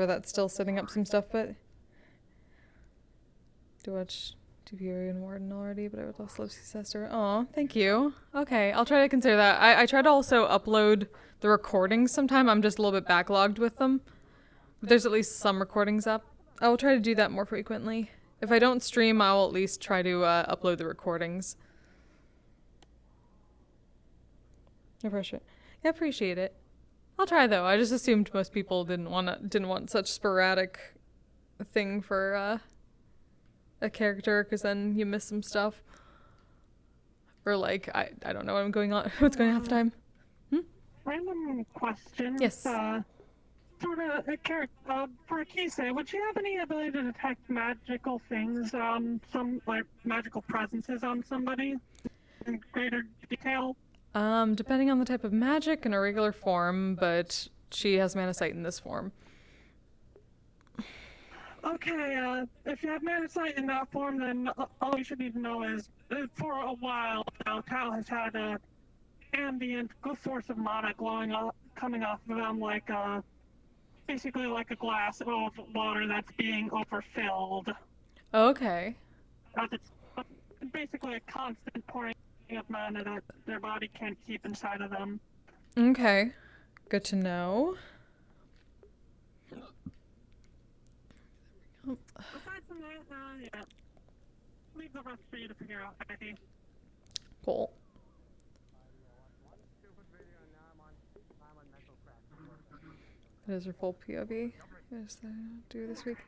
server that's still setting up some stuff, but... To watch TPO and Warden already, but I would love slow successor. Aw, thank you. Okay, I'll try to consider that. I try to also upload the recordings sometime. I'm just a little bit backlogged with them. But there's at least some recordings up. I will try to do that more frequently. If I don't stream, I will at least try to upload the recordings. I appreciate it. I'll try though. I just assumed most people didn't want such sporadic thing for a character, because then you miss some stuff. Or like I don't know what's going on half the time. Random question. Yes. Sort of a character for Kise, would you have any ability to detect magical things, some like magical presences on somebody in greater detail? Depending on the type of magic and a regular form, but she has mana sight in this form. Okay, if you have mana sight in that form, then all you should need to know is, for a while now, Tal has had a ambient source of mana coming off of them, like, basically like a glass of water that's being overfilled. Okay. It's basically a constant pouring of mana that their body can't keep inside of them. Okay. Good to know. Aside from that, yeah. Leave the rest for you to figure out, Ivy. Cool. That is your full POV. Yes, do this week.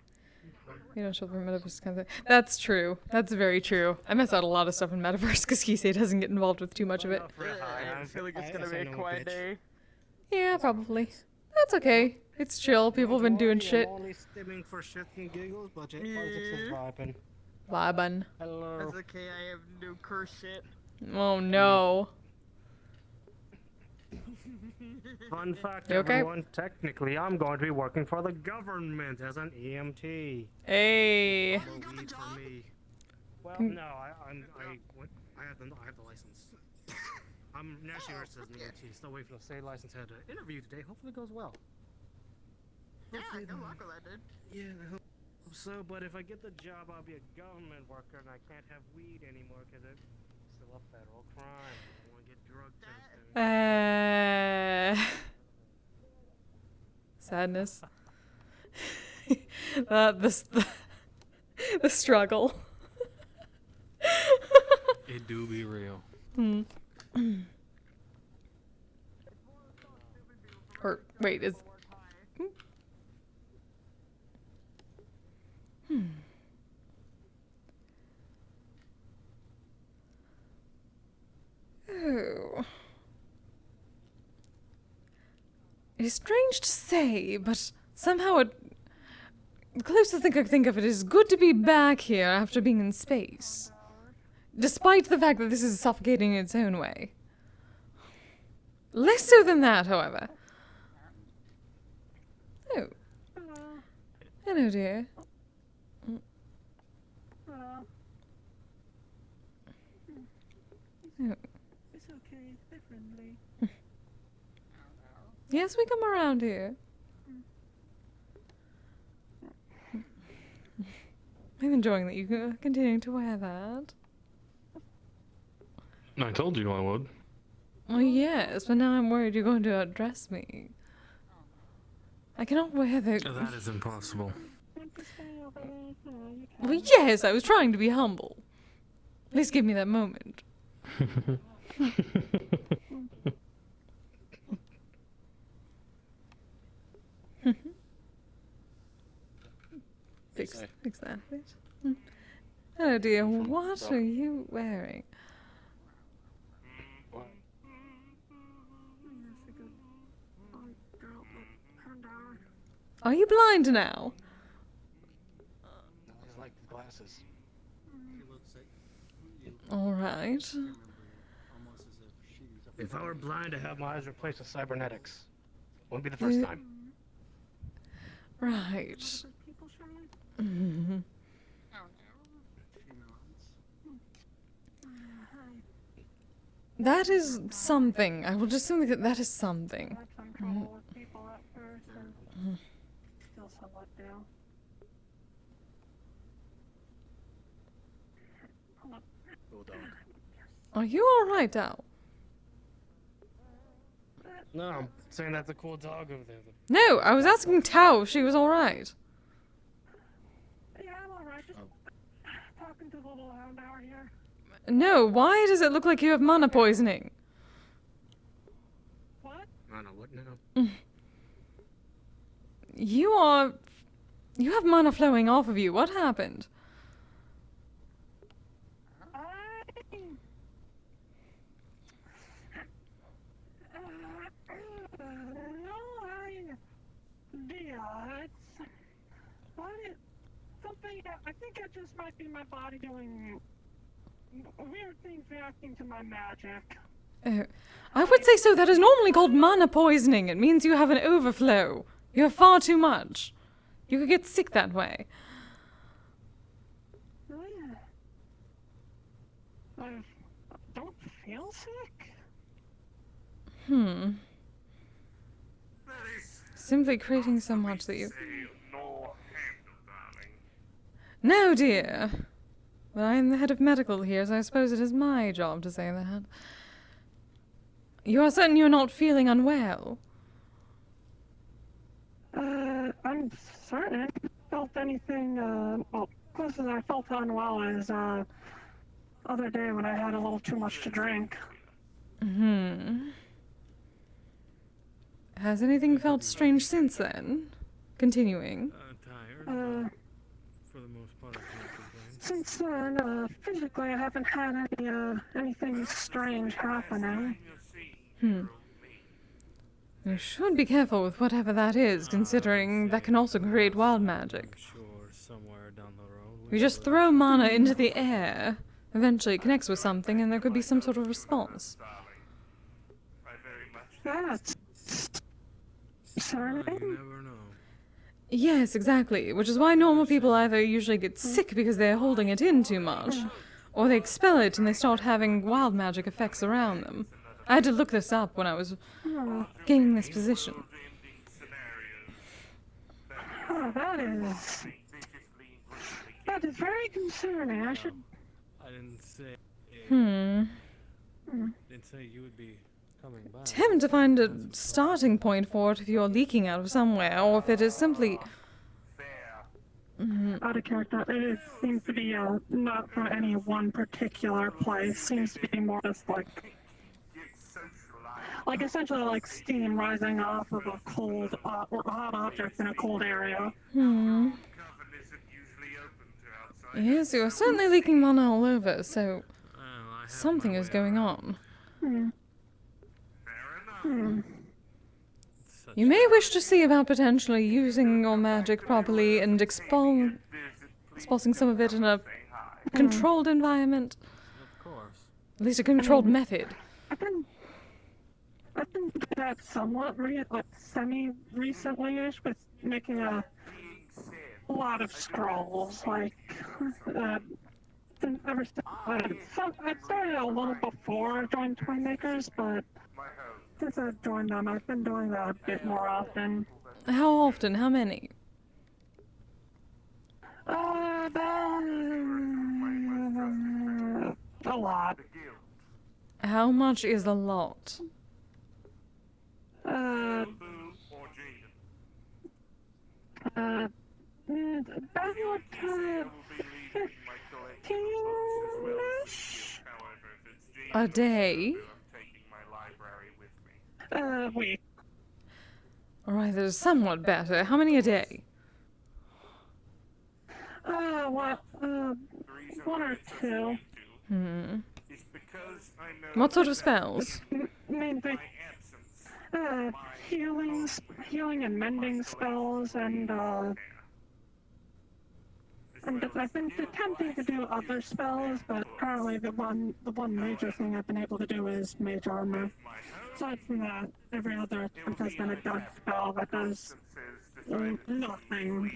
You don't show the Metaverse kind of thing. That's true. That's very true. I miss out a lot of stuff in Metaverse because Kise doesn't get involved with too much of it. I feel like it's gonna be a quiet day. Yeah, probably. That's okay. It's chill. People have been doing shit. I'm only stimming for shits and giggles, but politics is vibing. Vibin'. Hello. That's okay, I have no curse shit. Oh no. Fun fact, You okay? everyone, technically I'm going to be working for the government as an EMT. Hey. No weed for me. Well, no, I have the license. I'm nationally registered as an EMT, still waiting for the state license. Had an interview today, hopefully it goes well. Yeah, good luck with that, dude. Yeah, I hope so, but if I get the job, I'll be a government worker and I can't have weed anymore because it's still a federal crime. I don't want to get drug tested. Sadness. The struggle. It do be real. Or wait, is Oh. It is strange to say, but somehow the closest thing I can think of it is good to be back here after being in space. Despite the fact that this is suffocating in its own way. Less so than that, however. Oh. Hello, dear. Oh. It's okay, they're friendly. Yes, we come around here. I'm enjoying that you continuing to wear that. I told you I would. Well, yes, but now I'm worried you're going to address me. I cannot wear the... That is impossible. Well, yes, I was trying to be humble. Please give me that moment. Fix that, bitch. Oh dear, what are you wearing? Are you blind now? It's like the glasses. Alright. If I were blind to have my eyes replaced with cybernetics, wouldn't be the first time. Right. Mm-hmm. That is something. I will just assume that that is something. Trouble with people at first and still somewhat do. Are you alright, Dal? No, I'm saying that's a cool dog over there. No, I was asking Tao if she was alright. Yeah, I'm alright. Just talking to the little hound out here. No, why does it look like you have mana poisoning? What? I don't know what now. You have mana flowing off of you. What happened? I think it just might be my body doing weird things reacting to my magic. I would say so. That is normally called mana poisoning. It means you have an overflow. You have far too much. You could get sick that way. I don't feel sick. Simply creating so much that you... No, dear. But I am the head of medical here, so I suppose it is my job to say that. You are certain you're not feeling unwell? I'm certain. I haven't felt anything, well, closest I felt unwell is, other day when I had a little too much to drink. Has anything felt strange since then? Continuing. Tired. For the most part, I can't complain. Since then, physically I haven't had anything strange happening. You should be careful with whatever that is, considering that can also create wild magic. I'm sure somewhere down the road. You just throw mana into the air. Eventually it connects with something and there could be some sort of response. That's You concerning. never know. Yes, exactly. Which is why normal people either usually get sick because they're holding it in too much, or they expel it and they start having wild magic effects around them. I had to look this up when I was gaining this position. Oh, that is very concerning. I should. I didn't say. Didn't say you would be coming back. Attempt to find a starting point for it if you're leaking out of somewhere, or if it is simply... Out of character. It seems to be not from any one particular place. Seems to be more just like essentially like steam rising off of a cold or hot object in a cold area. Yes, you're certainly leaking mana all over, so something is going on. You may wish to see about potentially using your magic properly and expulsing some of it in a controlled environment. Of course. At least a controlled method. I've been doing that somewhat semi-recently-ish with making a lot of scrolls, like, ever since, I started a little before I joined Toy Makers, but since I've joined them, I've been doing that a bit more often. How often? How many? A lot. How much is a lot? About 15-ish? A day? Wait. Alright, that is somewhat better. How many a day? One or two. What sort of spells? Mainly, healing and mending spells, and I've been attempting to do other spells, but currently the one major thing I've been able to do is mage armor. Aside from that, every other attempt has been a dud spell that does nothing.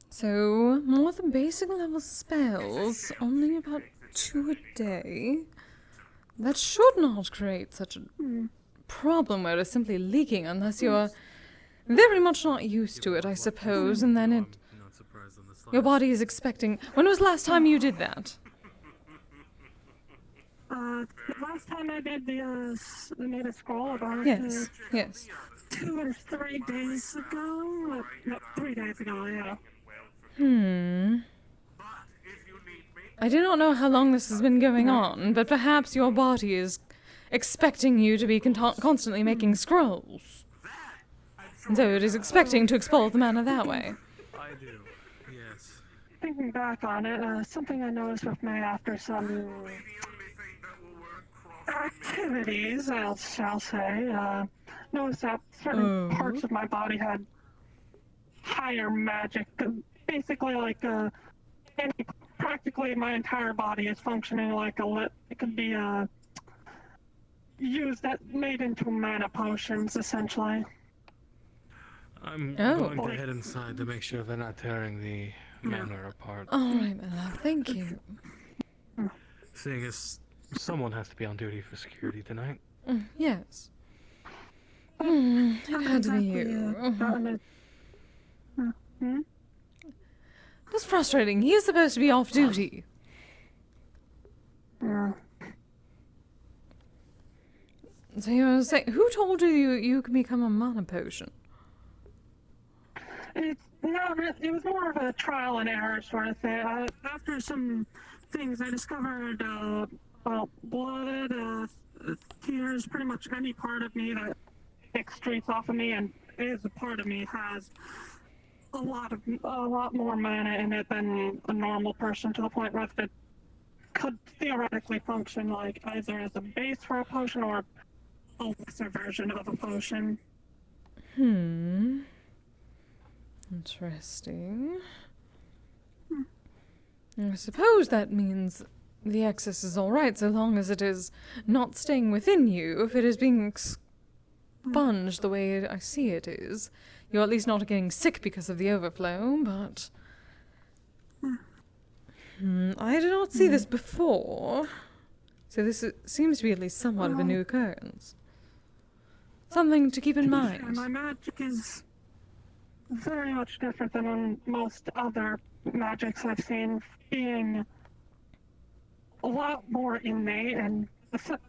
So, more than basic level spells, only about 2 a day. That should not create such a problem where it's simply leaking unless you're very much not used to it, I suppose, and then I'm not surprised in the your slightest. body is expecting... When was the last time you did that? The last time I did I made a scroll about Yes, yes. 2 or 3 days ago. No, 3 days ago, yeah. I do not know how long this has been going on, but perhaps your body is expecting you to be constantly making scrolls. And so it is expecting to expel the mana that way. I do. Yes. Thinking back on it, something I noticed with me after some activities, I shall say, noticed that certain parts of my body had higher magic. Basically, like, practically my entire body is functioning like it could be, made into mana potions, essentially. I'm Oh. going to head inside to make sure they're not tearing the manor apart. All right, my love, thank you. Seeing as someone has to be on duty for security tonight. Yes. It had to be you. That's frustrating. He is supposed to be off duty. Yeah. So you were saying, who told you you can become a mana potion? It was more of a trial and error sort of thing. After some things, I discovered, blood, tears, pretty much any part of me that excretes off of me and is a part of me has a lot more mana in it than a normal person, to the point where it could theoretically function like either as a base for a potion or a lesser version of a potion. Interesting. I suppose that means the excess is alright so long as it is not staying within you. If it is being expunged the way I see it is, you're at least not getting sick because of the overflow, but... I did not see this before. So this seems to be at least somewhat of a new occurrence. Something to keep in mind. My magic is very much different than most other magics I've seen, being a lot more innate and,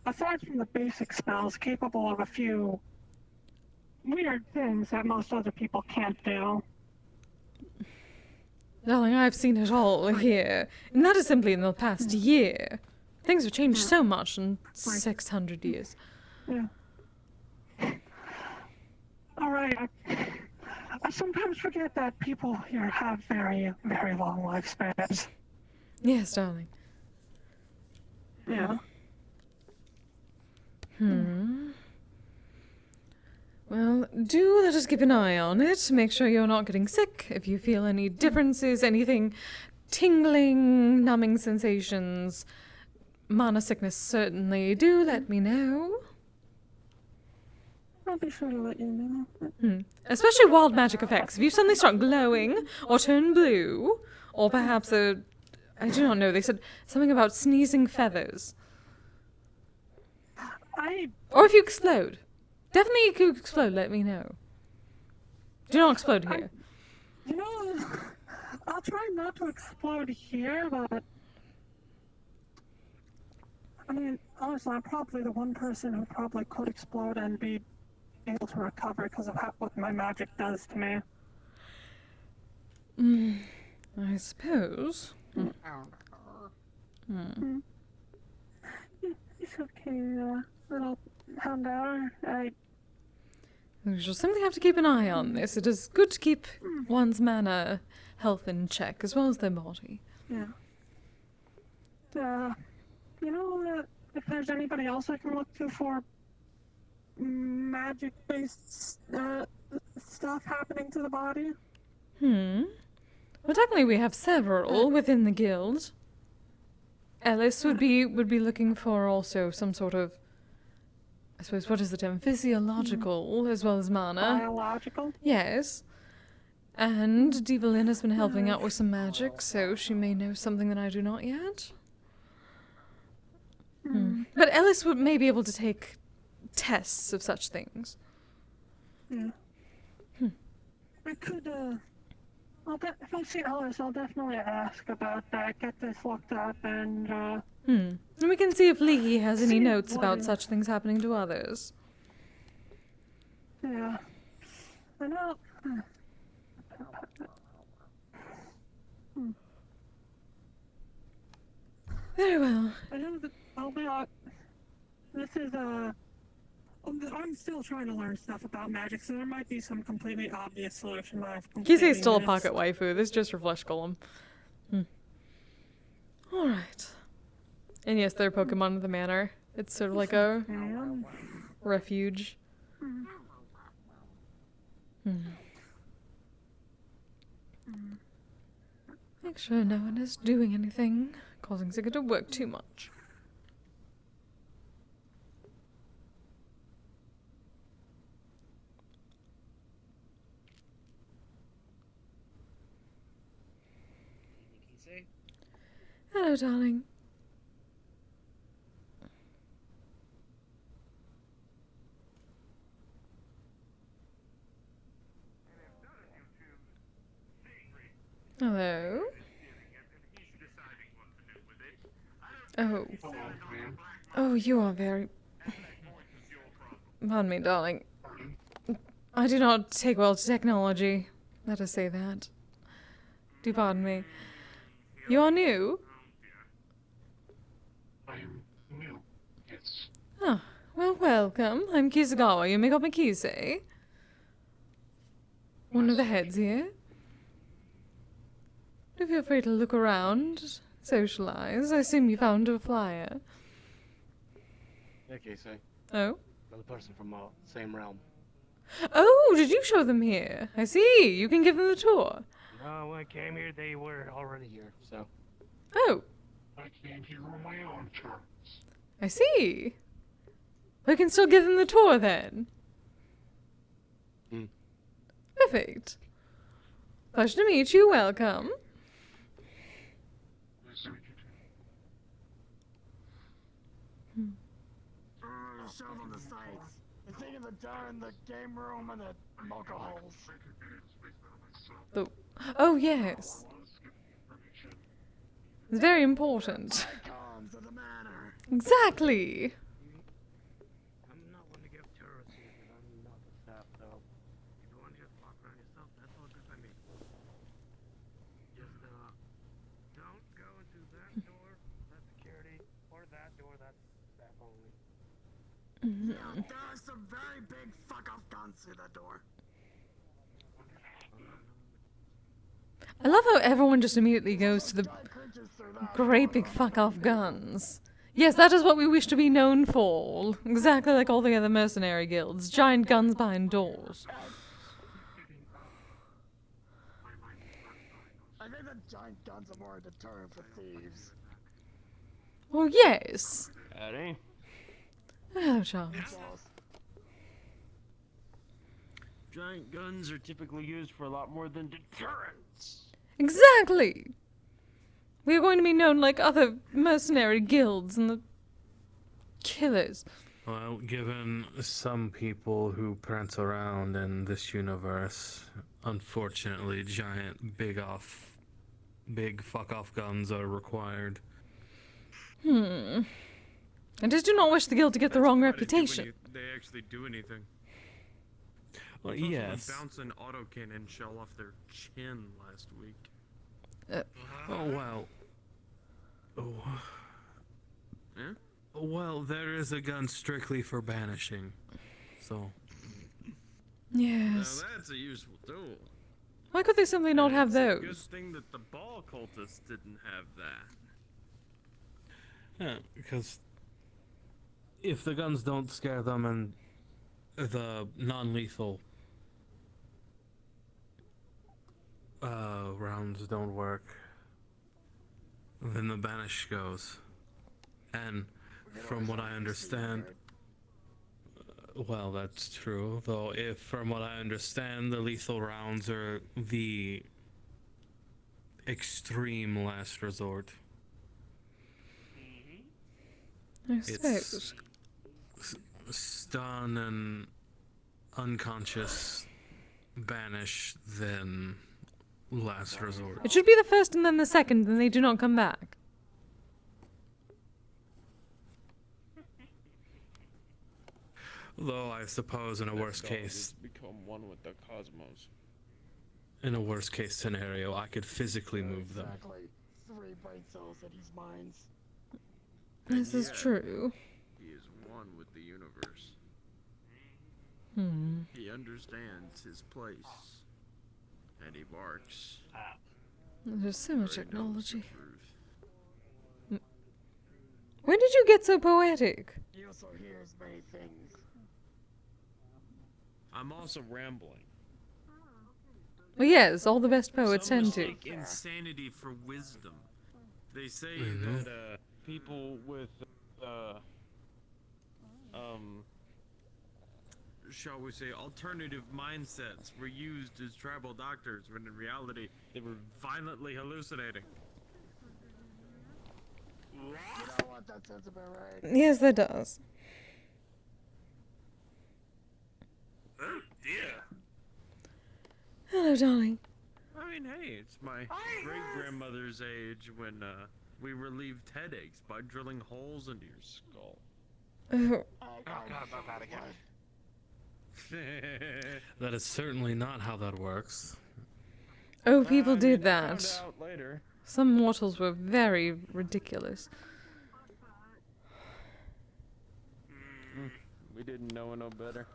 aside from the basic spells, capable of a few weird things that most other people can't do. Darling, I've seen it all here. And that is simply in the past year. Things have changed so much in 600 years. Yeah. Alright, I sometimes forget that people here have very, very long lifespans. Yes, darling. Yeah. Well, do let us keep an eye on it. Make sure you're not getting sick. If you feel any differences, anything tingling, numbing sensations, mana sickness, certainly do let me know. I'll be sure to let you know. Especially wild magic effects. If you suddenly start glowing, or turn blue, or perhaps I do not know, they said something about sneezing feathers. Or if you explode. Definitely if you explode, let me know. Do not explode here. You know, I'll try not to explode here, but... I mean, honestly, I'm probably the one person who probably could explode and be able to recover because of what my magic does to me. I suppose. It's okay, little hound. We shall simply have to keep an eye on this. It is good to keep one's mana health in check, as well as their body. Yeah. You know, if there's anybody else I can look to for magic-based stuff happening to the body? Well, technically we have several within the guild. Ellis would be looking for also some sort of, I suppose, what is the term? Physiological, as well as mana. Biological? Yes. And Devalin has been helping out with some magic, so she may know something that I do not yet. But Ellis may be able to take tests of such things. Yeah. I could, if I see Alice, I'll definitely ask about that, get this looked up, and, And we can see if Leahy has any See notes what about is- such things happening to others. yeah. I know. Very well. I know that this is, I'm still trying to learn stuff about magic, so there might be some completely obvious solution that I've completely Kise's still a missed. pocket waifu. This is just her flesh golem. Alright. And yes, they're Pokemon of the manor. It's sort of like a And, refuge. Make sure no one is doing anything, causing Zigga to work too much. Kise? Hello, darling. Hello. Oh. Oh, you are very... Pardon me, darling. I do not take well to technology. Let us say that. Do pardon me. You are new? I'm new. Yes. Ah, well, welcome. I'm Kisagawa. You may call me Kise. One of the heads here. Do feel free to look around, socialize. I assume you found a flyer. Yeah, Kise. Oh? Another person from same realm. Oh, did you show them here? I see. You can give them the tour. No, when I came here, they were already here. So, Oh, I came here on my own terms. I see. We can still give them the tour then. Hmm. Perfect. Pleasure to meet you. Welcome. Nice to meet you too. show them the sights. The thing in the door in the game room and the mocha holes. Oh, yes. It's very important. Icons of the manor. Exactly. I'm not one to give tours here, but I'm not the staff, so if you want to just walk around yourself, that's all good by me. Just, don't go into that door, that's security, or that door, that's staff only. Yeah, there are some very big fuck-off guns through that door. I love how everyone just immediately goes to the Giant creatures through that great big fuck off guns. Yes, that is what we wish to be known for. Exactly like all the other mercenary guilds. Giant guns behind doors. I think the giant guns are more a deterrent for thieves. Well, yes. Eddie? Hello, Charles. Boss. Giant guns are typically used for a lot more than deterrence. Exactly. We are going to be known like other mercenary guilds and the killers. Well, given some people who prance around in this universe, unfortunately, giant big fuck off guns are required. I just do not wish the guild to get the wrong That's about it when reputation. they actually do anything. Well, Saw someone yes. bounce an autocannon shell off their chin last week. Oh, well. Oh. Eh? Well, there is a gun strictly for banishing. So, Yes. Now that's a useful tool. Why could they simply not And have it's a good those? thing that the ball cultists didn't have that. yeah, because if the guns don't scare them and the non-lethal rounds don't work, then the banish goes. And from what I understand, well, that's true. Though, if from what I understand, the lethal rounds are the extreme last resort. I suppose. stun and unconscious, banish, then last resort. It should be the first and then the second, and they do not come back. Though I suppose in a worst case, become one with the cosmos. in a worst case scenario, I could physically move them. Exactly. 3 brain cells that he's minds. This is true. He is one with the universe. Hmm. He understands his place. And he barks. There's so much where he knows the technology. truth. When did you get so poetic? He also hears many things. I'm also rambling. Well, yes, all the best poets Some tend to. mistake insanity for wisdom. They say Mhm. That people with shall we say, alternative mindsets were used as tribal doctors when in reality they were violently hallucinating. You know what? That sounds about right. Yes, that does. Oh dear. Hello, darling. I mean, hey, it's my great-grandmother's age when we relieved headaches by drilling holes into your skull. Oh, God, not that again. That is certainly not how that works. oh, people did I that. found out later. Some mortals were very ridiculous. We didn't know no better.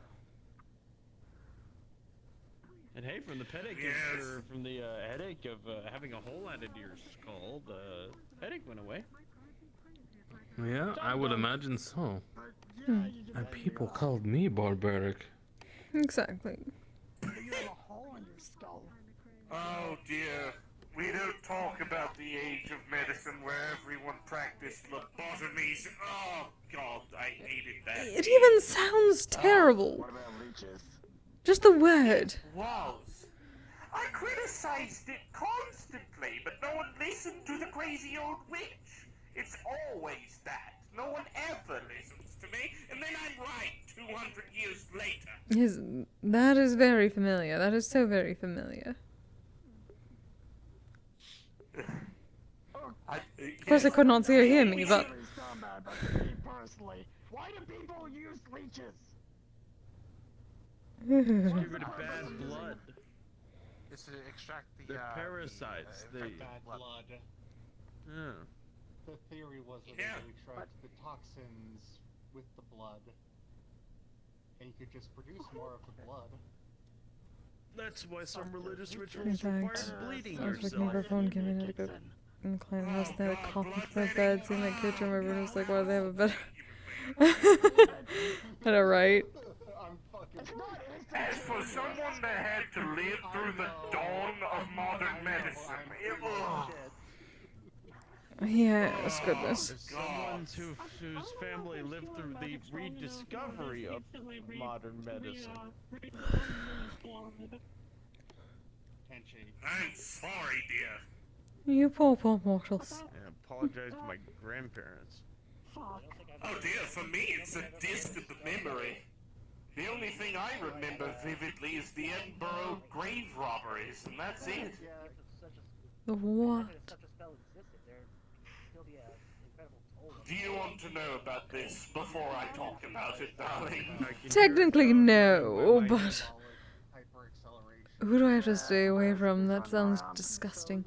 And hey, from the headache, or from the headache of having a hole added to your skull, the headache went away. Yeah, I would imagine so. But yeah, you can And people called me barbaric. Exactly. You have a hole in your skull. Oh dear. We don't talk about the age of medicine where everyone practiced lobotomies. Oh god, I hated that. It even sounds terrible. What about leeches? Just the word. Was. I criticized it constantly, but no one listened to the crazy old witch. It's always that. No one ever listens to me, and then I'm right 200 years later. Yes, that is very familiar. That is so very familiar. Of course, I could not see or hear me, but Really sound bad, but to me personally, why do people use leeches? Give it a bad blood. It's to extract the They're parasites. They. bad blood. Yeah. The theory was that Yeah. they would extract the toxins with the blood, and you could just produce more of the blood. That's why some religious in rituals require fact, bleeding I was looking yourself. over a phone, came in at a good inclined house, they had a coffin for a bed, seeing that kid from my room, I was like, why do they have a bed? I know, right? I'm fucking. As for someone that had to live through the dawn of modern medicine, Yes, goodness. As someone whose family lived through the rediscovery of modern medicine. Tenchi. I'm sorry, dear. You poor mortals. I apologize to my grandparents. Oh dear, for me it's a distant memory. The only thing I remember vividly is the Edinburgh grave robberies, and that's it. The what? Do you want to know about this before I talk about it, darling? Technically, no, but Hyperacceleration. who do I have to stay away from? That sounds disgusting.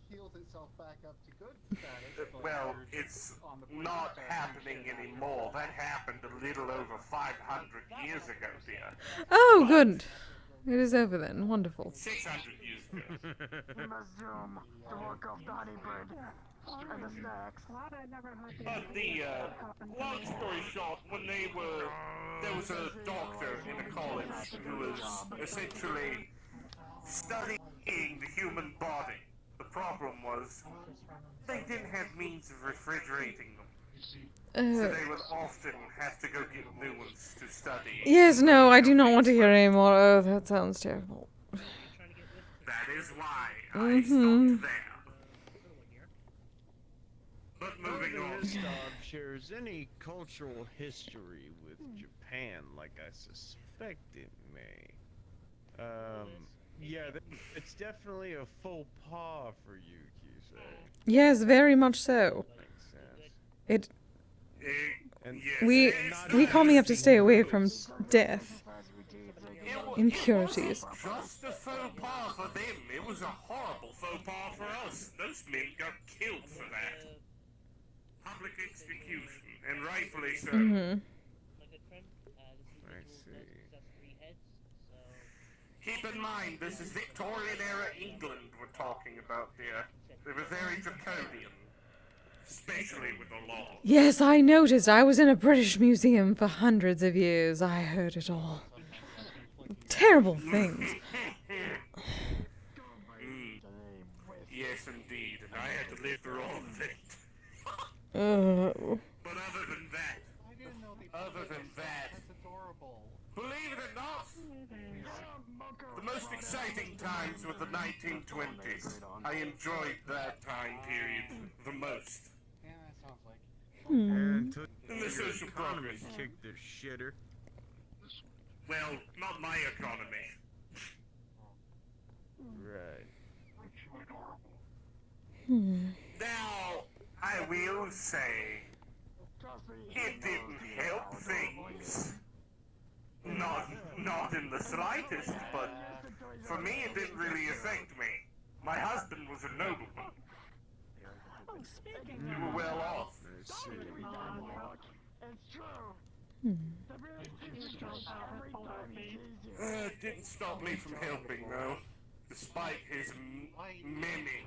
Healed itself back up to good status. but Well, there's- it's on the brink not of happening anymore. That happened a little over 500 years ago, dear. Oh, good. It is over then. Wonderful. 600 years ago. We must zoom the work of Donny Bird and the snacks. But long story short, when there was a doctor in a college who was essentially studying the human body. The problem was, they didn't have means of refrigerating them. So they would often have to go get new ones to study. Yes, no, I do not want to hear anymore. Oh, that sounds terrible. That is why I stopped there. But moving on. Gustav shares any cultural history with Japan, like I suspect it may. Yeah, it's definitely a faux pas for you, Kise. Yes, very much so. Makes sense. It. And We commonly have to stay away from death. Impurities. Just a faux pas for them. It was a horrible faux pas for us. Those men got killed for that. Public execution, and rightfully so. Mm-hmm. I see. Keep in mind, this is Victorian era England we're talking about here. They were very draconian, especially with the law. Yes, I noticed. I was in a British museum for hundreds of years. I heard it all. Terrible things. Yes, indeed, and I had to live through all of it. Oh. But other than that, That's adorable. believe it or not, the most exciting times were the 1920s. I enjoyed that time period the most. Yeah, that sounds like. And In the social economy progress. kicked the shitter. Well, not my economy. Right. Now, I will say, it didn't help things. Not in the slightest, but for me it didn't really affect me. My husband was a nobleman. We were well off. I see. It's true. It didn't stop me from helping, though. Despite his many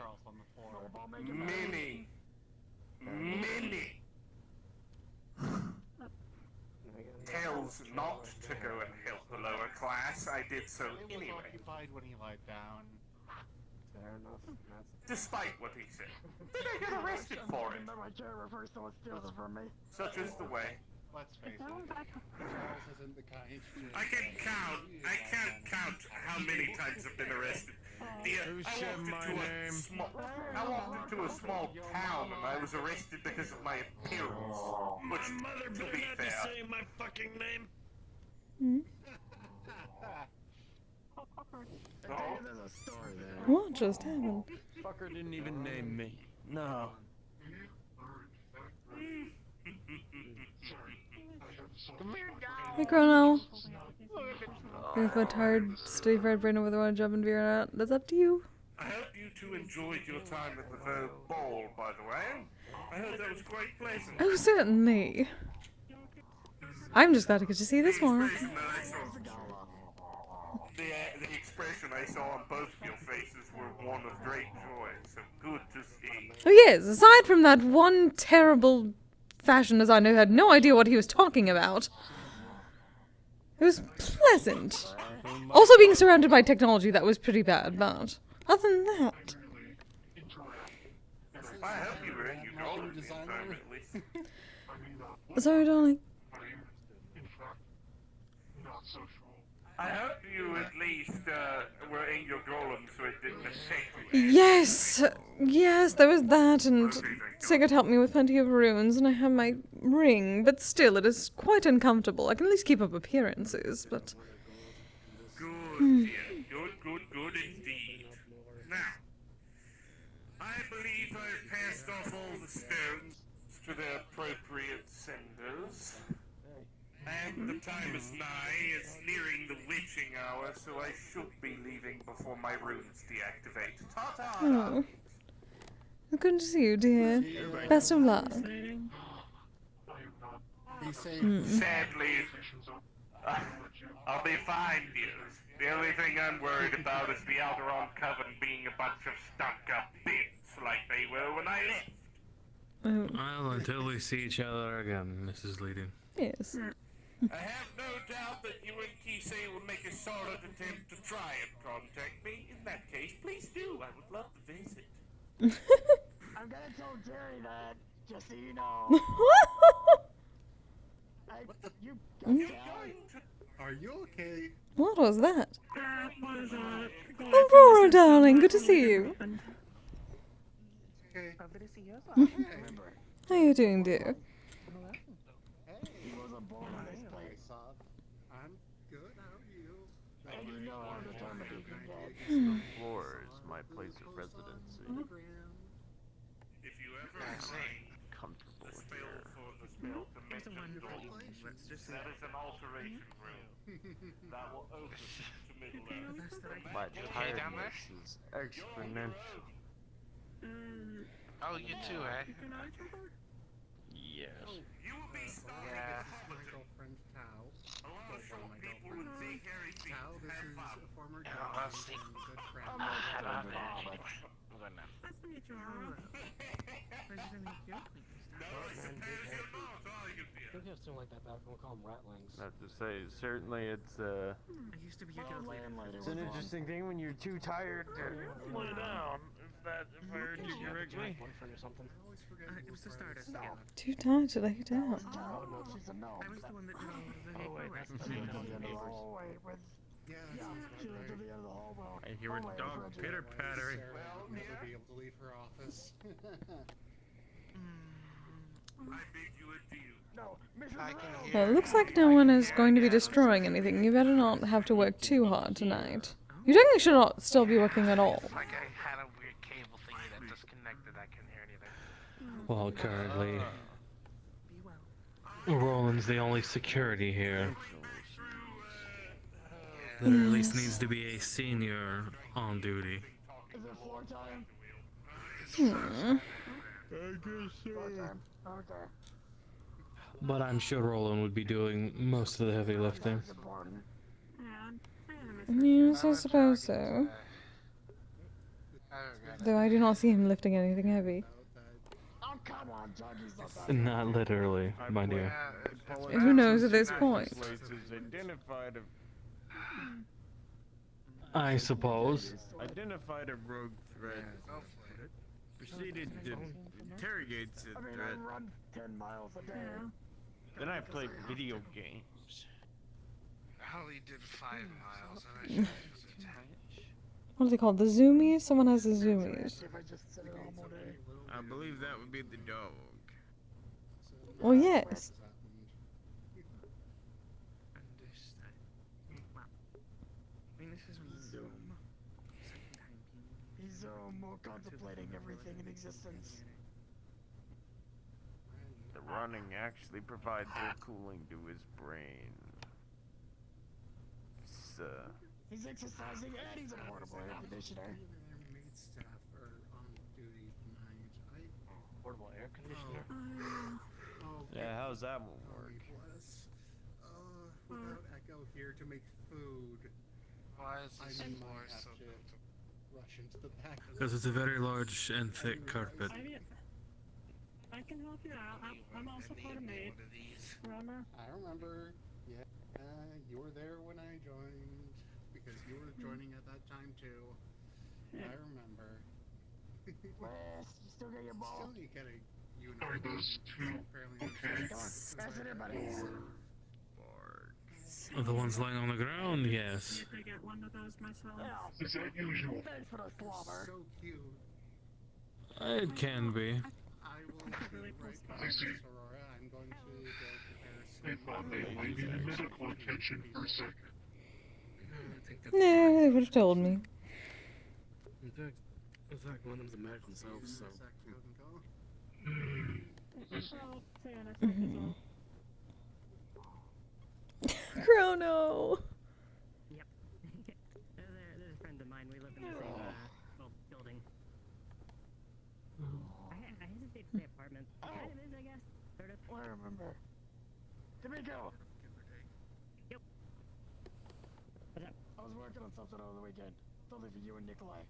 tells not to go and help the lower class, I did so anyway. Occupied when he lied down. Fair enough. Despite what he said. Did I get arrested for it? My chair reversed, someone steals it from me. Such is the way. Let's face it. Charles isn't the kind. I can't count how many times I've been arrested. Who said my name? I walked into a small town and I was arrested because of my appearance. Which, to be fair, say my fucking name. There's a story there. What just happened? Fucker didn't even name me. No. Hey, Chrono. If a tired, steady fried brain over the want to jump into VRChat, that's up to you. I hope you two enjoyed your time at the Vogue Ball, by the way. I heard that was quite pleasant. Oh, certainly. I'm just glad I get to see this more. The expression I saw on both of your faces were one of great joy, so good to see. Oh yes, aside from that one terrible fashion designer who had no idea what he was talking about, it was pleasant. Also being surrounded by technology that was pretty bad, but other than that... I hope you were in your golden time, at least. Sorry, darling. I hope you at least were in your golem so it didn't affect you. Yes, yes, there was that, and Sigurd helped me with plenty of runes, and I have my ring, but still, it is quite uncomfortable. I can at least keep up appearances, but... Good, dear. Good indeed. Now, I believe I've passed off all the stones to their appropriate senders. And the time is nigh, it's nearing the witching hour, so I should be leaving before my runes deactivate. Ta-ta! Oh. Good to see you, dear. Best of luck. Sadly, I'll be fine, dears. The only thing I'm worried about is the Alderon Coven being a bunch of stuck-up bits like they were when I left. Oh. Well, until we see each other again, Mrs. Leading. Yes. I have no doubt that you and Kise will make a solid attempt to try and contact me. In that case, please do. I would love to visit. I'm gonna tell Jerry that, just so you know. Are you okay? What was that? Aurora, darling, good to see you. Okay. Remember, How you doing, dear? Hey. he wasn't born on this place. I'm good. How are you? And you know how determined he can get. The floor is my place of residency. If you ever find Comfortable the spell here. for the spell to mention door, that is an alteration room. That will open to Middle Earth. My tiredness is exponential. Oh, you too, eh? Yes. You will be starting Yeah. with My girlfriend Tao. a lot of short my people girlfriend. with big hairy feet. Tao, this Have is fun. a former Yeah, girlfriend I'll see. and good friend. I'm not Head going on to there. Alex. I'm going now. Nice to meet you, Ara. Pleasure to meet you. I think something like that back when we call them ratlings. I have to say, certainly it's I used to be your Well, guild leader. landlady it's was an on. interesting thing when you're too tired to lay down. If I heard you correctly. Boyfriend or something. I always forget It was the Stardust. No. Too tired to lay down. No, she's a gnome. I was the one that did all of the Oh, wait, paperwork. that's She lived to the end of the hallway with. Yeah, Yeah, she lived to the end of the hallway. I hear a hallway dog with Reggie. pitter pattering. Sarah will never be able to leave her office. I bid you adieu. No, Mrs. I can Reynolds. Well, it looks like no one is going to be destroying anything. You better not have to work too hard tonight. You technically should not still be working at all. It's like I had a weird cable thingy that disconnected. I couldn't hear anything. Well, currently, Be well. Roland's the only security here. There at least needs to be a senior on duty. Is it floor time? Hmm. Floor time. Okay. But I'm sure Roland would be doing most of the heavy lifting. That's important. Yes, I suppose so. Though I do not see him lifting anything heavy. Oh, come on, Junky's not that. Not literally, my dear. And who knows at this point? Identified I suppose. a rogue threat. Proceeded to interrogate said I mean, threat. I run 10 miles a day. Then I played video games. Holly did 5 miles. And I should attached. What are they called? The zoomies? Someone has the zoomies. If I just sit at home all day. I believe that would be the dog. Well, yes. Wow. I mean, this is Zoom. He's more contemplating everything in existence. The running actually provides air cooling to his brain. He's exercising and he's a portable air conditioner. Maid staff are on duty tonight. Portable air conditioner. Yeah, how's that one work? Without Echo here to make food, Why is I this might floor have so to rush into the back. Because it's a very large and thick carpet. I can help you out. I'm also part of Maid. one of these? Remember? I remember, yeah, you were there when I joined, because you were joining at that time too. I remember. Wes, you still got your ball? Still, you gotta, you and I apparently understand. Come on, pass it in, buddy. The ones lying on the ground, yes. I get one of those myself. Yeah. Is that usual? Thanks for the slobber. So cute. It can be. I will be Really cool right stuff. back, Miss Aurora. I'm going to go prepare some. They thought they needed medical attention for a second. No, they would have told me. In fact, one of them's a medic themselves, so. Well, Santa is all. Chrono! Yep. There's a friend of mine. We live in the same, building. I hesitate to say apartment. Kind of is, I guess. Sort of. I remember. D'Amico! Yep. What's up? I was working on something over the weekend. Something for you and Nikolai.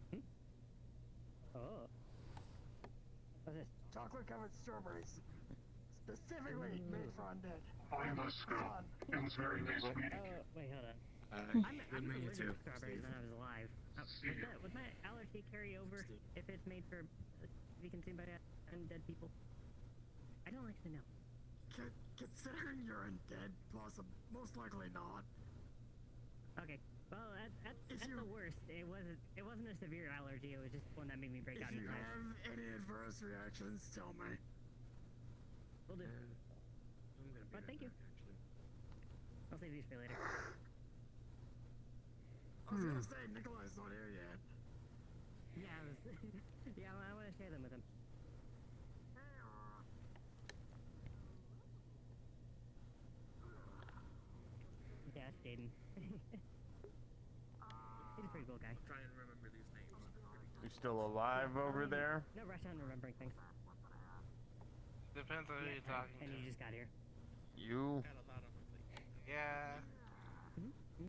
Oh. What's this? Chocolate covered strawberries. Specifically made for undead. I must go. It was very nice meeting you. Oh, wait, hold on. Good I'm meeting you too. allergic to strawberries when I was alive. Would my allergy carry over if it's made for be consumed by undead people? I don't actually know. Considering you're undead, most likely not. Okay, Well, at the worst, it wasn't a severe allergy. It was just one that made me break out in If you flash. have any adverse reactions, tell me. Will do. I'm gonna be But thank you. actually. I'll save these for later. I was gonna say, Nikolai's not here yet. Yeah, yeah, I want to share them with him. Yeah, that's Jaden. He's a pretty cool guy. Try and remember these names. You still alive over there? No rush on remembering things. Depends on who you're talking And to. you just got here. You? Got a lot on my plate. Yeah.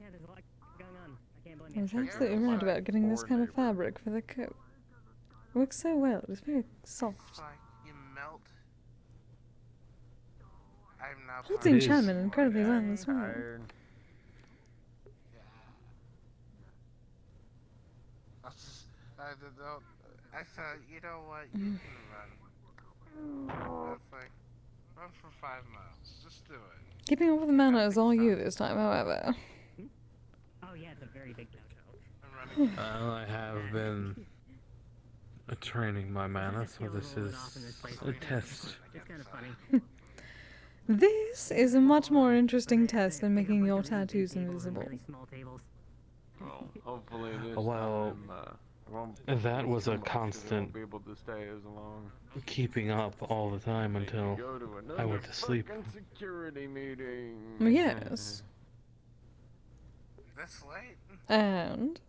Yeah, there's a lot going on. I can't blame I you. was absolutely right about getting this kind of fabric for the coat. It works so well. It's very soft. It's like you melt. I'm now Holds part the of enchantment this incredibly well order. as well. Tired. Yeah. I thought, you know what, you can run. I was like, run for 5 miles. Just do it. Keeping up with the mana is all you this time, however. Oh yeah, it's a very big no. I'm running. Well, I have been training my mana, so this is a test. It's kind of funny. This is a much more interesting test than making your tattoos invisible. Really small tables. Well, hopefully this Well, time, won't that be was too a much 'cause I won't constant be able to stay as long. keeping up all the time until Go to I went another to sleep. frickin' security meeting. Yes. This late? And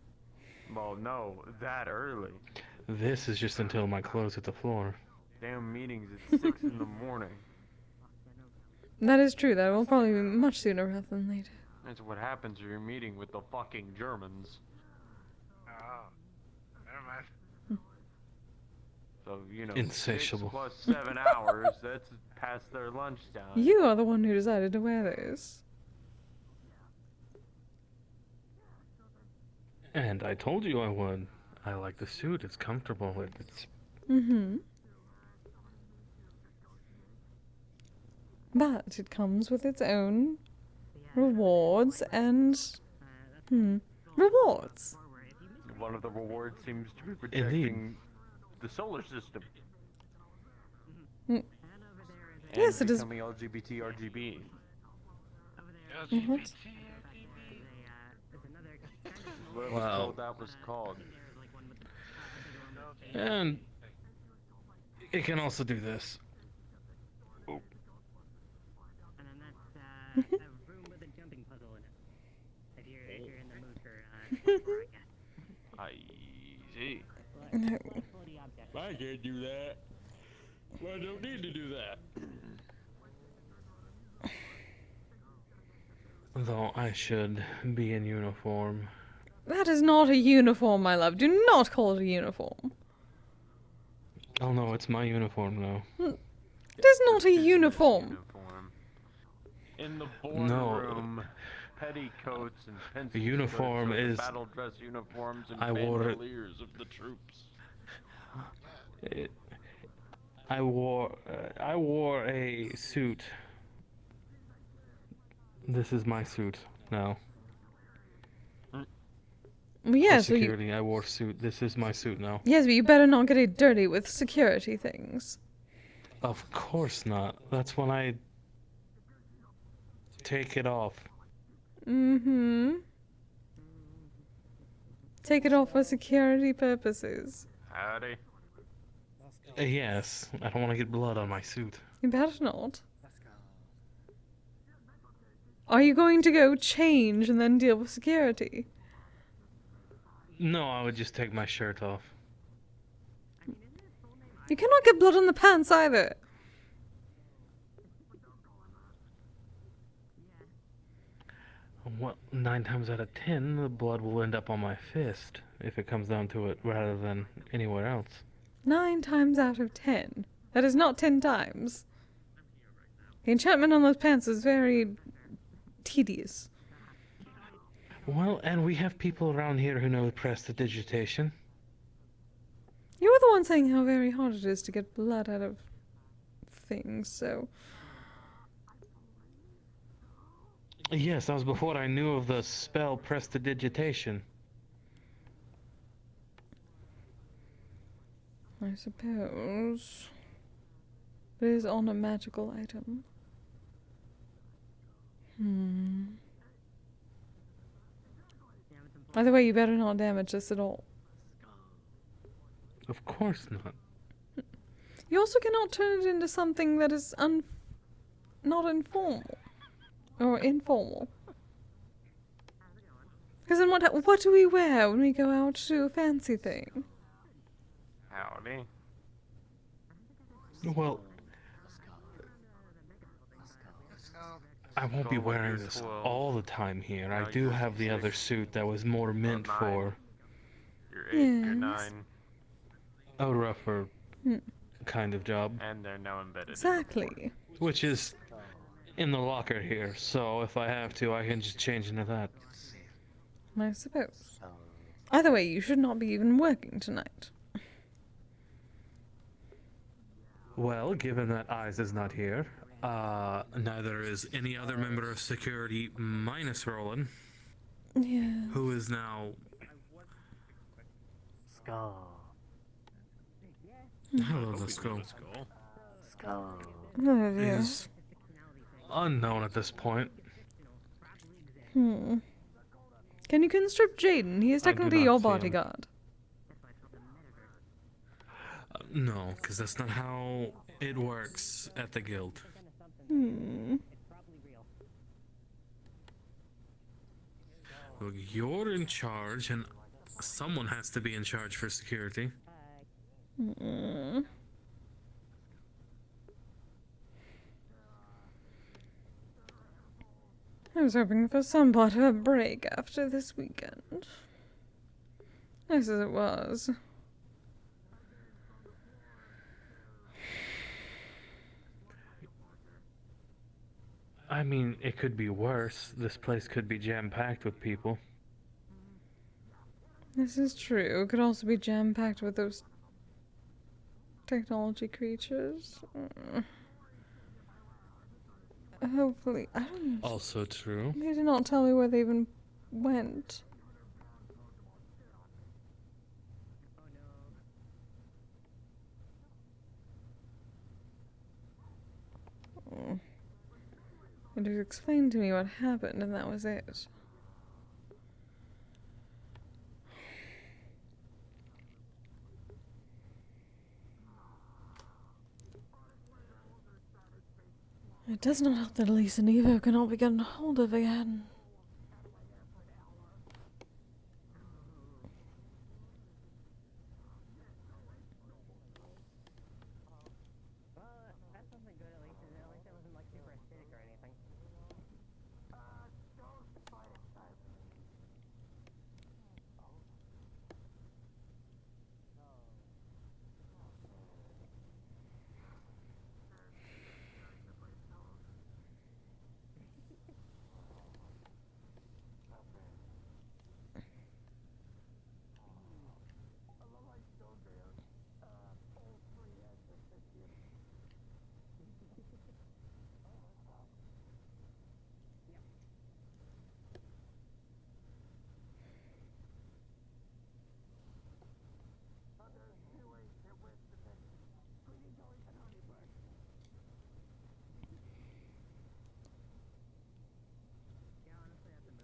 Well, no, that early. This is just until my clothes hit the floor. Damn meetings at 6 in the morning. that is true. That will probably be much sooner rather than later. That's what happens when you're meeting with the fucking Germans. Oh. Never mind. So, you know, Insatiable. 6 plus 7 hours, that's past their lunchtime. You are the one who decided to wear those. And I told you I would. I like the suit. It's comfortable. It's Mm-hmm. But it comes with its own rewards and rewards. One of the rewards seems to be protecting the solar system. Mm. And Yes, it is. becoming LGBT RGB. What? What Wow. that was called. And it can also do this. And then that's a room with a jumping puzzle in it. If you're in the mood for I guess. Easy. No. I can't do that. Well, I don't need to do that. Though I should be in uniform. That is not a uniform, my love. Do not call it a uniform. Oh no, it's my uniform now. It is not a uniform. In the No. boardroom, petticoats and pencil uniform skirts are the is- battle dress uniforms and I wore it- bandoliers of the troops. I wore a suit. This is my suit now. Well, yeah, For so you, security, I wore suit. This is my suit now. yes, but you better not get it dirty with security things. Of course not. That's when I take it off. Mm-hmm. Take it off for security purposes. Howdy. Yes, I don't want to get blood on my suit. You better not. Are you going to go change and then deal with security? No, I would just take my shirt off. You cannot get blood on the pants either. Well, 9 times out of 10, the blood will end up on my fist if it comes down to it, rather than anywhere else. 9 times out of 10. That is not 10 times. The enchantment on those pants is very tedious. Well, and we have people around here who know prestidigitation. You were the one saying how very hard it is to get blood out of things, so... Yes, that was before I knew of the spell prestidigitation. I suppose. It is on a magical item. Either way, you better not damage this at all. Of course not. You also cannot turn it into something that is not informal. Or informal. Because then what do we wear when we go out to do a fancy thing? Howdy. Well, I won't be wearing this all the time here. I do have the other suit that was more meant for You're 8, you're 9. a rougher kind of job. And they're now embedded. Exactly. Which is in the locker here, so if I have to, I can just change into that. I suppose. Either way, you should not be even working tonight. Well, given that Eyes is not here, neither is any other member of security minus Roland. Yeah. Who is now... Skull. Hello, the skull. Skull. Oh, dear. Is unknown at this point. Can you conscript Jaden? He is I do technically not your see him. bodyguard. No, because that's not how it works at the guild. Look, you're in charge, and someone has to be in charge for security. I was hoping for somewhat of a break after this weekend. Nice as it was. I mean, it could be worse. This place could be jam-packed with people. This is true. It could also be jam-packed with those technology creatures. Hopefully, I don't know. Also true. They did not tell me where they even went. It just explained to me what happened, and that was it. It does not help that Elise and Evo cannot be gotten hold of again.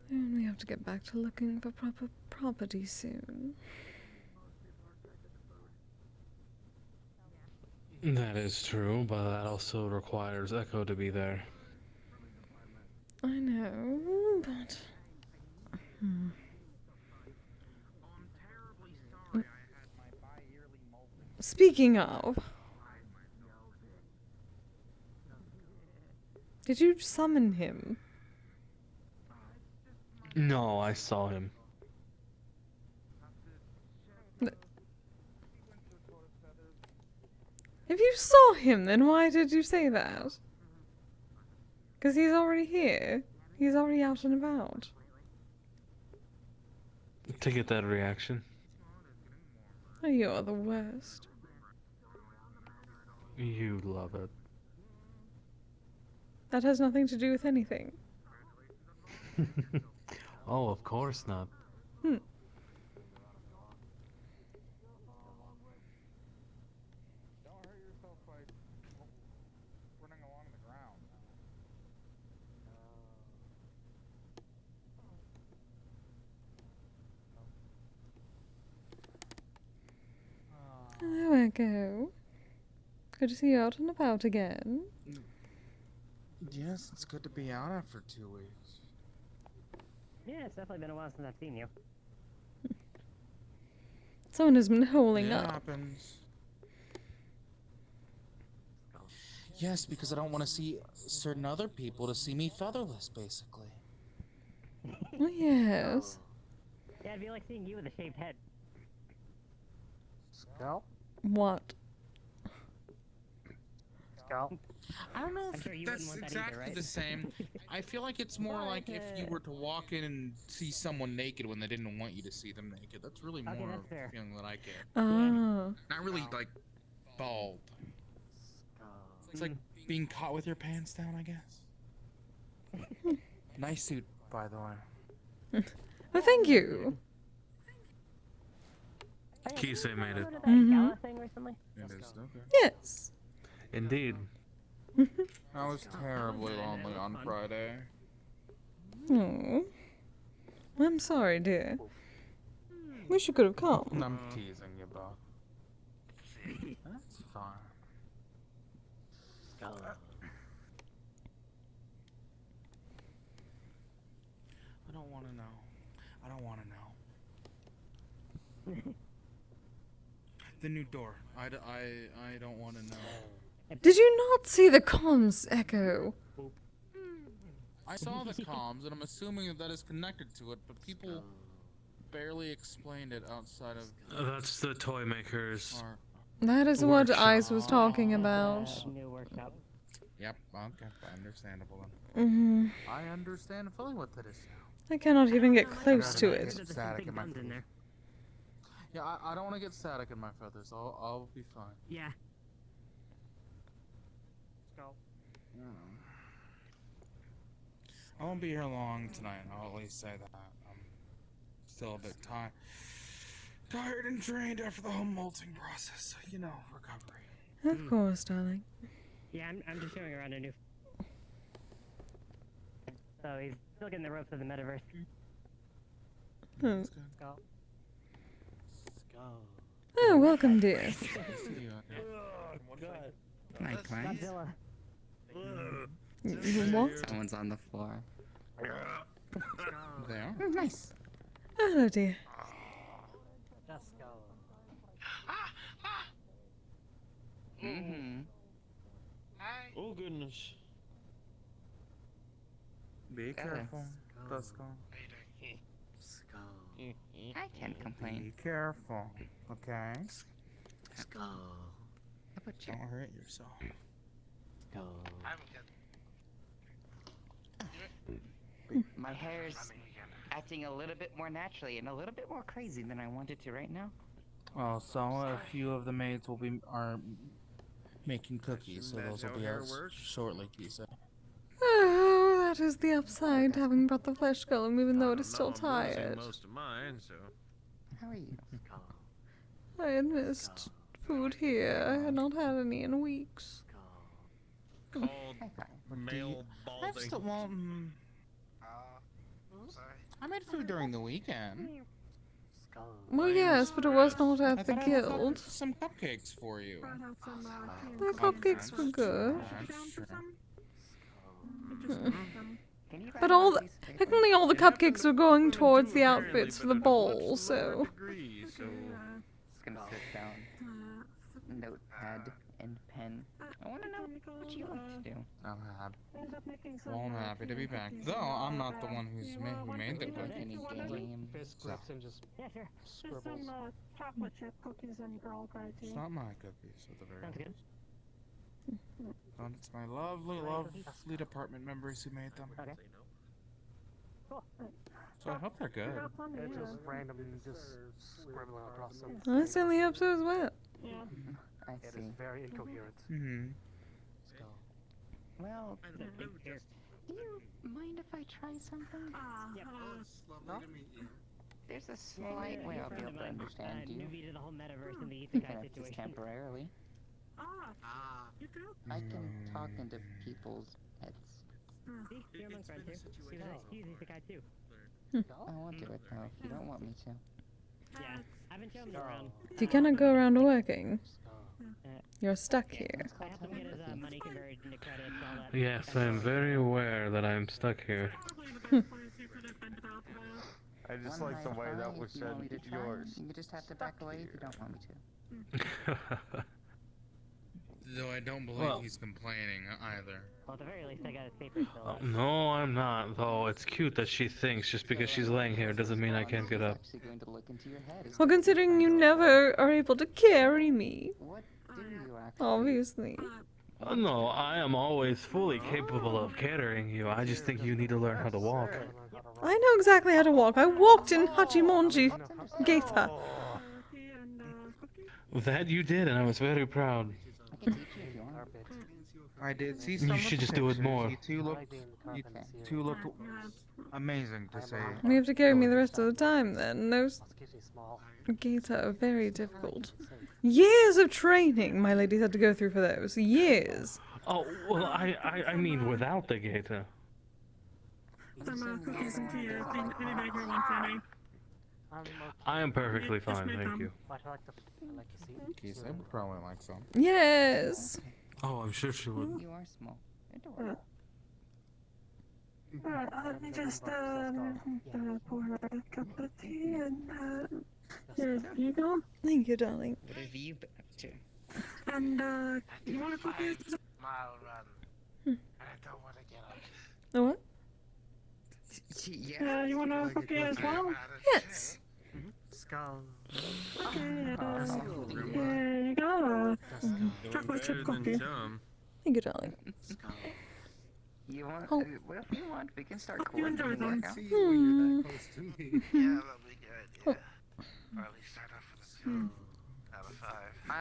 And we have to get back to looking for proper property soon. That is true, but that also requires Echo to be there. I know, but... Speaking of... Did you summon him? No, I saw him. If you saw him, then why did you say that? Because he's already here. He's already out and about. To get that reaction. Oh, you're the worst. You love it. That has nothing to do with anything. Oh, of course not. Hmm. Don't hurt yourself by running along the ground. Hello, Echo. Good to see you out and about again. Yes, it's good to be out after 2 weeks. Yeah, it's definitely been a while since I've seen you. Someone has been holding It up. happens. Yes, because I don't want to see certain other people to see me featherless, basically. Oh, yes. Yeah, it'd be like seeing you with a shaved head. Scalp? What? Scalp? I don't know I'm if sure you that's wouldn't want that exactly either, right? the same. I feel like it's more like if you were to walk in and see someone naked when they didn't want you to see them naked. That's really Okay, more that's of fair. the feeling that I get. Ah. Not really like bald. It's like being caught with your pants down, I guess. Nice suit, by the way. Oh, thank you. Kise made it. Go to that Mhm. Gala thing recently? It is okay. Yes. Indeed. I was terribly lonely on Friday. Oh. I'm sorry, dear. Wish you could have come. I'm teasing you, Bob. That's fine. I don't want to know. I don't want to know. The new door. I don't want to know. Did you not see the comms, Echo? I saw the comms, and I'm assuming that is connected to it, but people barely explained it outside of... That's the toy makers. That is what Workshop. Ice was talking about. New workshop. Yep, okay, understandable then. Mm-hmm. I understand fully what that is now. I cannot even get close to Get it. static in my feathers. Yeah, I don't want to get static in my feathers. I'll be fine. Yeah. I won't be here long tonight. I'll at least say that. I'm still a bit tired and drained after the whole molting process. So, you know, recovery. Of course, darling. Yeah, I'm just showing around a new. So he's still getting the ropes of the metaverse. Oh. Skull. Oh, welcome, dear. Hi, guys. Godzilla. What? Someone's on the floor. There. Oh, nice. Hello, dear. Just skull. Mm-hmm. Oh goodness. Be careful. Dusko. I can't complain. Be careful. Okay? Skull. How about you? Don't hurt yourself. My hair's acting a little bit more naturally and a little bit more crazy than I wanted to right now. Well, so a few of the maids are making cookies, so those will be out shortly, Kise. Oh, that is the upside, having brought the flesh going, even though it is still I'm losing tired. most of mine, so. How are you? I had missed food here. I had not had any in weeks. Called But male balding. I've still, well, Sorry. I made food during the weekend. Well, yes, but it was not I at the thought I left guild. some cupcakes for you. The cupcakes were good. That's true. But technically all the cupcakes were going towards the outfits for the ball, so... Just gonna sit down. Notepad and pen. I wanna know what you like to do. I'm happy. Well, I'm happy to be back. Though I'm not the one who made the cookie. Any games? Fist grips and just scribbles. There's some chocolate chip cookies and Girl Guide tea. It's not my cookies at the very Sounds good. least. Oh, it's my lovely department members who made them. Okay. Cool. So I hope they're good. Yeah, It's just randomly just scribbling across some. I certainly hope so as well. Yeah. I It see. is very incoherent. Mm-hmm. Well, Do you mind if I try something? Yep. It's lovely to meet you. There's a slight way I'll be able to understand you. Newbie to the whole metaverse and the Even isekai if it's situation. temporarily. You do? I can talk into people's heads. See, you're among friends here. He's isekai too. I won't do it though if you don't want me to. Yeah, I've been showing him around. You cannot go around working. You're stuck here. I have to get his money converted into credits, all that. Yes, I am very aware that I'm stuck here. I just like the way that was said. Yours. You just have to back away if you don't want me to. Though I don't believe he's complaining either. Well, at the very least, I got his papers filled out. No, I'm not, though. It's cute that she thinks just because she's laying here doesn't mean I can't get up. Well, considering you never are able to carry me. What do you actually? Obviously. No, I am always fully capable of carrying you. I just think you need to learn how to walk. I know exactly how to walk. I walked in Hachimonji Geita. That you did, and I was very proud. I did see some. You should just do it more. You two look amazing to say. You have to carry me the rest of the time then. Those Geita are very difficult. Years of training my ladies had to go through for those. Years. Oh, well, I mean without the gator. I am perfectly fine, thank you. Kise would probably like some. Yes. Oh, I'm sure she would. You are small. Adorable. Let me just pour her a cup of tea and here you go. Thank you, darling. What have you been up to? And you want to cookie? Mile run. And I don't want to get up. A what? Yeah, you want a cookie as well? Yes. Skull. Okay, here you go. Chocolate chip cookie. Thank you, darling. You want? Oh. Well, if you want, we can start You enjoy coordinating them. workout. You're that close to me. Yeah, that'll be good, yeah. Or at least start off with a 2 out of 5.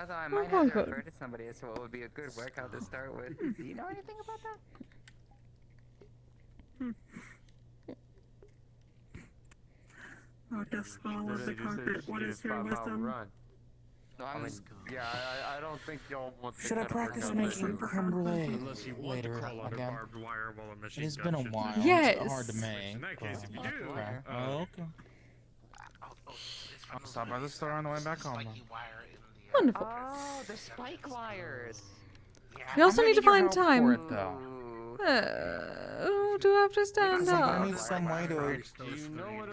Although I might have to refer to somebody as to what would be a good workout to start with. Do you know anything about that? I'll just follow the carpet. What is your wisdom? No, I don't think y'all want to Should I practice making creme brulee Unless you want to later crawl under again? barbed wire while a machine It's gun been a shoots while. at you. Yes. It's hard to make. In that case, if you do, okay. Okay. I'll stop by the store on the way back home. Wonderful. Oh, the spike wires. We also need to find For time. it, though. Do I have to stand I'm gonna up? need some way to.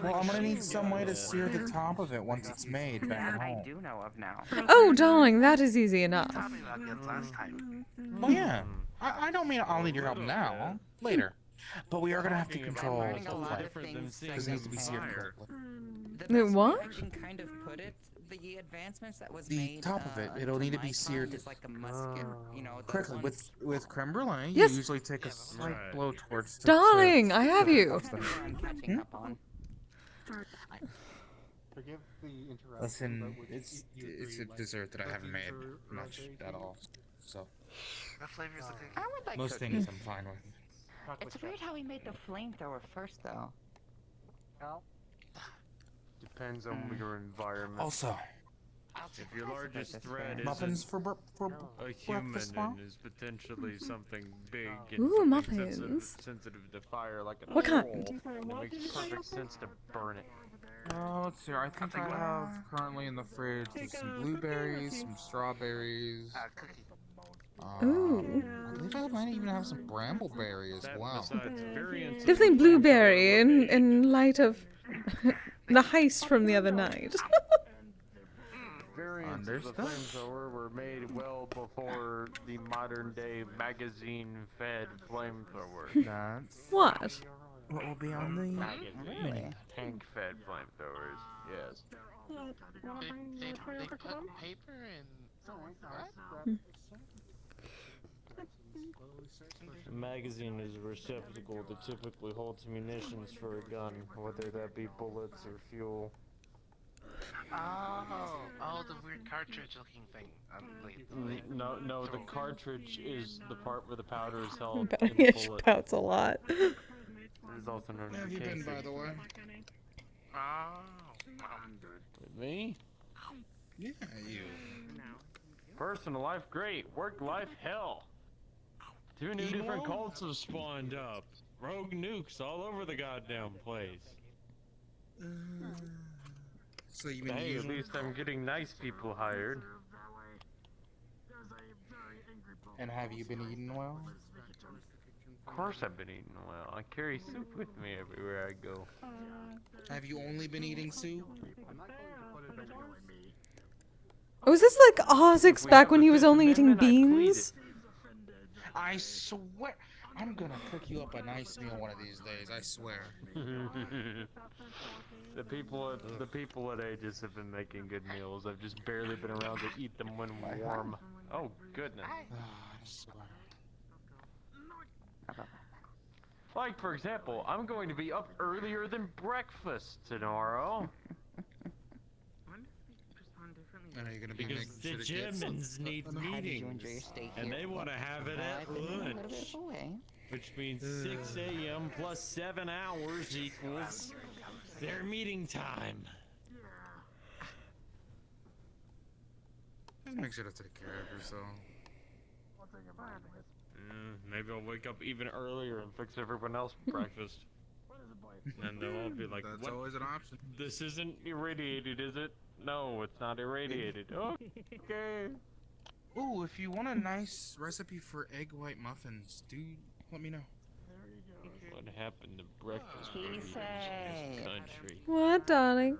Well, I'm gonna need some way to sear the top of it once it's made back That I home. do know of now. Oh, darling, that is easy enough. Probably about good last time. Well, yeah. I don't mean I'll need your help now. Later. But we are gonna have to control learning a the lot flame. of things Because it needs to be seared fire. correctly. The Wait, best what? way I can kind of put it, the advancements that was The made. top of it, it'll need to be seared Is like a musket, you know. those correctly. ones- With creme brulee, Yes. you usually take a slight Right. blow towards. Darling, I have you. That's kind of where I'm catching up on. Forgive the interruption. Listen, but would it's you it's a like dessert that I haven't made cookies or much cake? at all. So What flavor is the cookie? I would like most cookies. things I'm fine with. It's weird how he made the flamethrower first, though. Depends on your environment. Also, If your largest threat muffins is for a human breakfast tomorrow? and is potentially something big and Ooh, something muffins. sensitive to fire like a What kind? troll, it makes perfect sense to burn it. let's see. I think I have currently in the fridge some blueberries, some strawberries. Cookie. Ooh. I believe I might even have some brambleberry as That well. besides variants of Definitely blueberry in light of the heist from the other night. Variants of the Understood. flamethrower were made well before the modern day magazine-fed flamethrower. That's What? what will be on the Magazine tank-fed flamethrowers. Yes. They put paper in. A magazine is a receptacle that typically holds munitions for a gun, whether that be bullets or fuel. Oh, the weird cartridge-looking thing. No, the cartridge is the part where the powder is held But in the yeah, she bullet. pouts a lot. It is also known Where as have the you been, casing. by the way? With me? Yeah, you. Personal life, great. Work life, hell. Two new different cults have spawned up. Rogue nukes all over the goddamn place. So you mean Hey, at least I'm getting nice people hired. And have you been eating well? Of course I've been eating well. I carry soup with me everywhere I go. Have you only been eating soup? Was this like Ozix back when he was only eating beans? I swear, I'm gonna cook you up a nice meal one of these days. I swear. The people at Aegis have been making good meals. I've just barely been around to eat them when warm. Oh goodness. I swear. Like for example, I'm going to be up earlier than breakfast tomorrow. Because the Germans need meetings, and they want to have it at lunch. Which means 6 a.m. plus 7 hours equals their meeting time. Just make sure to take care of yourself. Maybe I'll wake up even earlier and fix everyone else breakfast. And they'll all be like, That's what? always an option. This isn't irradiated, is it? No, it's not irradiated. Okay. Ooh, if you want a nice recipe for egg white muffins, let me know. What happened to breakfast burgers in this country? What, darling?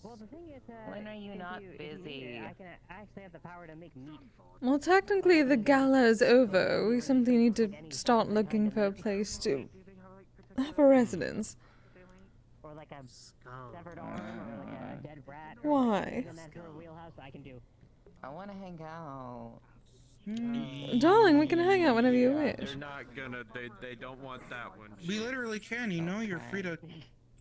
Well, the thing is, when are you not busy? I actually have the power to make meat. Well, technically the gala is over. We simply need to start looking for a place to have a residence. Or like a severed arm, or like a dead rat. Why? Then that's your wheelhouse. I can do. I want to hang out. Darling, we can hang out whenever you wish. They're not gonna. They don't want that one. We literally can, you know. You're free to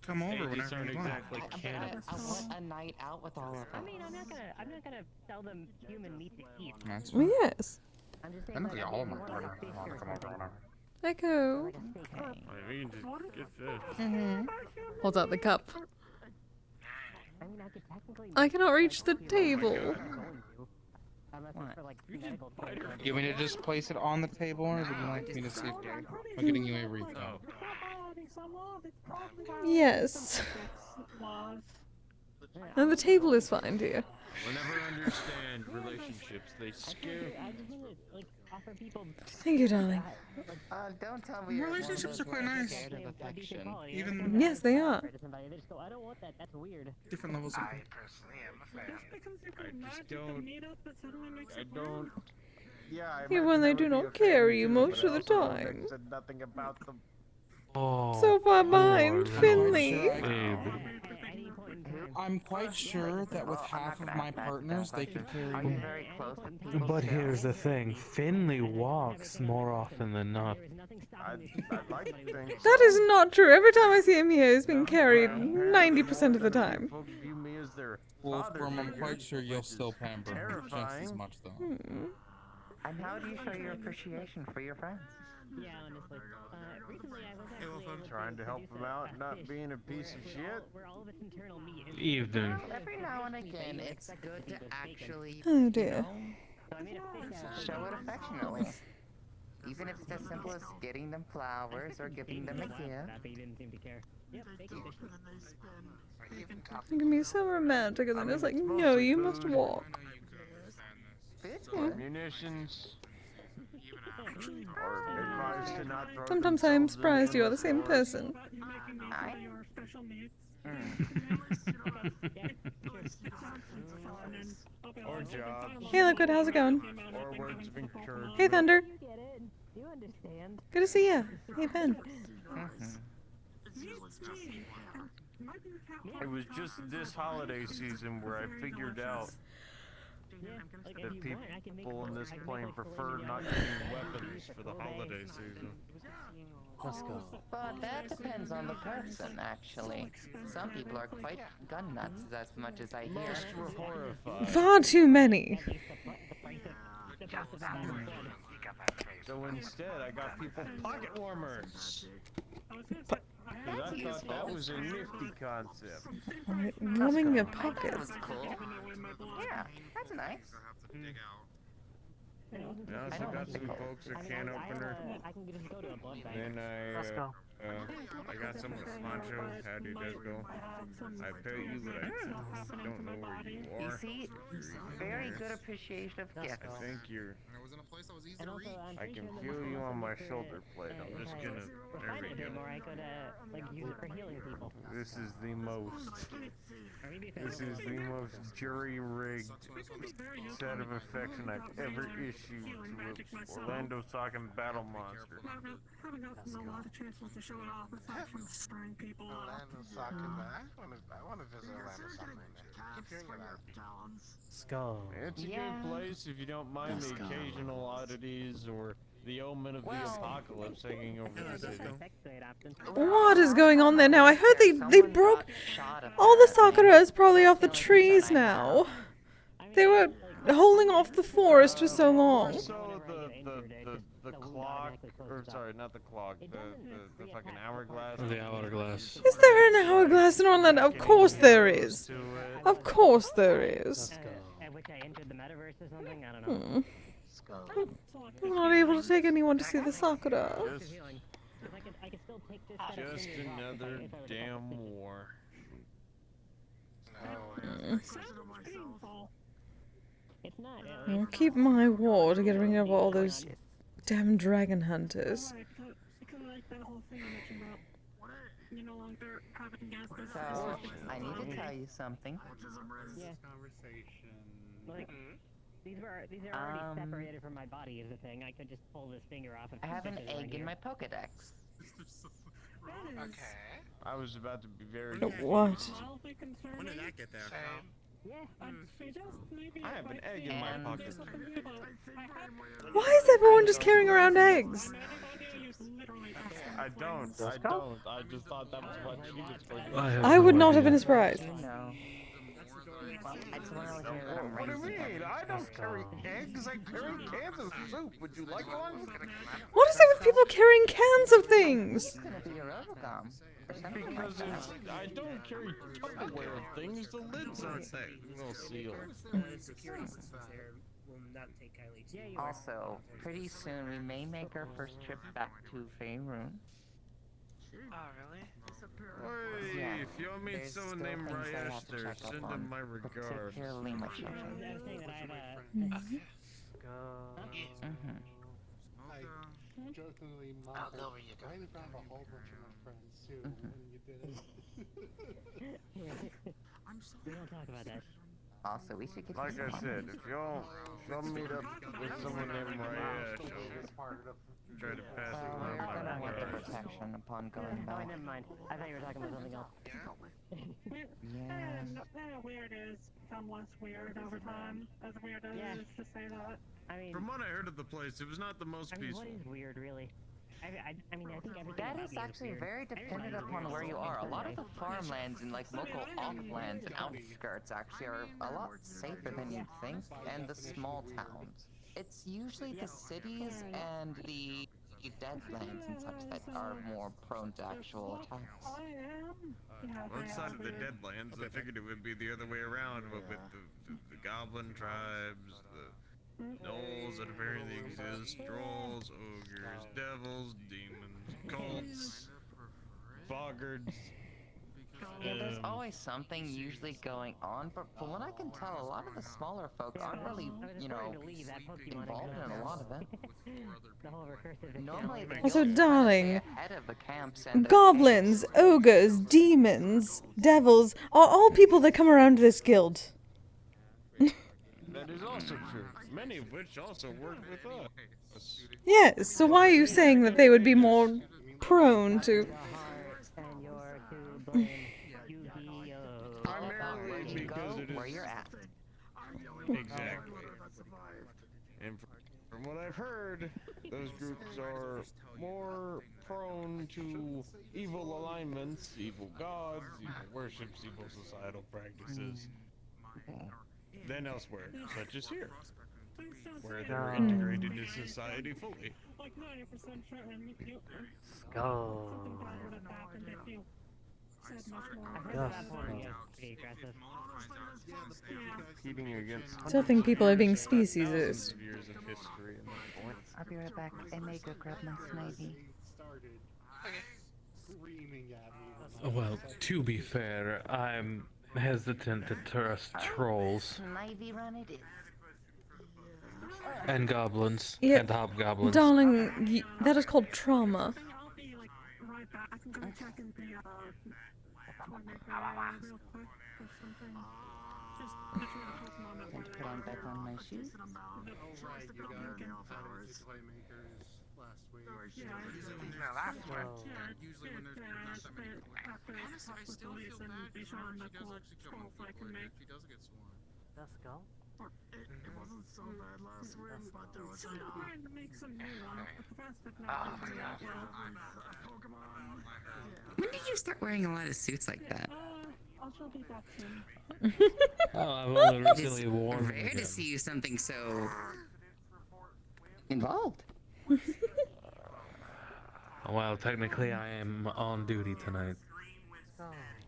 come over Aegis whenever aren't you want. exactly cannibals. I want a night out with all of us. I mean, I'm not gonna sell them human meat to eat. That's Well, yes. I'm just saying. Technically, like, all I of my want partners like a want to fish come or over something. whenever. Echo. Like a steak house. We can just get fish. Holds out the cup. I mean, I could technically. I cannot reach the table. Unless it's for like medical things. You want me to just place it on the table, or would you like me to see if I'm getting you a refill? Yes. And the table is fine, dear. We'll never understand relationships. They scare. I just want to like offer people. Thank you, darling. Don't tell me. Relationships are quite nice. Actually a decent quality. Even Yes, they are. They just go, I don't want that. That's weird. different levels of. I personally am a fan. I just don't. Yeah. Even when they do not carry you most of the time. Said nothing about them. Oh, So far behind, poor Finley. babe. I'm quite sure that with half of my partners, they could carry me. Very close with people. But here's the thing, Finley walks more often than not. I'd like to think. That is not true. Every time I see him here, he's being carried 90% of the time. Folks view me as their Wolf father Grim, I'm figure, quite sure you'll which is still pamper her just as terrifying. much, though. And how do you show your appreciation for your friends? Yeah, honestly. Recently I was actually able Trying to help them out, not being a piece of shit. where all of its internal meat is Evening. Every now and again, it's good to actually, Oh dear. So I made a fish out of show it affectionately. Even if it's as simple as getting them flowers or giving them a gift. that, but he didn't seem to care. Yep, bacon fish. You can be so romantic, and then it's like, no, you must walk. Food's good. Munitions. Or advised to not throw Sometimes I am themselves surprised into you are the the same forest. person. Or jobs. Hey, Liquid, how's it going? Or words of encouragement. Hey, Thunder. You get it. You understand. Good to see ya. Hey, Ben. It was just this holiday season where I figured out that people in this plane prefer not using weapons for the holiday season. Let's go. But that depends on the person, actually. Some people are quite gun nuts as much as I hear. Most were horrified. Far too many. So instead, I got people pocket warmers. Because I thought that was a nifty concept. Warming your pockets. Cool. Yeah, that's nice. I also got some folks a can opener. Then I got some with Pancho. Howdy does go. I pay you, but I don't know where you are. You see, very good appreciation of gifts. I think you're. I can feel you on my shoulder plate. I'm just gonna. There we go. This is the most. This is the most jury-rigged set of affection I've ever issued to a Orlando Soccer battle monster. Haven't gotten a lot of chances to show it off aside from stirring people up. Orlando Soccer, I want to visit Orlando Soccer. Keep hearing about it. Skull. It's a good place if you don't mind the occasional oddities or the omen of the apocalypse hanging over the city. What is going on there now? I heard they broke all the sakuras probably off the trees now. They were holding off the forest for so long. So the clock, or sorry, not the clock, the fucking hourglass. The hourglass. Is there an hourglass in Orlando? Of course there is. Of course there is. At which I entered the Metaverse or something? I don't know. I'm not able to take anyone to see the sakura. Just another damn war. I'll keep my war to get rid of all those damn dragon hunters. So, I need to tell you something. Yeah. Like, these are already separated from my body is the thing. I could just pull this finger off and I have an stick it right egg in here. my Pokedex. Okay. I was about to be very. What? When did that get there? Yeah. I have an egg in my pocket. Why is everyone just carrying around eggs? I don't. I just thought that was what she was thinking. I would not have been surprised. No. What do you mean? I don't carry eggs. I carry cans of soup. Would you like one? What is it with people carrying cans of things? Because I don't carry Tupperware of things. The lids aren't well sealed. Also, pretty soon we may make our first trip back to Faerun. Oh, really? Hey, if you all meet someone named Ryesh there, send him my regards. Particularly my children. I jokingly mocked know where you go. right in front of a whole bunch of my friends too when you did it. We don't talk about that. Also, we should get Like I said, if y'all meet up with someone named Ryesh, try to pass it we're along gonna my want the regards. protection upon going Oh, back. never mind. I thought you were talking about something else. Weird is become less weird over time. As weird as it is to say that. I mean, From what I heard of the place, it was not the most peaceful. what is weird, really? I mean, I think everything That about is me actually weird. very dependent upon where you are. A lot of the farmlands and like local offlands and outskirts actually are a lot safer than you'd think, and the small towns. It's usually the cities and the deadlands and such that are more prone to actual attacks. Outside of the Deadlands, I figured it would be the other way around, but with the goblin tribes, the gnolls that apparently exist, trolls, ogres, devils, demons, cults, boggards. Yeah, there's always something usually going on, but from what I can tell, a lot of the smaller folk aren't really, involved in a lot of it. Normally, the Also, guilds darling, stay ahead of the camps and the goblins, ogres, demons, devils are all people that come around this guild. That is also true. Many of which also work with us. Yes, so why are you saying that they would be more prone to... Primarily because it is where you're at. Exactly. And from what I've heard, those groups are more prone prone to evil alignments, evil gods, evil worships, evil societal practices than elsewhere, such as here, where they're integrated into society fully. Like 90% certain Skull. something bad would have happened if you said much more. I heard that before, yeah, it's pretty aggressive. Competing against Still think people are being speciesist. years of history and that point. I'll be right back. I may go grab my snivy. Started screaming at me. Well, to be fair, I'm hesitant to trust trolls Snivy run it is. and goblins Yeah, and hobgoblins. darling, that is called trauma. I'll be like right back. I'm gonna check in the toy maker area real quick for something. Just literally a quick moment where Put on back on my shoes. Right, you got added to toy makers last week. Yeah, last one. Usually when there's not that many honestly, I still feel bad for she does actually show up for it if she does get sworn. The skull? It wasn't so bad last week, but there was I'm trying to make some new ones, but the rest of Oh not my doing God. that well. When did you start wearing a lot of suits like that? I'll try to be back soon. Oh, I've only It's recently worn them rare to again. see you something so Involved. Well, technically I am on duty tonight.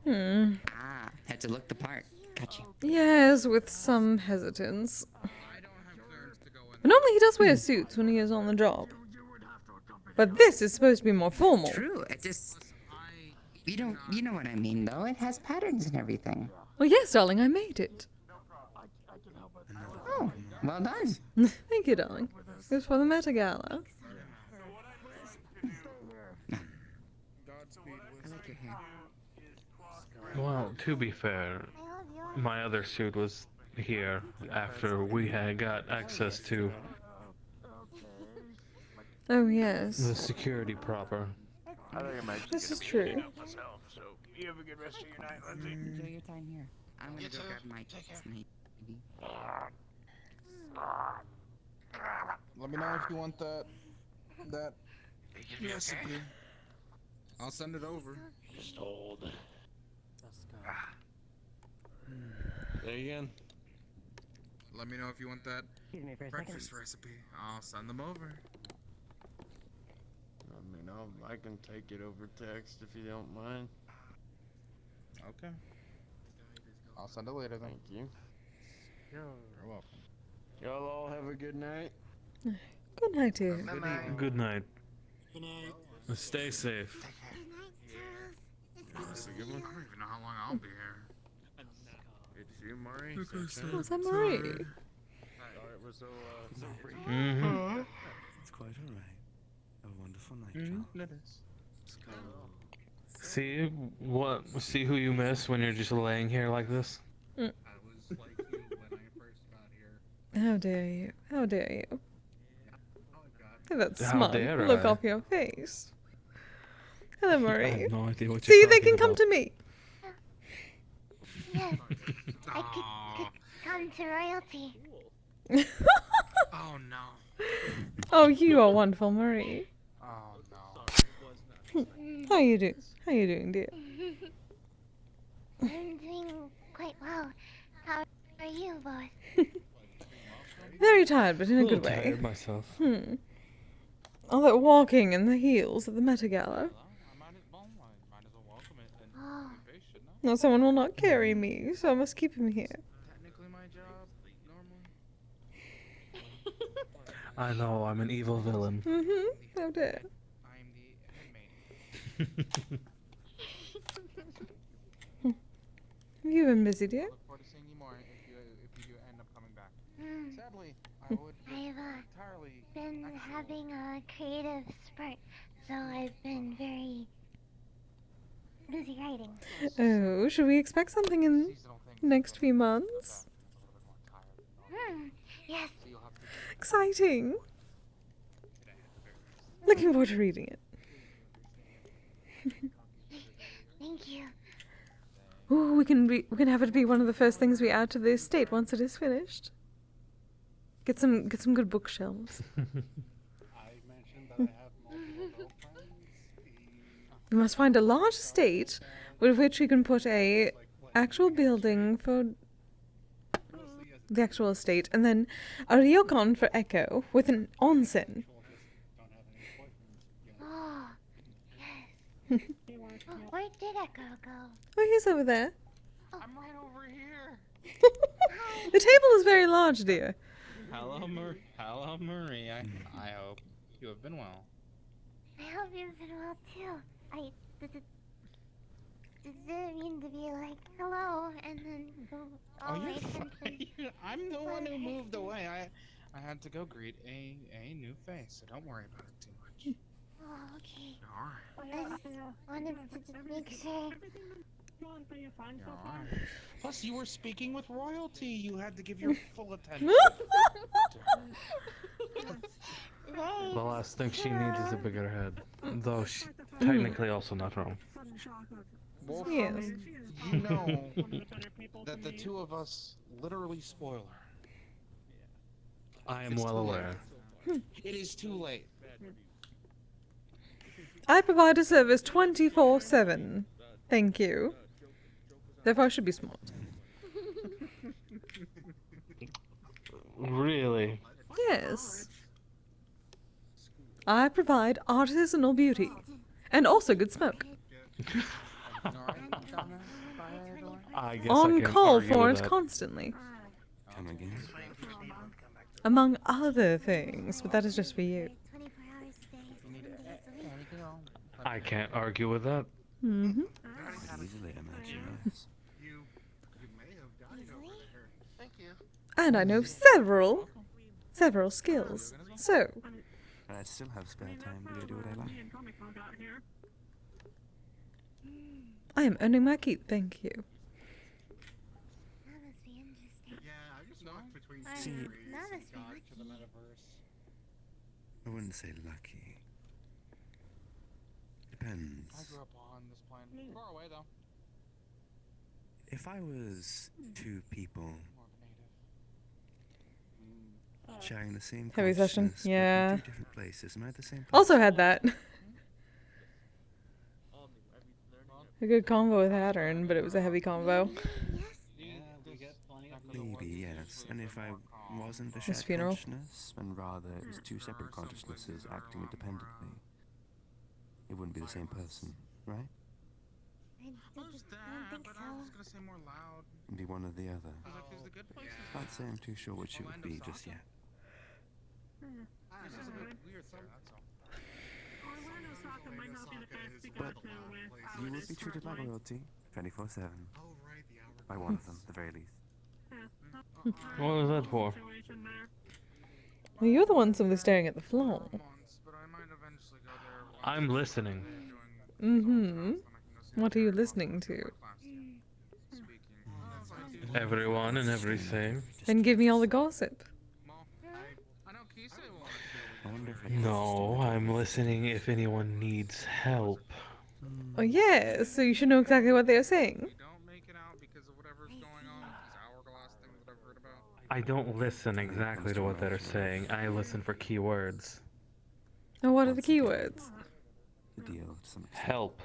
had to look the part. Gotcha. Yes, with some hesitance. But normally he does wear suits when he is on the job. But this is supposed to be more formal. True. It just you know what I mean though. It has patterns and everything. Well, yes, darling, I made it. Oh, well done. Thank you, darling. It was for the Meta Gala. I like your hair. Well, to be fair, my other suit was here after we had got access to Oh, yes. the security proper. This is true. Myself, so you have a good rest of your night, Lindsay. Enjoy your time here. I'm gonna go grab my snake. Let me know if you want that recipe. I'll send it over. Just hold. There again. Let me know if you want that Excuse me for a breakfast second. recipe. I'll send them over. I mean, I can take it over text if you don't mind. Okay. I'll send it later then. Thank you. You're welcome. Y'all all have a good night. Good night, dear. Good night. Good night. Stay safe. Honestly, good one. I don't even know how long I'll be here. It's you, Murray. What's that, Marie? Sorry it was so brief. Mm-hmm. It's quite alright. A wonderful night, child. Let's go. See who you miss when you're just laying here like this? I was like you when I first got here. How dare you? How dare you? Look at that How smug dare look I? off your face. Hello, I Marie. have no idea what See, you're they talking can come about. to me. Yes, I could come to royalty. Oh no. Oh, you are wonderful, Marie. Oh no. How you doing? How you doing, dear? I'm doing quite well. How are you both? Very tired, but in a little good way. tired myself. All that walking in the heels at the Meta Gala. Oh, No, someone will not carry me, so I must keep him here. Technically my job, normally. I know, I'm an evil villain. How dare. I'm the headmate. Have you been busy, dear? Look forward to seeing you more if you do end up coming back. mm, Sadly, I would I've entirely been actual- having a creative spurt, so I've been very busy writing. Oh, should we expect something in seasonal thing. the next few months? Yes, So you'll have to Exciting. Looking forward to reading it. thank you. Ooh, we can have it be one of the first things we add to the estate once it is finished. Get some good bookshelves. I mentioned that I have multiple girlfriends. We must find a large estate with which we can put a actual building for the actual estate, and then a ryokan for Echo with an onsen. Oh, yes. Oh, where did Echo go? Oh, he's over there. I'm right over here. The table is very large, dear. Hello, Marie. I hope you have been well. I hope you've been well too. Didn't mean to be like hello and then go all Oh, you're attention. fine. I'm the one who moved away. I had to go greet a new face, so don't worry about it too much. Oh, okay. I just wanted to make sure. Plus, you were speaking with royalty. You had to give your full attention. The last thing she needs is a bigger head. Though she's technically also not wrong. Wolf, Yes. you know that the two of us literally spoil her. I am It's well too aware. late. It is too late. I provide a service 24/7. Thank you. Therefore, I should be smart. Really? Yes. I provide artisanal beauty. And also good smoke. I guess On I can call argue for with it that. constantly. Come again? Among other things, but that is just for you. I can't argue with that. Mm-hmm. Easily imagine, yes. You may have died over there. Thank you. And I know several skills. So, But I still have spare time to go do what I like. I am earning my keep, thank you. That must be interesting. Yeah, I just walked between See, That must be got lucky. to the metaverse. I wouldn't say lucky. Depends. I grew up on this planet. Far away, though. If I was two people More of a native. sharing the same Heavy session, consciousness, but in yeah. two different places, am I at the same place? Also had that. A good combo with Hattern, but it was a heavy combo. Maybe, yes. And if I wasn't the His shared funeral. consciousness, and rather it was two separate consciousnesses acting independently, it wouldn't be the same person, right? I don't think But so. I was gonna say more loud. It'd be one or the other. I was like, there's the good places. Can't say I'm too sure which it would be just yet. This is a bit weird there, that's all. But you would be treated like royalty 24/7. Oh, right, the hour. By one of them, the very least. What was that for? Well, you're the one simply staring at the floor. But I might eventually go there. I'm listening. Mm-hmm. What are you listening to? Everyone and everything. Then give me all the gossip. I know Kise will. I wonder if I No, I'm listening if anyone needs help. Oh, yeah, so you should know exactly what they're saying. Don't make it out because of whatever's going on. These hourglass things that I've heard about. I don't listen exactly to what they're saying. I listen for keywords. And what are the keywords? the deal to some extent. Help.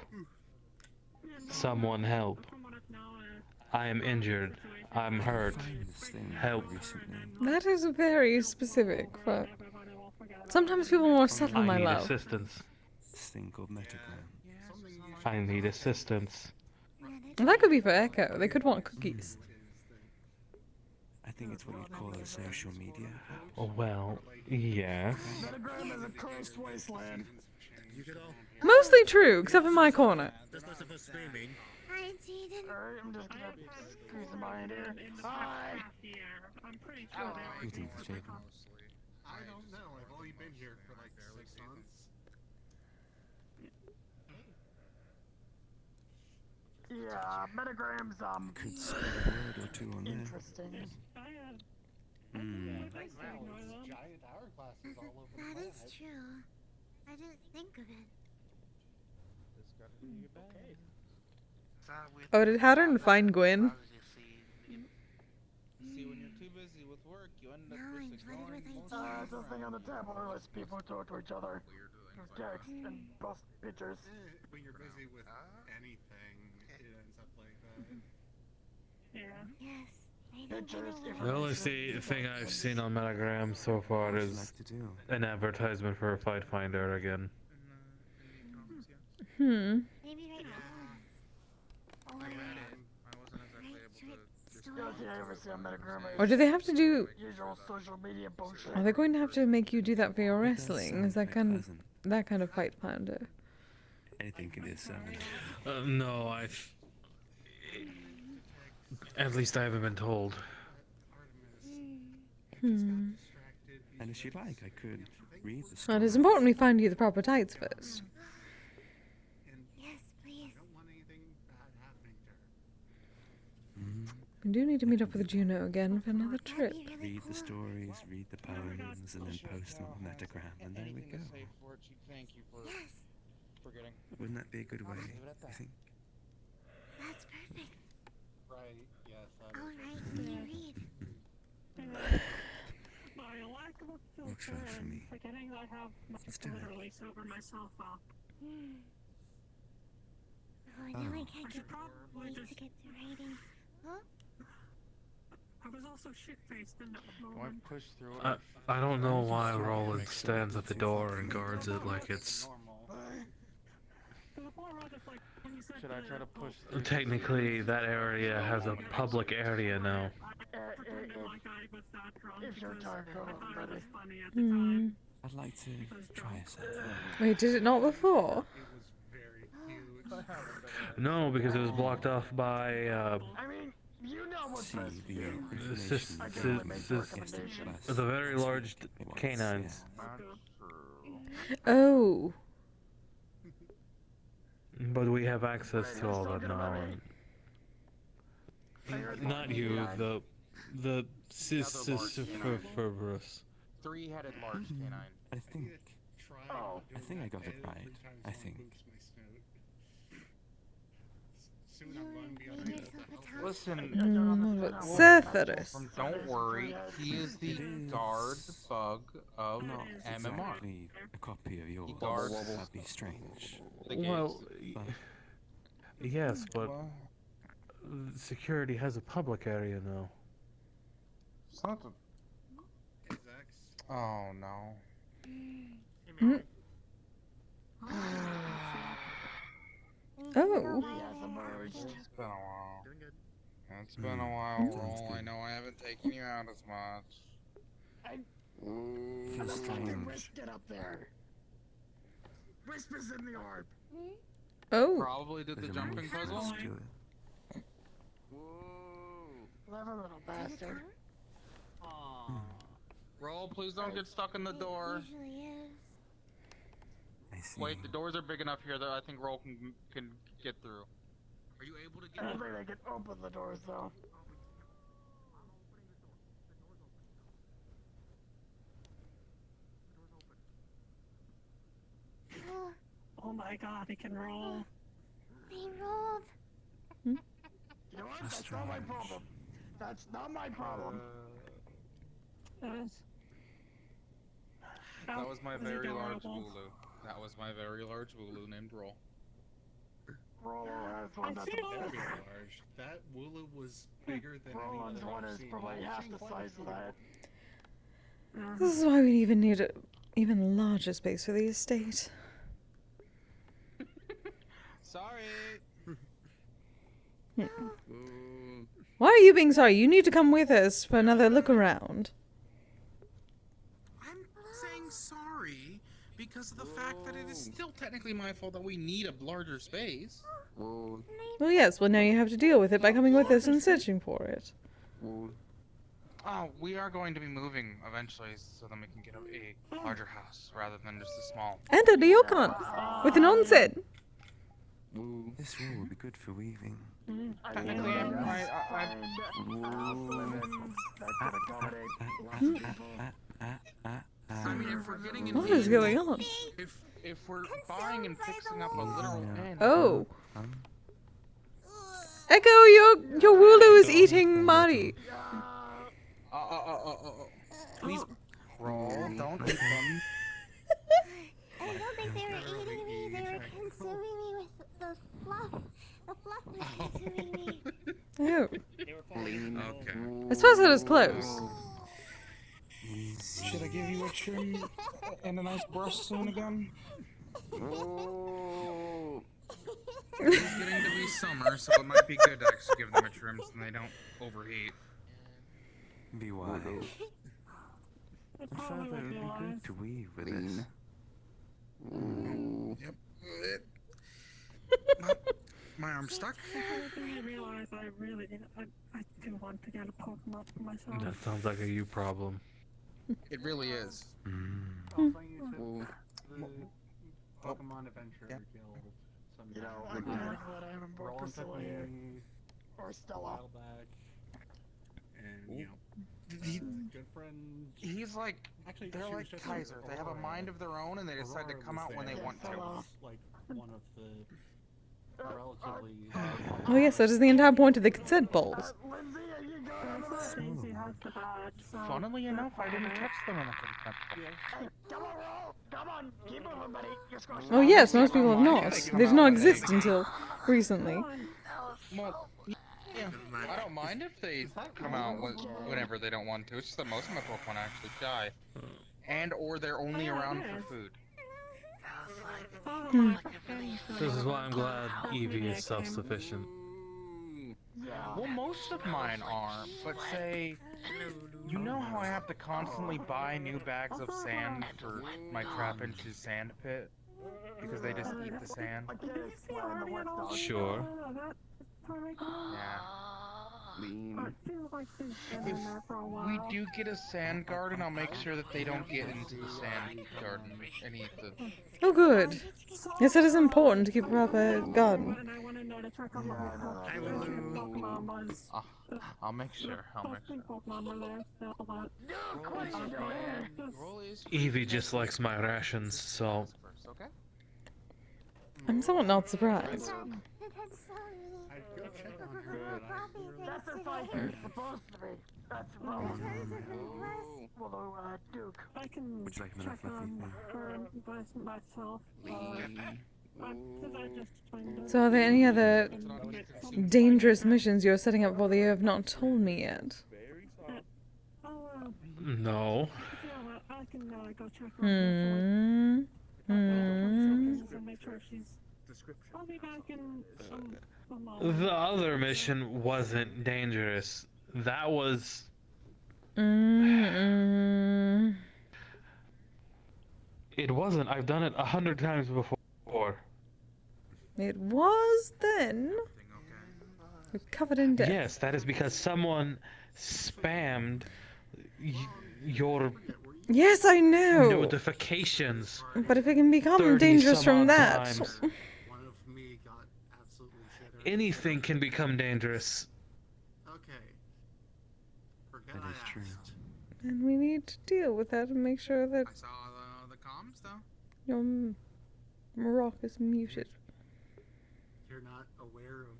Someone help. I am injured. I'm hurt. Help. That is very specific, but sometimes people are more subtle, my I need love. assistance. This thing called Metagram. I need assistance. Well, that could be for Echo. They could want cookies. I think it's what you'd call a social media app. Oh, well, yes. Metagram is a cursed wasteland. Mostly true, except for my corner. There's lots of us screaming. Hi, Jaden. I'm just gonna squeeze the mind here. Hi. I'm pretty sure Greetings, Jaden. I don't know. I've only been here for like 6 months. Yeah, Metagram's Could spell a word or two on there. interesting. Giant hourglasses all over the That planet. is true. I didn't think of it. Oh, did Hattern find Gwen? See, when you're too busy with work, you end up Now I'm just flooded ignoring with most ideas. of This thing on the tablet lets people talk to each other. text and post pictures. When you're busy with anything, it ends up like that. Yeah. Yes. Pictures, The only thing I've seen on Metagram so far is an advertisement for a Fight Finder again. Maybe right now. Or Or do they have to do? usual social media bullshit. Are they going to have to make you do that for your wrestling? Is that kind of Fight Finder? Anything can be a sermon. No, at least I haven't been told. Hmm. And if you like, I could read the Well, story. it is important we find you the proper tights first. Yes, please. We do need to meet up with Juno again for another trip. Read the stories, read the poems, and then post them on Metagram, and there we go. Thank you for forgetting. Wouldn't that be a good way, I think? That's perfect. Right, yes. Alright, can you read? My lack of a Works filter well for and me. forgetting I have Let's do it. literally sobered myself up. Oh, now I can't get wait to get to writing. Huh? I was also shit-faced in that Do I moment. push through it? I don't know why Roland stands at the door and guards it like it's. Should I try to push through? Technically, that area has a public area now. If you're tired, Hmm. I'd like to try something. Wait, did it not before? No, because it was blocked off by I mean, you know what's best for you. the very large canines. Oh. But we have access to all that now. Not you, the Sisyphus. Three-headed large canine. I think I got it right. I think. Listen, Cerberus. Don't worry, he is the guard bug of MMR. Exactly a copy of yours. guards That'd be strange. Well, yes, but security has a public area now. Oh no. Mm. Oh. It's been a while. It's been a while, Roll. I know I haven't taken you out as much. Feels strange. Get up there. Whispers in the orb. Oh. Probably did the jumping puzzle. Clever little bastard. Roll, please don't get stuck in the door. Wait, the doors are big enough here that I think Roll can get through. Are you able to get I don't think they can open the doors though. Oh my god, he can roll. They rolled. You know what? That's not my problem. That's not my problem. That was my very large Wooloo. That was my very large Wooloo named Roll. Roll has one that's Very large. That Wooloo was bigger than any Roland's other one I've is seen. probably half the size of that. This is why we even need an even larger space for the estate. Sorry. Why are you being sorry? You need to come with us for another look around. I'm saying sorry because of the fact that it is still technically my fault that we need a larger space. Well, yes. Well, now you have to deal with it by coming with us and searching for it. Oh, we are going to be moving eventually so then we can get a larger house rather than just a small. And a ryokan with an onsen. This wool would be good for weaving. Technically, I mean, if we're getting What is going on? If we're buying and fixing up a literal inn. Oh. Echo, your Wooloo is eating Mari. Please. Roll, don't eat them. I know they they were eating me. They were consuming me with the fluff. The fluff was consuming me. Oh. Okay. I suppose it is close. Should I give you a trim and a nice brush soon again? It is getting to be summer, so it might be good to actually give them a trim so they don't overheat. Be wise. Father, it would be good to weave with this. Yep. My arm's stuck. I realize I do want to get a Pokemon for myself. That sounds like a you problem. It really is. Also, you should the Pokemon Adventure Guild. You know, Roland Roland took me or a Stella. while back, and you know, good friend. He's like, Actually, they're she was like just Kaiser. They have a mind of their own, and they decide to come out when they want to. Like one of the relatively. Oh yes, that is the entire point of the consent polls. Funnily enough, I didn't catch them in the consent Come on, keep moving, buddy. Just go. Oh yes, most people have not. They did not exist until recently. Well, yeah, I don't mind if they come out whenever they don't want to. It's just that most of my Pokemon are actually shy, and or they're only around for food. This is why I'm glad Eevee is self-sufficient. Well, most of mine are, but say, you know how I have to constantly buy new bags of sand for my Trapinch's sand pit? Because they just eat the sand? Sure. Yeah. If we do get a sand garden, I'll make sure that they don't get into the sand garden and eat the... Oh good. Yes, it is important to keep a proper garden. I'll make sure. Eevee just likes my rations, so... I'm somewhat not surprised. That's the size you're supposed to be. That's wrong. Duke. I can Would you like check on her by myself. So are there any other dangerous missions you're setting up for that you have not told me yet? No. I can go check on her and make sure she's. I'll be back in a moment. The other mission wasn't dangerous. That was... It wasn't. I've done it 100 times before. It was then. You're covered in death. Yes, that is because someone spammed your Yes, I know. notifications. But if it can become dangerous from that. Times, anything can become dangerous. Okay. That is true. And we need to deal with that and make sure that I saw the comms, though. your Marok is muted. You're not aware of.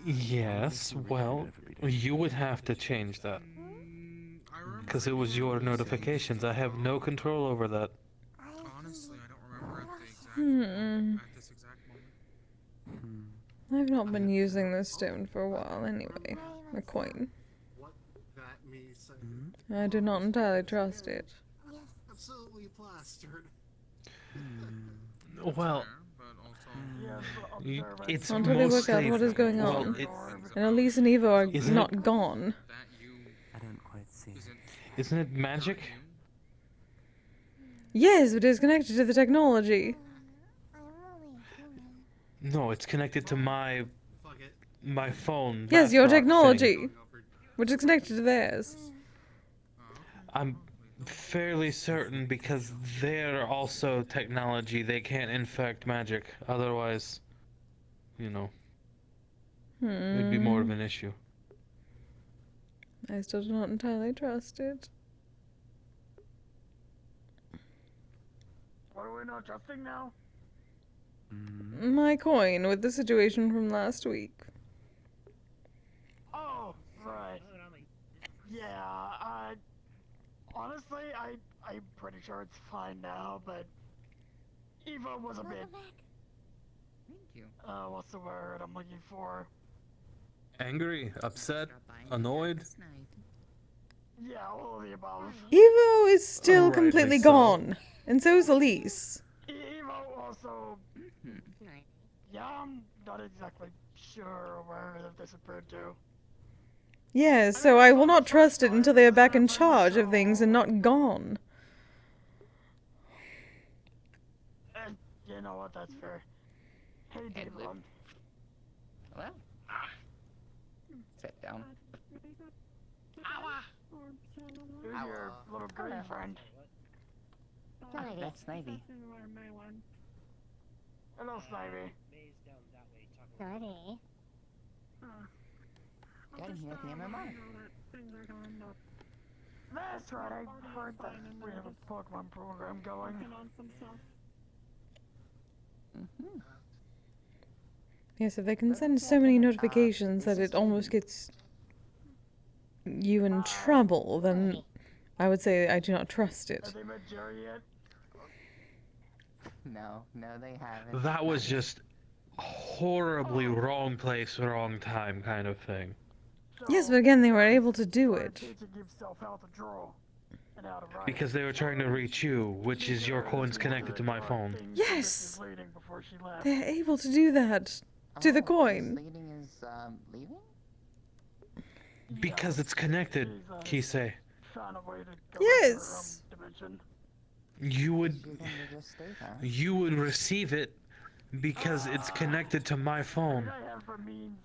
Yes, well, you would have to change that. Because it was your notifications. I have no control over that. Honestly, I don't remember at this exact moment. I've not been using this stone for a while anyway. The coin. What that means. I do not entirely trust it. Absolutely plastered. Well, it's Until they work out what is going on. And Elise and Eva are not gone. I don't quite see it. Isn't it magic? Yes, but it is connected to the technology. No, it's connected to my phone. Yes, your laptop technology. thing. Which is connected to theirs. I'm fairly certain because they're also technology. They can't infect magic. Otherwise, you know, it'd be more of an issue. I still do not entirely trust it. What are we not trusting now? My coin with the situation from last week. Oh, right. Yeah, honestly, I'm pretty sure it's fine now, but Evo was a bit. Thank you. What's the word I'm looking for? Angry, upset, annoyed. Yeah, all of the above. Evo is still Rightly completely so. gone, and so is Elise. Evo also. Yeah, I'm not exactly sure where they've disappeared to. Yeah, so I will not trust it until they are back in charge of things and not gone. And you know what? That's fair. Hey, Devlin. Hello? Sit down. Who's your little green friend? That's Snivy. Hello, Snivy. Sorry. Got him here at the MMR. That's right, I heard that we have a Pokemon program going. Yes, if they can send so many notifications that it almost gets you in trouble, then I would say I do not trust it. Have they met Jerry yet? No, they haven't. That was just horribly wrong place, wrong time kind of thing. Yes, but again, they were able to do it. Because they were trying to reach you, which is your coins connected to my phone. Yes! They're able to do that. To the coin. Leading is, leaving? Because it's connected, Kise. Yes! You would receive it because it's connected to my phone.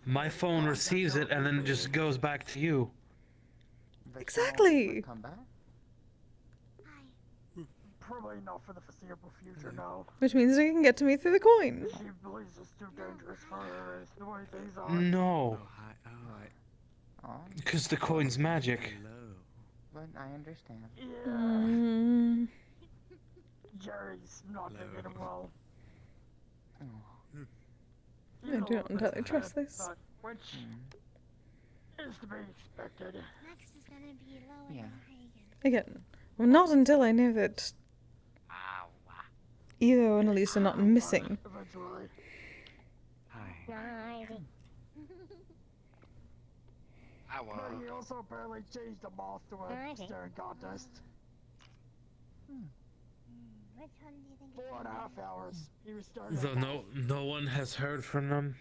My phone receives it and then it just goes back to you. Exactly. Come back? Probably not for the foreseeable future, no. Which means they can get to me through the coin. She believes it's too dangerous for her, it's the way things are. No. Because the coin's magic. But I understand. Yeah. Jerry's not gonna get him well. I do not entirely trust this. Which is to be expected. Max is gonna be lower Yeah. than Hagen. Again, well, not until I know that Evo and Elise are not missing. Eventually. Hi. But he also apparently changed the moth to a staring contest. Which one do you think? 4.5 hours. He was starting. Though no one has heard from them.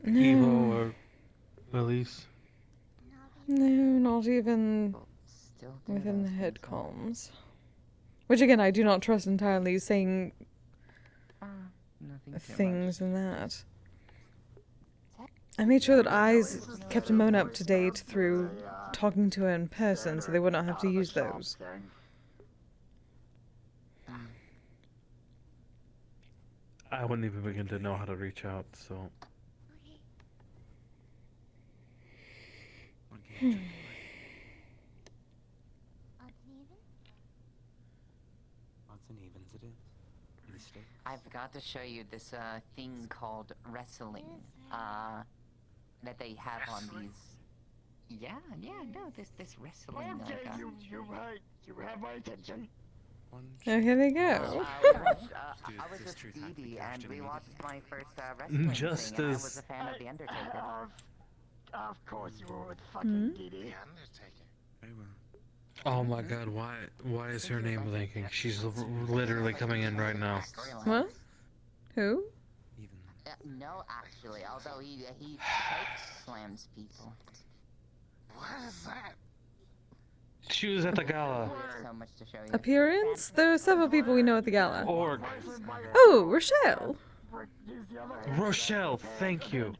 No. Evo or Elise. No, not even within the head comms. Which again, I do not trust entirely, saying things and that. I made sure that Eyes kept Mona up to date through talking to her in person, so they would not have to use those. I wouldn't even begin to know how to reach out, so... Odds and evens it is. Mistake. I forgot to show you this thing called wrestling. That they have on these. Yeah, no, this wrestling. Okay, you have my attention. Oh, here they go. I was with Dee and we watched my first wrestling Just thing, and I as- was a fan of The Undertaker. Of course you were with fucking Dee. Oh my god, why is her name blinking? She's literally coming in right now. What? Who? No, actually, although he choke slams people. What is that? She was at the gala. So much to show you. Appearance? There are several people we know at the gala. Org. Oh, Rochelle! Rochelle, thank you.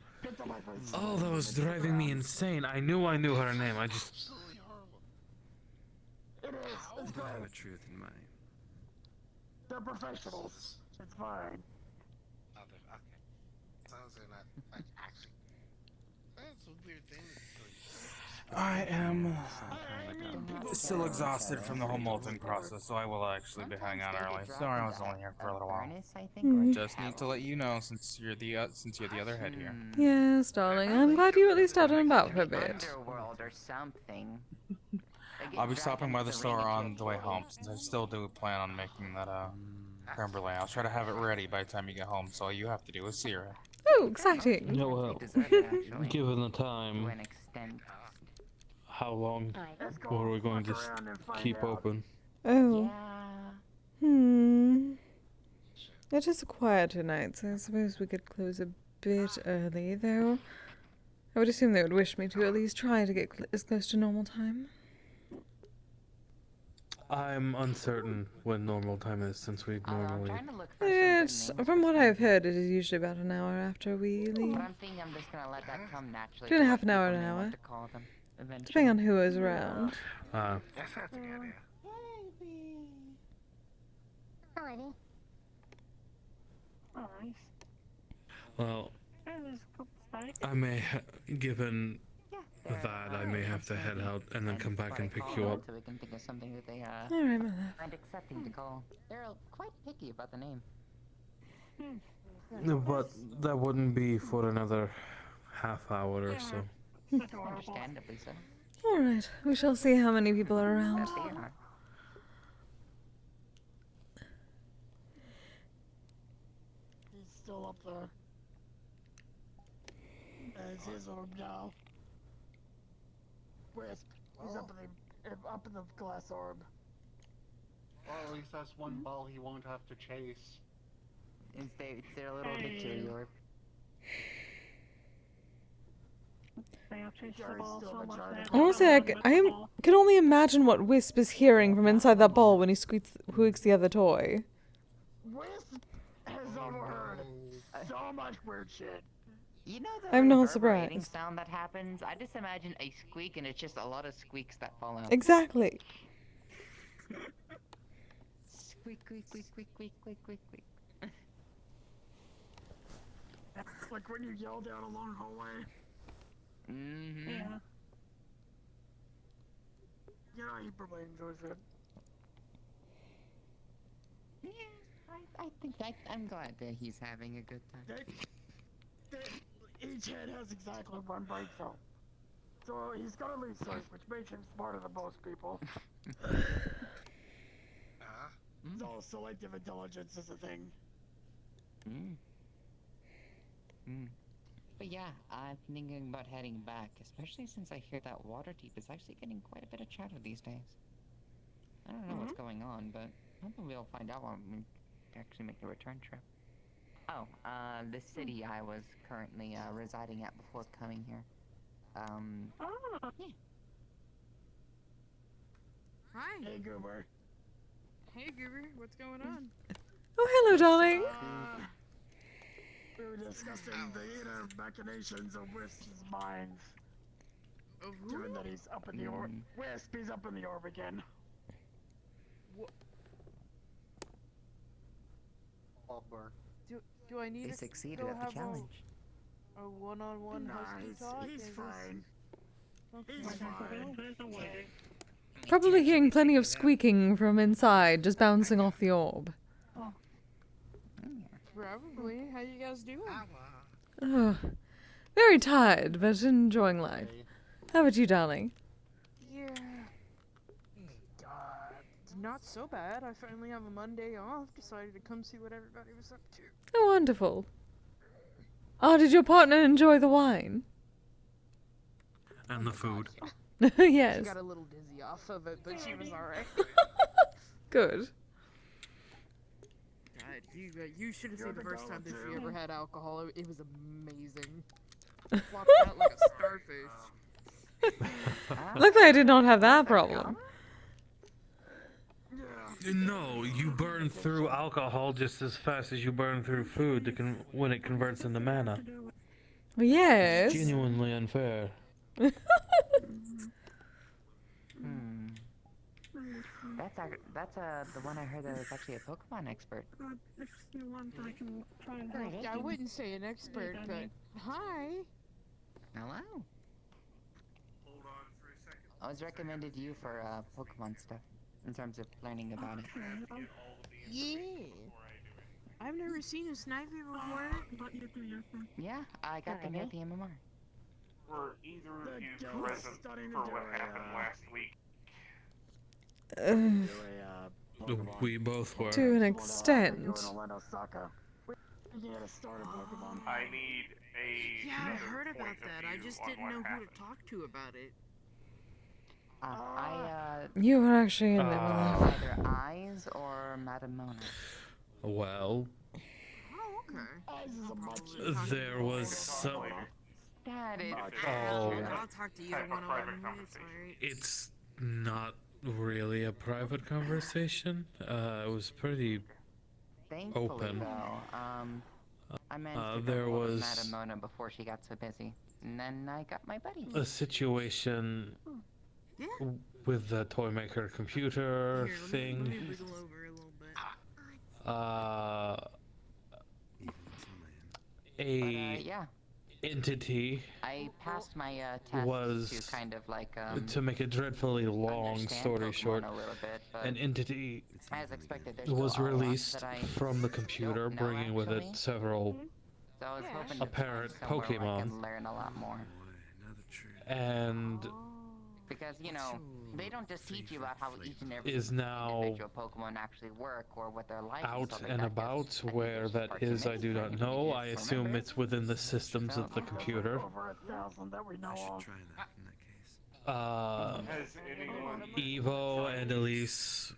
Oh, that was driving me insane. I knew her name. I just... It is. It's good. I have a truth in mind. They're professionals. It's fine. Oh, okay. Sounds like not actually. That's a weird thing. I am still exhausted from the whole molting process, so I will actually be hanging out early. Sorry, I was only here for a little while. Just need to let you know, since you're the other head here. Yes, darling. I'm glad you at least out and about for a bit. Underworld or something. I'll be stopping by the store on the way home, since I still do plan on making that Remember, I'll try to have it ready by the time you get home, so all you have to do is sear it. Oh, exciting. Yeah, well, deserve it, actually. given the To time, an extent. how long Let's go were we going to fuck around and find keep out. open? Oh. Yeah. It is a quieter night, so I suppose we could close a bit early, though. I would assume they would wish me to at least try to get as close to normal time. I'm uncertain when normal time is, since we normally... From what I've heard, it is usually about an hour after we leave. But I'm thinking I'm just gonna let that come naturally. 2.5 to an what hour, people may want to call them eventually. depending on who is around. Yes, that's a good idea. Alrighty. Nice. Well, There's a couple spikes. I may, given that, I may have to head out and then come back and pick you up. So we can think of something that they Alright, my love. find accepting to call. They're quite picky about the name. But that wouldn't be for another half hour or so. Understandably so. Alright, we shall see how many people are around. That they are. He's still up there. As his orb now. Wisp. He's up in the glass orb. Well, at least that's one ball he won't have to chase. Is there a little victory orb? They have chased the ball so much that Honestly, I can only imagine what Wisp is hearing from inside that ball when he squeaks the other toy. Wisp has overheard so much weird shit. You know the I'm not reverberating surprised. sound that happens? I just imagine a squeak and it's just a lot of squeaks that fall out. Exactly. Squeak, squeak, squeak, squeak, squeak, squeak, squeak, squeak. Like when you yell down a long hallway. Mm-hmm. Yeah. You know, he probably enjoys it. Yeah, I think I'm glad that he's having a good time. Each head has exactly one brain cell. So he's got a research, which makes him smarter than most people. So selective intelligence is a thing. But yeah, I'm thinking about heading back, especially since I hear that Waterdeep is actually getting quite a bit of chatter these days. I don't know what's going on, but hopefully we'll find out when we actually make the return trip. Oh, the city I was currently residing at before coming here. Yeah. Hi. Hey, Goober. Hey, Goober. What's going on? Oh, hello, darling. We were discussing the inner machinations of Wisp's minds. Of who? Given that he's up in the orb. Wisp, he's up in the orb again. What? Do I need They to succeeded go at the have challenge. a one-on-one husky talk? He's Is this- fine. Okay. He's fine. There's a way. Probably hearing plenty of squeaking from inside, just bouncing off the orb. Probably. How you guys doing? Oh, very tired, but enjoying life. How about you, darling? Yeah. Not so bad. I finally have a Monday off. Decided to come see what everybody was up to. Oh, wonderful. Oh, did your partner enjoy the wine? And the food. Yes. She got a little dizzy off of it, but she was alright. Good. God, you should have seen the first time that she ever had alcohol. It was amazing. Flopped out like a starfish. Luckily, I did not have that problem. No, you burn through alcohol just as fast as you burn through food when it converts into mana. Yes. It's genuinely unfair. That's the one I heard that was actually a Pokemon expert. If you want, I can try and help. I wouldn't say an expert, but hi. Hello. I was recommended you for Pokemon stuff in terms of learning about it. Yeah. I've never seen a Snivy before. Yeah, I got them at the MMR. Were either of you present for what happened last week? Do a We both were. To an extent. I need a. Yeah, I heard about that. I just didn't know who to talk to about it. You were actually in there, Either Eyes or Madame Mona. Well, Okay. there was some. That is. Oh, I'll talk to either one of them. It's alright. it's not really a private conversation. It was pretty Thankfully, open. though, I managed to there get hold of was Madame Mona before she got so busy. And then I got my buddy. a situation with the toy maker computer thing. Let me wiggle over a little bit. Yeah. Entity I passed my test was to kind of like to make a dreadfully long understand story Pokemon short, a little bit, but an entity as expected, there's was still a lot released that I from the computer, don't know, bringing with actually. it several So I was hoping to apparent find somewhere where I could Pokemon, learn a lot more. and Because, you know, they don't just teach you about how each and every is now individual Pokemon actually work or what they're like. out so and about. Where that is, I do not know. I assume it's within the systems of the computer. Over 1,000 that we know of. Has anyone? Evo and Elise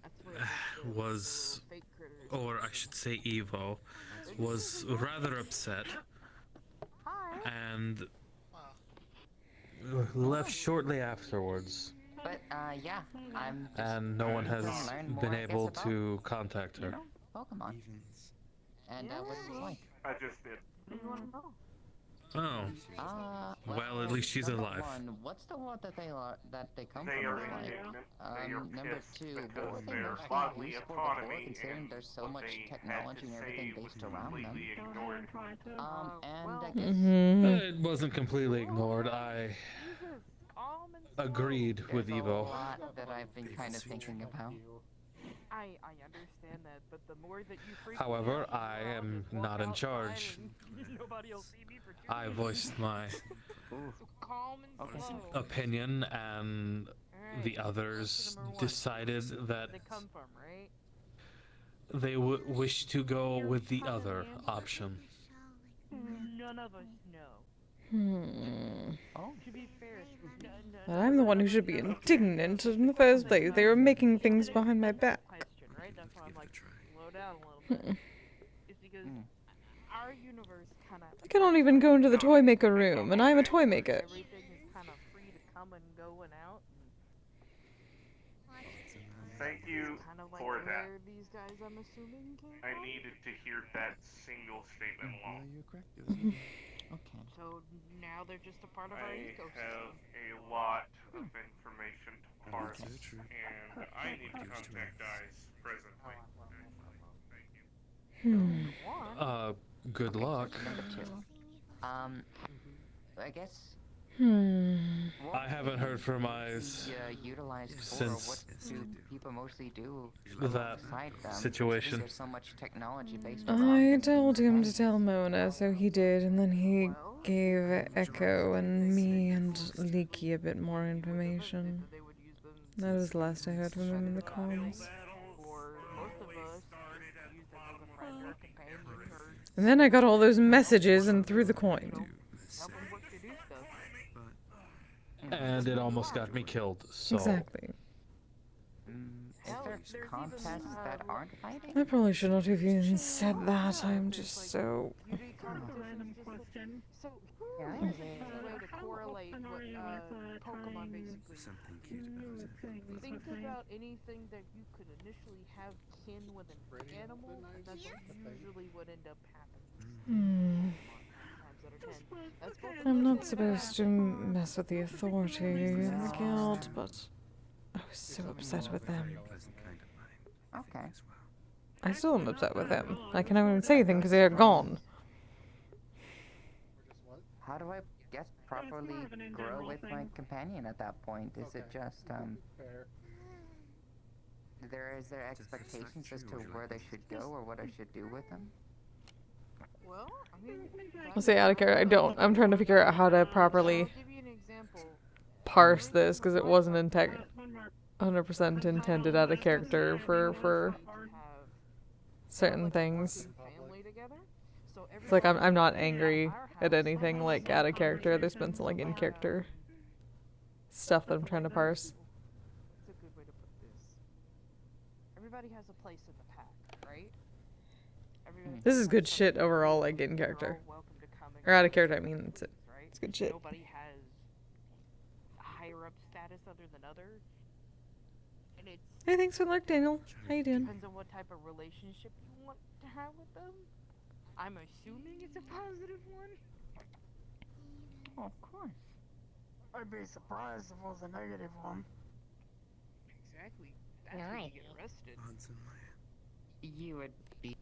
was, or I should say Evo, was rather upset and left shortly afterwards. But, yeah, I'm just And no one has learn more, been I guess, able about, to contact her. Pokemon. And, what it's like. I just did. Oh. Well, at least she's number alive. One, what's the word that they come They from? are Like, indignant. They are number pissed two, because what were they their mostly bodily used for before, autonomy considering and there's so what much they had technology to and say everything was based around them? completely ignored. And I guess It wasn't completely ignored. I agreed with there's a Evo. lot that I've been kind of thinking about. I understand that, but the more that you freak However, out, I am not in charge. nobody will see me for 2 I days. voiced my Calm and slow. opinion, and the others decided that They come from, right? they wish to go with the other option. None of us know. To be fair, But I'm the one who should be indignant in the first place. They were making things behind my back. question, right? That's why I'm like, slow down a little bit. It's because our universe kind of. I cannot even go into the toy maker room, and I'm a toy maker. Everything is kind of free to come and go and out. Thank you Kind of like for that. where these guys, I'm assuming, came I from. needed to hear that single statement alone. Okay. So now they're just a part of our I ecosystem. have a lot of information to parse, and I need to contact Eyes presently. Thank you. Good luck. Number two. I guess. I haven't heard from Eyes Utilized for, since what do people mostly do that alongside them? situation. There's so much technology based I told him to tell Mona, so he did, and then he gave Echo and me and Leaky a bit more information. That was the last I heard from him in the comms. Or most of us use it as a friend or a companion or And then I got all those messages and threw the coin. help them work to do stuff. And it almost got me killed, so... Exactly. Is there contests that aren't fighting? I probably should not have even said that. I'm just so... Random question. So, here's an easy way to correlate what Pokemon basically think about anything that you could initially have kin with an animal, and that's usually what end up happening. I'm not supposed to mess with the authority in the guild, but I was so upset with them. Okay. I still am upset with them. I cannot even say anything because they're gone. How do I guess properly grow with my companion at that point? Is it just is there expectations as to where they should go or what I should do with them? Well, I mean, I'll say out of character, I don't. I'm trying to figure out how to properly I'll give you an example. parse this because it wasn't 100% intended out of character for certain things. family together. So It's like I'm not angry at anything like out of character. There's been some like in character stuff that I'm trying to parse. That's a good way to put this. Everybody has a place in the pack, right? Everybody This has is good something shit to do. overall, like in You're character. all welcome to come and Or out go of character, I to mean, places, it's right? good shit. Nobody has a higher up status other than others. And it's Hey, thanks for the luck, Daniel. How you doing? depends on what type of relationship you want to have with them. I'm assuming it's a positive one. Oh, of course. I'd be surprised if it was a negative one. Exactly. That's when you get arrested. You would be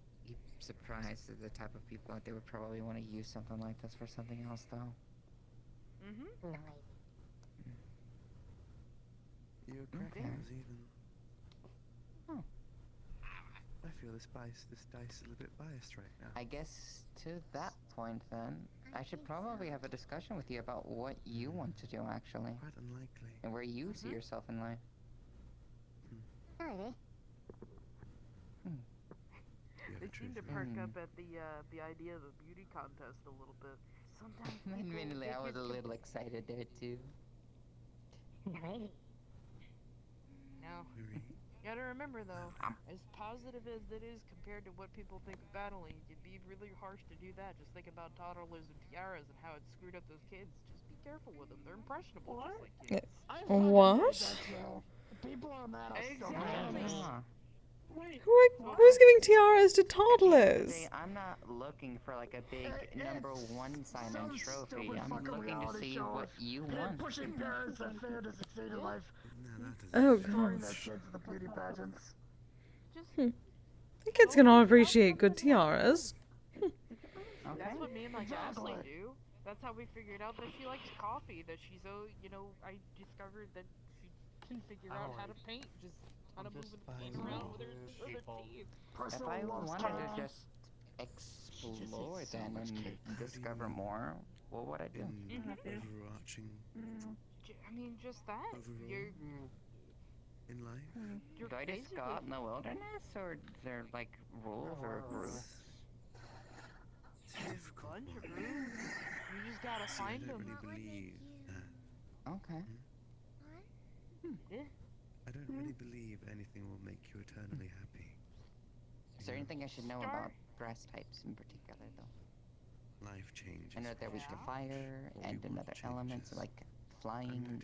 surprised at the type of people that they would probably want to use something like this for something else, though. Mm-hmm. Your crackers even. Oh. I feel this dice is a little bit biased right now. I guess to that point, then, I should probably have a discussion with you about what you want to do, actually. Quite unlikely. And where you see yourself in life. Alrighty. They seem to perk up at the idea of a beauty contest a little bit. Sometimes Admittedly, I was a little excited there, too. Alrighty. Now, you gotta remember though, as positive as it is compared to what people think of battling, it'd be really harsh to do that. Just think about toddlers and tiaras and how it screwed up those kids. Just be careful with them. They're impressionable, just like kids. What? People on that are Exactly. Who's giving tiaras to toddlers? I'm not looking for like a big number one sign-in trophy. I'm looking to see what you want. Pushing parents that fail to succeed in life. Oh, Throwing God. their kids to the beauty pageants. The kids can all appreciate good tiaras. That's what me and my Ashley do. That's how we figured out that she likes coffee. That she's I discovered that she can figure out how to paint. Just how to move the paint around with her teeth. If I wanted to just explore then and discover more, what would I do? Overarching I mean, just that. You're in life. You're do I just go out in the wilderness, or is there like rules or groups? There's a bunch of rules. You just gotta find I don't them. really believe that. Okay. Yeah. I don't really believe anything will make you eternally happy. Is there anything I should know about grass types in particular, though? Life changes. I know they're weak to fire and another element, so like flying.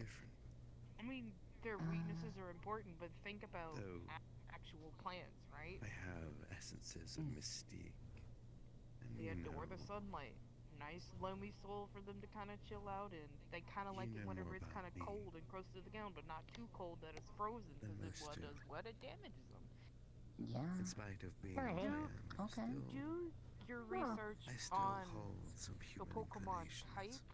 I mean, their weaknesses are important, but think about actual plants, right? I have essences of mystique. And They adore the sunlight. Nice loamy soil for them to kind of chill out in. They kind of like it whenever it's kind of cold and close to the ground, but not too cold that it's frozen. Because if what does what, it damages them. Yeah. In spite of being Okay. You do your research I still on hold some the human Pokemon inclinations. type,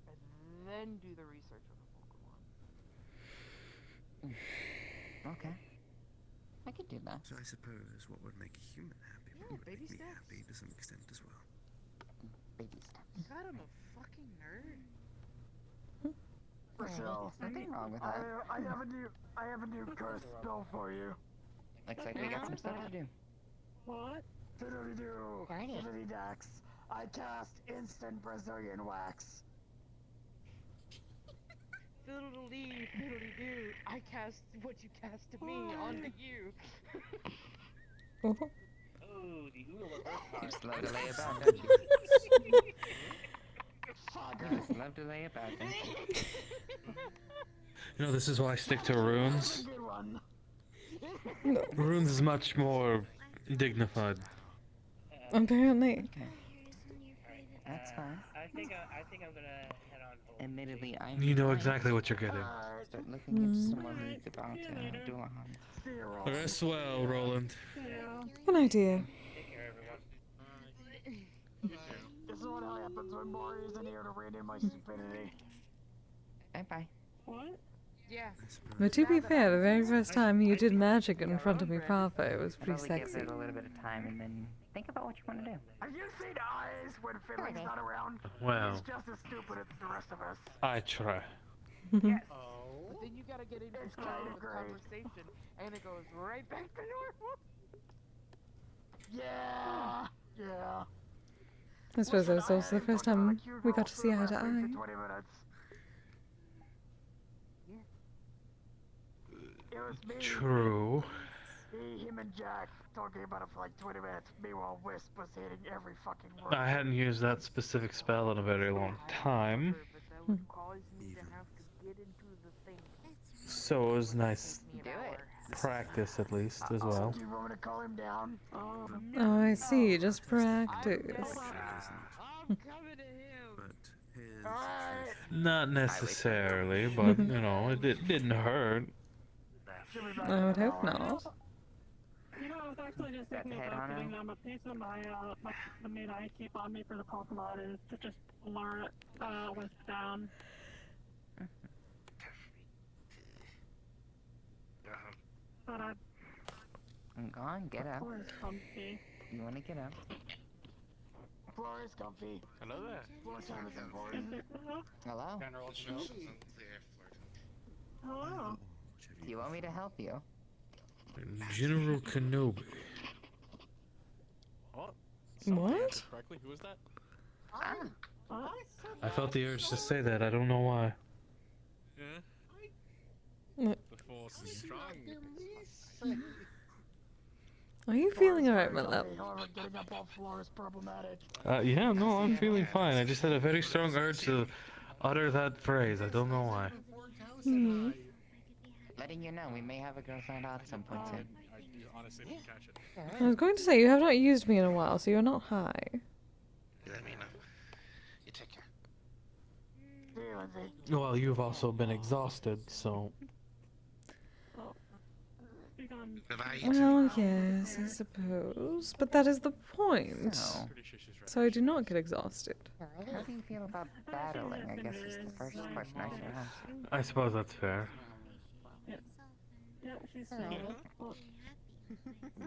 and then do the research on the Pokemon. Okay. I could do that. So I suppose what would make a human happy would baby make me steps. happy to some extent as well. Baby steps. God, I'm a fucking nerd. Rochelle, There's nothing wrong with that. I have a new curse spell for you. Looks like we got some stuff to do. What? Diddly-doo. Diddly-dax. I cast instant Brazilian wax. Fiddle-dee, fiddle-dee-doo. I cast what you cast to me onto you. Oh, the Uno You just love to lay about, don't you? You just love to lay about, don't you? You know, this is why I stick to runes. Good one. Runes is much more dignified. Apparently. Okay. That's fine. I think I'm gonna head on home. Admittedly, I'm. You know exactly what you're getting. Start looking into some more needs about Duahan. Rest well, Roland. Good idea. Take care, everyone. This is what happens when Maury isn't here to rein in my stupidity. Bye bye. What? Yeah. But to be fair, the very first time you did magic in front of me proper, it was pretty Probably sexy. give it a little bit of time and then think about what you want to do. Have you seen Eyes when Finley's not around? Well. He's just as stupid as the rest of us. I try. Yes. then you gotta get into the conversation, and it goes right back to normal. Yeah, yeah. I suppose that was also the first time we got to see eye to eye. 20 minutes. It was me. True. Him and Jack talking about it for like 20 minutes. Meanwhile, Wisp was hitting every fucking word. I hadn't used that specific spell in a very long time, But that would cause me to have to get into the thing. so it was nice practice at least as well. Do you want me to call him down? Oh, I see. Just practice. Not necessarily, but you know, it didn't hurt. I would hope not. You know, I was actually just thinking about getting them a piece of the meat I keep on me for the Pokemon is to just lure it with down. But Go on, get up. floor is comfy. You wanna get up? Floor is comfy. Hello there. Floor time is important. Hello? Hello. Do you want me to help you? General Kenobi. What? Correctly? Who was that? I felt the urge to say that. I don't know why. The force is strong. Are you feeling alright, my love? However, getting up off floor is problematic. Yeah, no, I'm feeling fine. I just had a very strong urge to utter that phrase. I don't know why. Letting you know, we may have a girls' night out at some point soon. I honestly didn't catch it. I was going to say, you have not used me in a while, so you're not high. Let me know. You take care. Well, you've also been exhausted, so... Well, yes, I suppose. But that is the point. So I do not get exhausted. How do you feel about battling, I guess is the first question I should ask. I suppose that's fair. Yeah, she's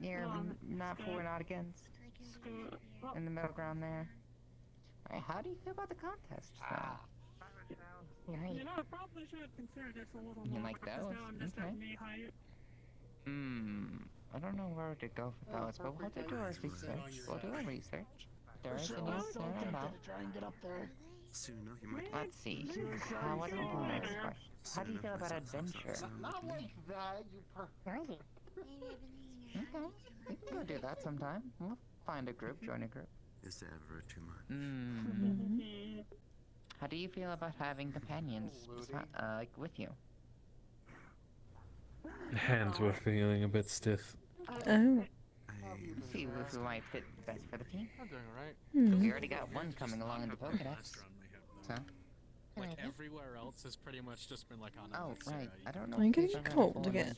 You're not for, not against? In the middle ground there? Alright, how do you feel about the contest, though? You know, I probably should consider this a little more. You like those? Okay. I don't know where to go for those, but we'll do our research. We'll do our research. There is a new sound about. Try and get up there. Let's see. What do we do next question? How do you feel about adventure? Not like that, you Okay, we can go do that sometime. We'll find a group, join a group. Is there ever too much? How do you feel about having companions, like, with you? Hands were feeling a bit stiff. Oh. See who might fit best for the team. I'm doing alright. We already got one coming along in the Pokedex. So? Like everywhere else has pretty much just been like on. Right. I don't know. I'm getting cold again.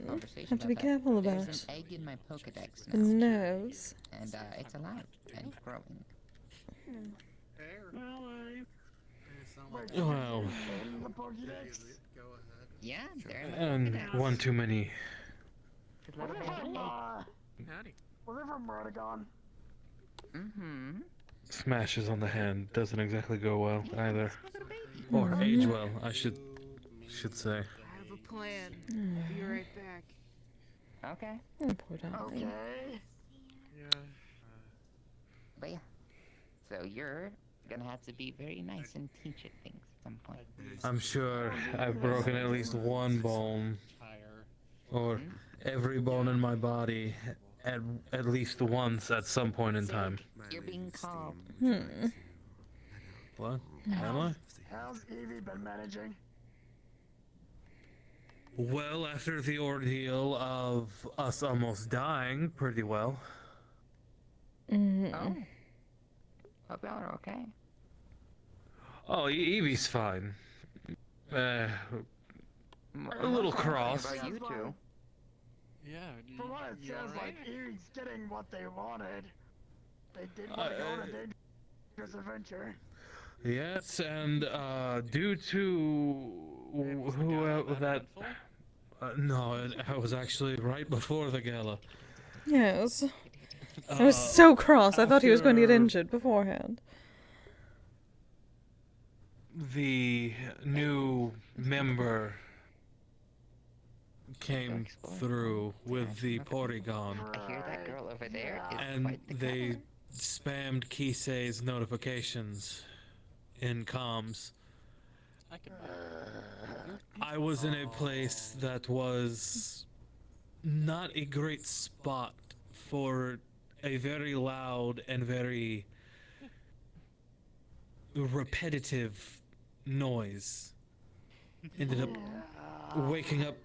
Have to be careful about There's an egg in my Pokedex the now. nose. And it's alive and growing. Well, Yeah, there. and one too many. Howdy. Was it from Murdagon? Smashes on the hand doesn't exactly go well either, or age well, I should say. I have a plan. Be right back. Okay. Oh, poor darling. Okay. Yeah. But yeah. So you're gonna have to be very nice and teach it things at some point. I'm sure I've broken at least one bone, or every bone in my body at least once at some point in time. You're being called. What? Am I? How's Evie been managing? Well, after the ordeal of us almost dying, pretty well. Oh. Hope y'all are okay. Oh, Evie's fine. A little cross. What about you two? Yeah. From what it sounds like, Evie's getting what they wanted. They did want to go on a dangerous adventure. Yes, and due to no, I was actually right before the gala. Yes. I was so cross. I thought he was going to get injured beforehand. The new member came through with the Porygon. I hear that girl over there is And quite the they clever. spammed Kise's notifications in comms. I was in a place that was not a great spot for a very loud and very repetitive noise. Ended up waking up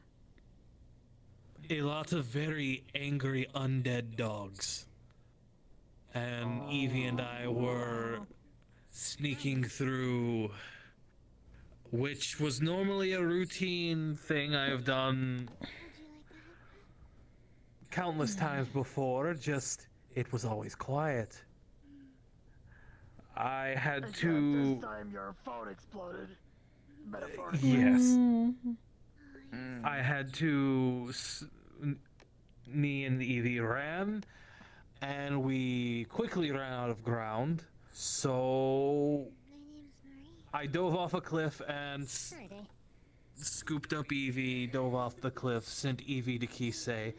a lot of very angry undead dogs. And Evie and I were sneaking through, which was normally a routine thing I have done countless times before, just it was always quiet. I had Except to... this time your phone exploded. Metaphorically. Yes. I had to... Me and Evie ran, and we quickly ran out of ground, so... I dove off a cliff and scooped up Evie, dove off the cliff, sent Evie to Kise,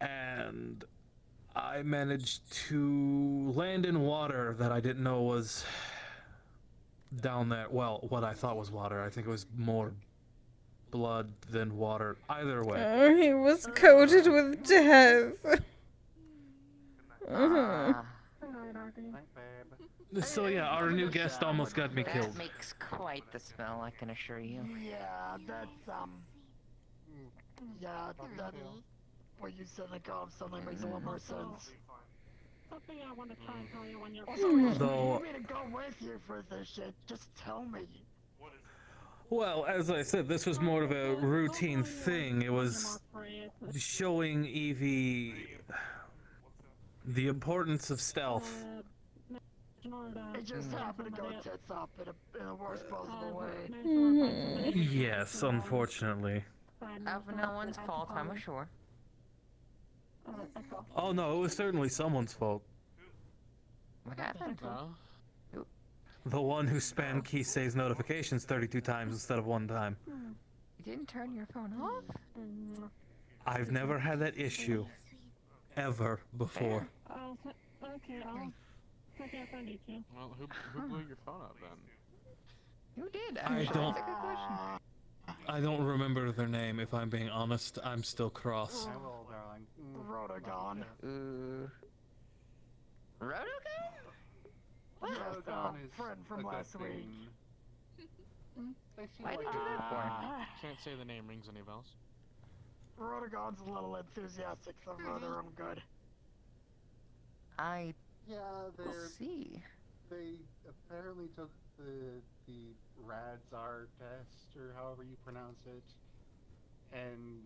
and I managed to land in water that I didn't know was down there. Well, what I thought was water. I think it was more blood than water. Either way. Oh, he was coated with death. So yeah, our new guest almost got me killed. That makes quite the smell, I can assure you. Yeah, that's yeah, that what you said in the comms suddenly makes a lot more sense. Something I want to try and tell you when you're Also, if you Though- want me to go with you for this shit, just tell me. Well, as I said, this was more of a routine thing. It was showing Evie the importance of stealth. It just happened to go tits up in a worst possible way. Yes, unfortunately. Of no one's fault, I'm sure. Oh no, it was certainly someone's fault. What happened? The one who spammed Kise's notifications 32 times instead of one time. You didn't turn your phone off? I've never had that issue. Ever before. Okay, I'll take it offended you. Well, who blew your phone up then? Who did? I don't- That's a good question. I don't remember their name, if I'm being honest. I'm still cross. I will, darling. Rotogon. Rotogon? Yes, Rotogon is friend from a good last week. thing. They seem Why did like you do that for him? Can't say the name rings any bells. Rotogon's a little enthusiastic, so brother, I'm good. Yeah, We'll see. They apparently took the Radzar test, or however you pronounce it, and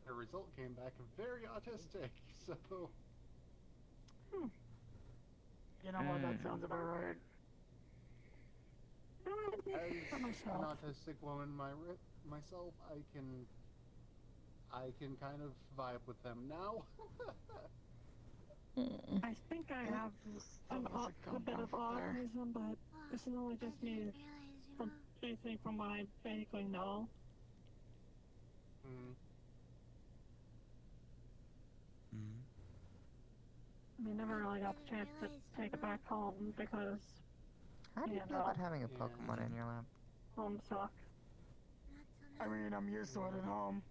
the result came back very autistic, so... You know what, that sounds about right. As an autistic woman myself, I can kind of vibe with them now. I think I have a bit of autism, but this is only just me from what I vaguely know. I never really got the chance to take it back home because How do you feel about having a Pokemon in your lab? home sucks. I mean, I'm used to it at home.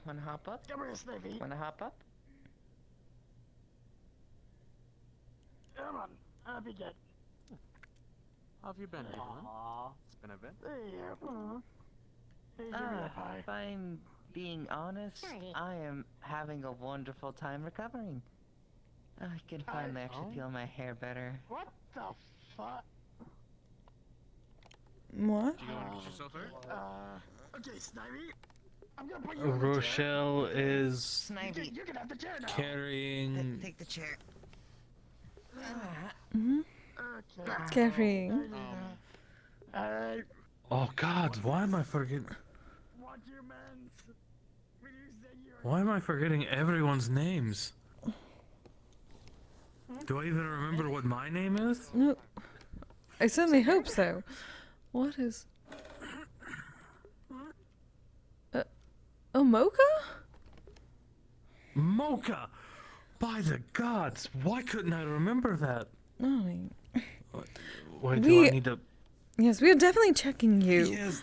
Wanna hop up? Come here, Sniffy. Wanna hop up? Come on, I'll be good. How have you been, Evelyn? It's been a bit. If I'm being honest, I am having a wonderful time recovering. I can finally actually feel my hair better. What the fuck? What? Do you want to get yourself hurt? Okay, Snivy. I'm gonna put you in the Rochelle is Snivy. You can have the chair now. carrying... Take the chair. Okay. Carrying. Oh god, why am I forgetting... What you meant? When you said you're... Why am I forgetting everyone's names? Do I even remember what my name is? Nope. I certainly hope so. What is... Oh, Mocha? Mocha! By the gods, why couldn't I remember that? Oh, I mean... Wait, do I need to... Yes, we are definitely checking you. Yes.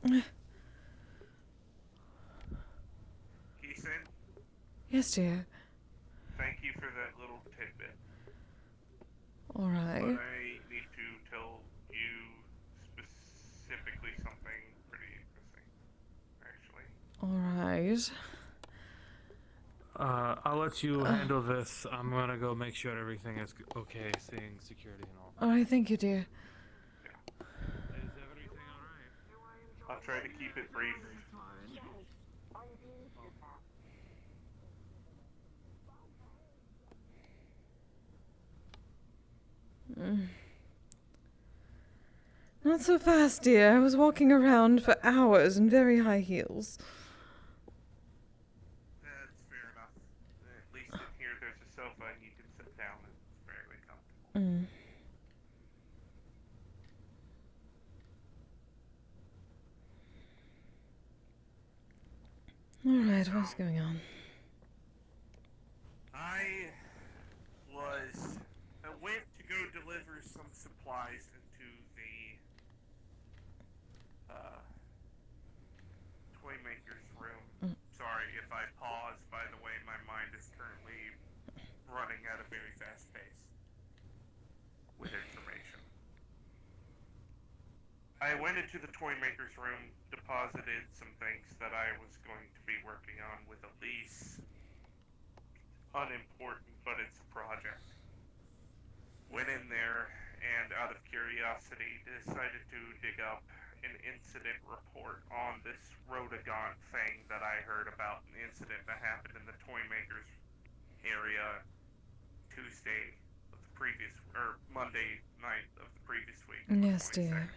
Kise, Yes, dear. thank you for that little tidbit. Alright. But I need to tell you specifically something pretty interesting, actually. Alright. I'll let you handle this. I'm gonna go make sure everything is okay, seeing security and all. Alright, thank you, dear. Is everything alright? I'll try to keep it brief. Not so fast, dear. I was walking around for hours in very high heels. That's fair enough. At least in here there's a sofa and you can sit down and it's fairly comfortable. Alright, what's going on? I went to go deliver some supplies into the toy maker's room. Sorry if I pause, by the way, my mind is currently running at a very fast pace with information. I went into the toy maker's room, deposited some things that I was going to be working on with Elise. Unimportant, but it's a project. Went in there and, out of curiosity, decided to dig up an incident report on this Rodagon thing that I heard about, an incident that happened in the toy maker's area Monday night of the previous week. Yes, dear.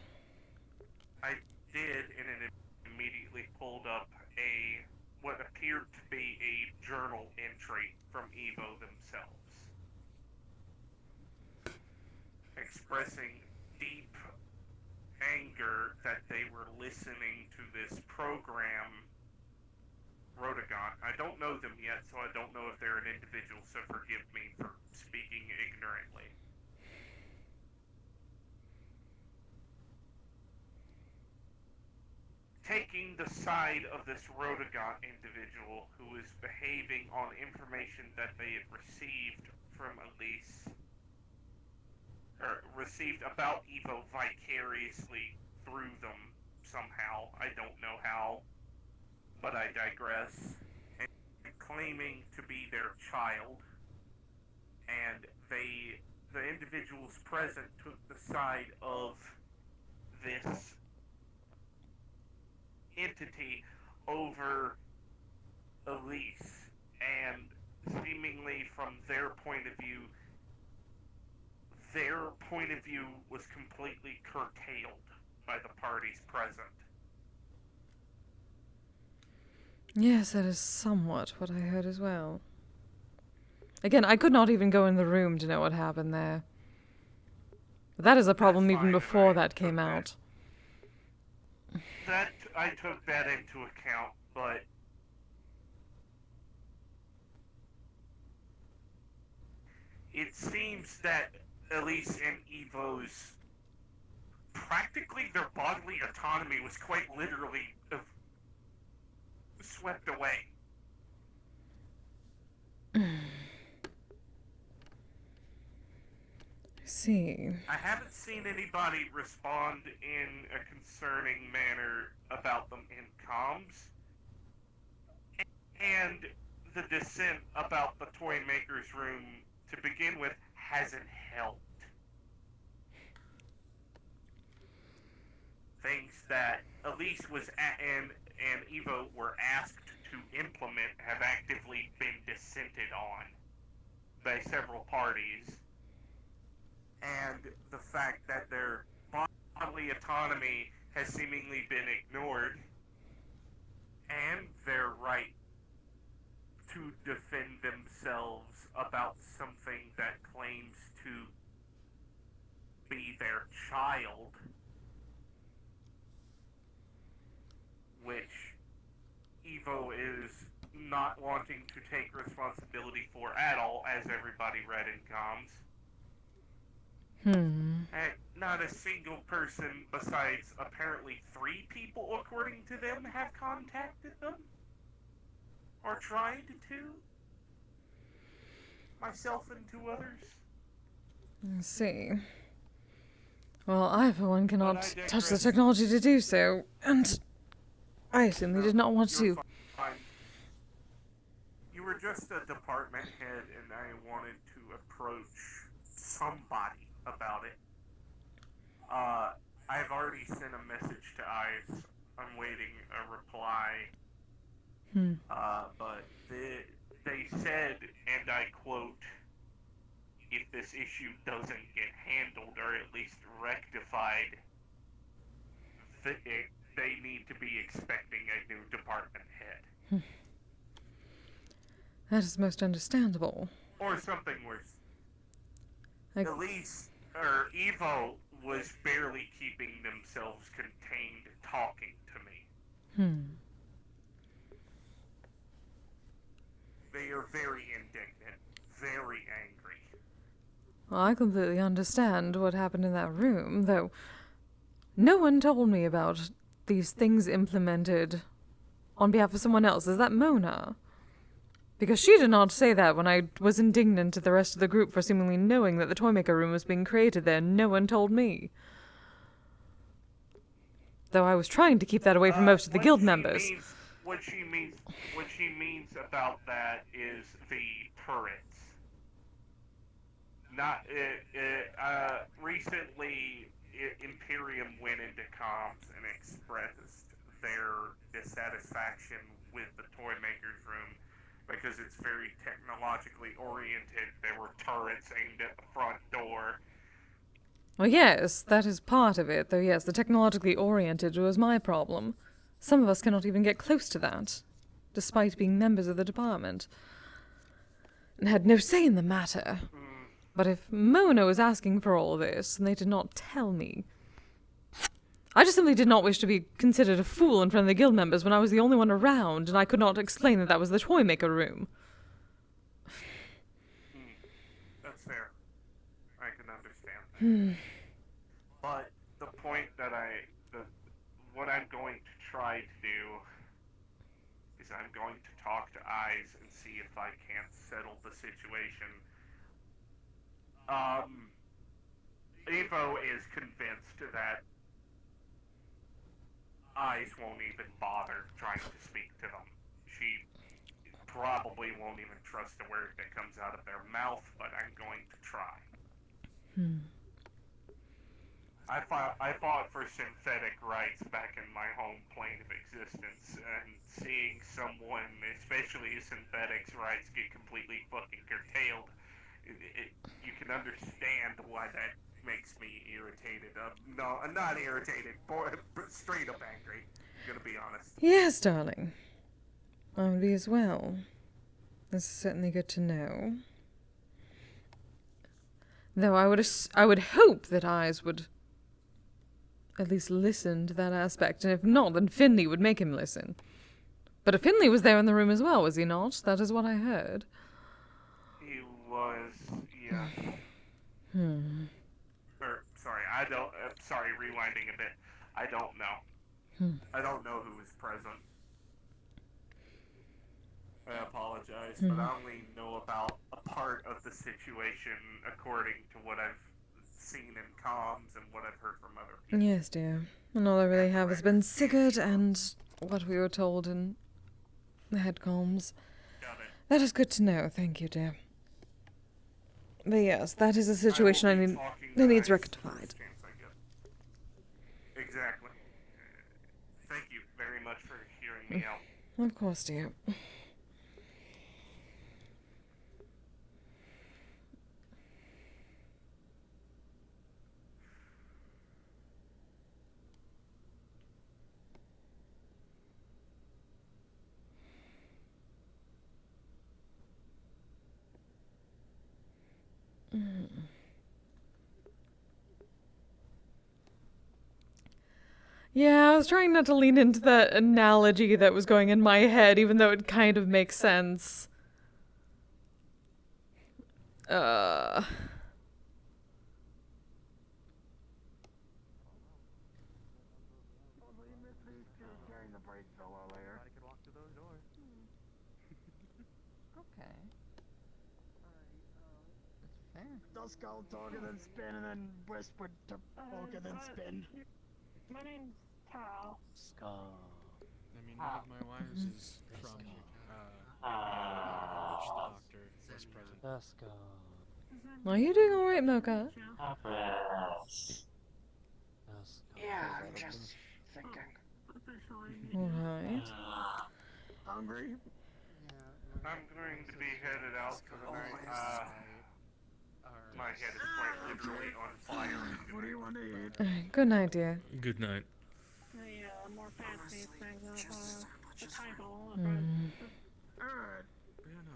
I did, and it immediately pulled up what appeared to be a journal entry from Evo themselves, expressing deep anger that they were listening to this program, Rodagon. I don't know them yet, so I don't know if they're an individual, so forgive me for speaking ignorantly. Taking the side of this Rodagon individual who is behaving on information that they had received from Elise, or received about Evo vicariously through them somehow. I don't know how, but I digress. And claiming to be their child, and the individuals present took the side of this entity over Elise, and seemingly from their point of view was completely curtailed by the parties present. Yes, that is somewhat what I heard as well. Again, I could not even go in the room to know what happened there. That is a problem even before that came out. That, I took that into account, but it seems that Elise and Evo's practically their bodily autonomy was quite literally swept away. See. I haven't seen anybody respond in a concerning manner about them in comms, and the dissent about the toy maker's room to begin with hasn't helped. Things that Elise was and Evo were asked to implement have actively been dissented on by several parties. And the fact that their bodily autonomy has seemingly been ignored, and their right to defend themselves about something that claims to be their child, which Evo is not wanting to take responsibility for at all, as everybody read in comms. And not a single person besides apparently 3 people, according to them, have contacted them. Or tried to. Myself and 2 others. I see. Well, I, for one, cannot touch the technology to do so, and I assume they did not want to. Fine. You were just a department head, and I wanted to approach somebody about it. I've already sent a message to ICE. I'm waiting a reply. But they said, and I quote, if this issue doesn't get handled or at least rectified, they need to be expecting a new department head. That is most understandable. Or something worse. At least, Evo was barely keeping themselves contained talking to me. They are very indignant, very angry. Well, I completely understand what happened in that room, though no one told me about these things implemented on behalf of someone else. Is that Mona? Because she did not say that when I was indignant at the rest of the group for seemingly knowing that the Toymaker room was being created there. No one told me. Though I was trying to keep that away from most of the guild members. What she means about that is the turrets. Not recently, Imperium went into comms and expressed their dissatisfaction with the Toymaker's room because it's very technologically oriented. There were turrets aimed at the front door. Well, yes, that is part of it, though yes, the technologically oriented was my problem. Some of us cannot even get close to that, despite being members of the department, and had no say in the matter. But if Mona was asking for all this, and they did not tell me, I just simply did not wish to be considered a fool in front of the guild members when I was the only one around, and I could not explain that that was the Toymaker room. That's fair. I can understand that. But the point that what I'm going to try to do is I'm going to talk to Eyes and see if I can't settle the situation. Evo is convinced that Eyes won't even bother trying to speak to them. She probably won't even trust a word that comes out of their mouth, but I'm going to try. I fought for synthetic rights back in my home plane of existence, and seeing someone, especially synthetics rights, get completely fucking curtailed, you can understand why that makes me irritated. No, I'm not irritated, but straight up angry. I'm gonna be honest. Yes, darling. I would be as well. This is certainly good to know. Though I would hope that Eyes would at least listen to that aspect, and if not, then Finley would make him listen. But if Finley was there in the room as well, was he not? That is what I heard. He was, yeah. Sorry, I don't. Sorry, rewinding a bit. I don't know. I don't know who was present. I apologize, but I only know about a part of the situation according to what I've seen in comms and what I've heard from other people. Yes, dear. And all I really have has been Sigurd and what we were told in the head comms. That is good to know, thank you, dear. But yes, that is a situation that needs rectified. Exactly. Thank you very much for hearing me out. Of course, dear. Yeah, I was trying not to lean into that analogy that was going in my head, even though it kind of makes sense. Okay. That's fair. Dusk I'll talk and then spin and then whisper to poke and then spin. My name's Cal. I mean, one of my wives is from which the doctor was present. Are you doing alright, Mocha? Yeah, I'm just thinking. Alright. Hungry? I'm going to be headed out for the night. My head is quite literally on fire. What do you want to eat? Alright, good night, dear. Good night. The more fancy thing of the title. Alright.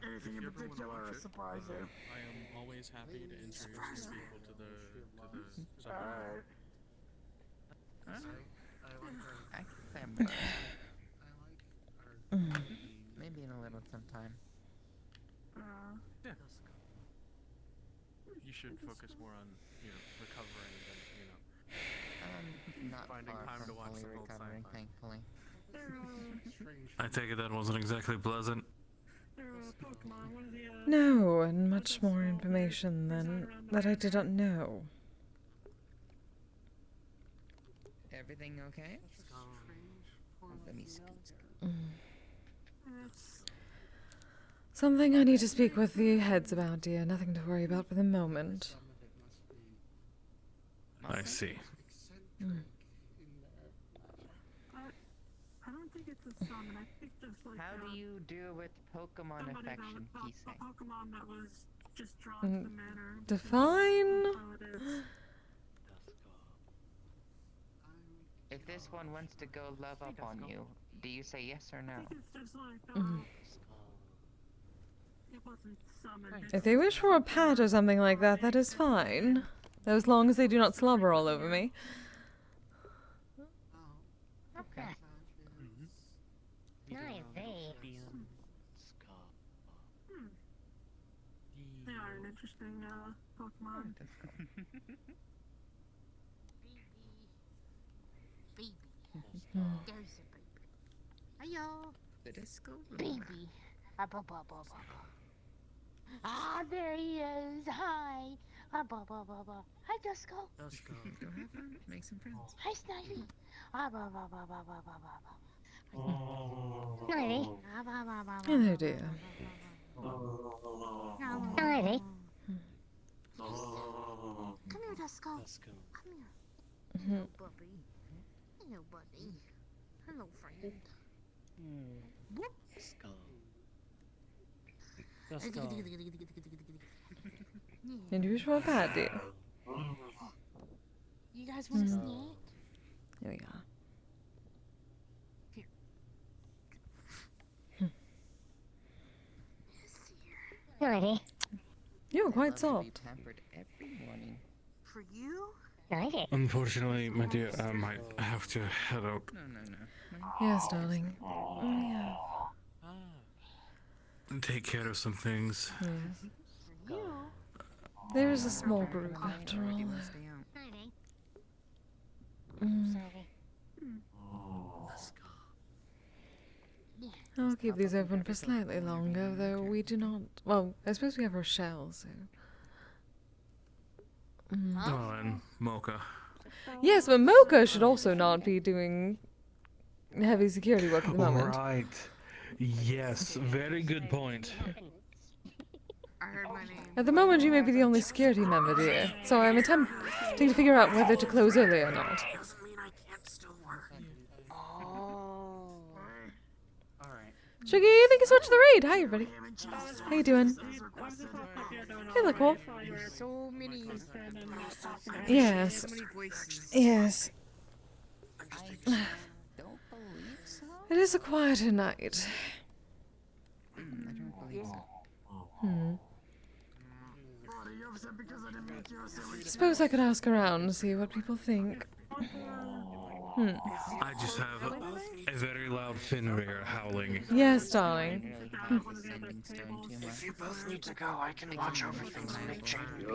Anything in particular to surprise you? I am always happy to introduce new people to the subject. Alright. I can say I'm good. Maybe in a little sometime. Yeah. You should focus more on, recovering than, Not finding far time from to watch fully the whole recovering, sci-fi. thankfully. I take it that wasn't exactly pleasant. No, and much more information than that I did not know. Everything okay? Let me scoot. Something I need to speak with the heads about, dear. Nothing to worry about for the moment. I see. I don't think it's a summon. I think there's like How do you deal with Pokemon affection, Kise? a Pokemon that was just drawn to the manor. Define? If this one wants to go love up on you, do you say yes or no? It's just like, it wasn't summoned. If they wish for a pat or something like that, that is fine. As long as they do not slobber all over me. Okay. Nice, eh? They are an interesting Pokemon. Baby. There's a baby. Hiyo. The disco. Baby. Ah, there he is. Hi. Hi, Dusko. Go have fun. Make some friends. Hi, Snivy. Snivy. Hello, dear. Alrighty. Come here, Dusko. Come here. Hello, Bubby. Hello, buddy. Hello, friend. Whoop. And you wish for a pat, dear. You guys want a snack? Here we are. Alrighty. You were quite soft. Pampered every morning. For you? Alrighty. Unfortunately, my dear, I might have to head out. No. Yes, darling. Yeah. Take care of some things. Yes. There is a small group, after all. I'll keep these open for slightly longer, though we do not... Well, I suppose we have Rochelle, so... Oh, and Mocha. Yes, but Mocha should also not be doing heavy security work at the moment. Right. Yes, very good point. At the moment, you may be the only security member, dear, so I'm attempting to figure out whether to close early or not. Shuggy, thank you so much for the raid. Hi, everybody. How you doing? Hey, look, Wolf. So many. Yes. So many voices. Yes. Don't believe so? It is a quieter night. I don't believe so. Suppose I could ask around and see what people think. I just have a very loud Fenrir howling. Yes, darling. If you both need to go, I can watch over things and make changes.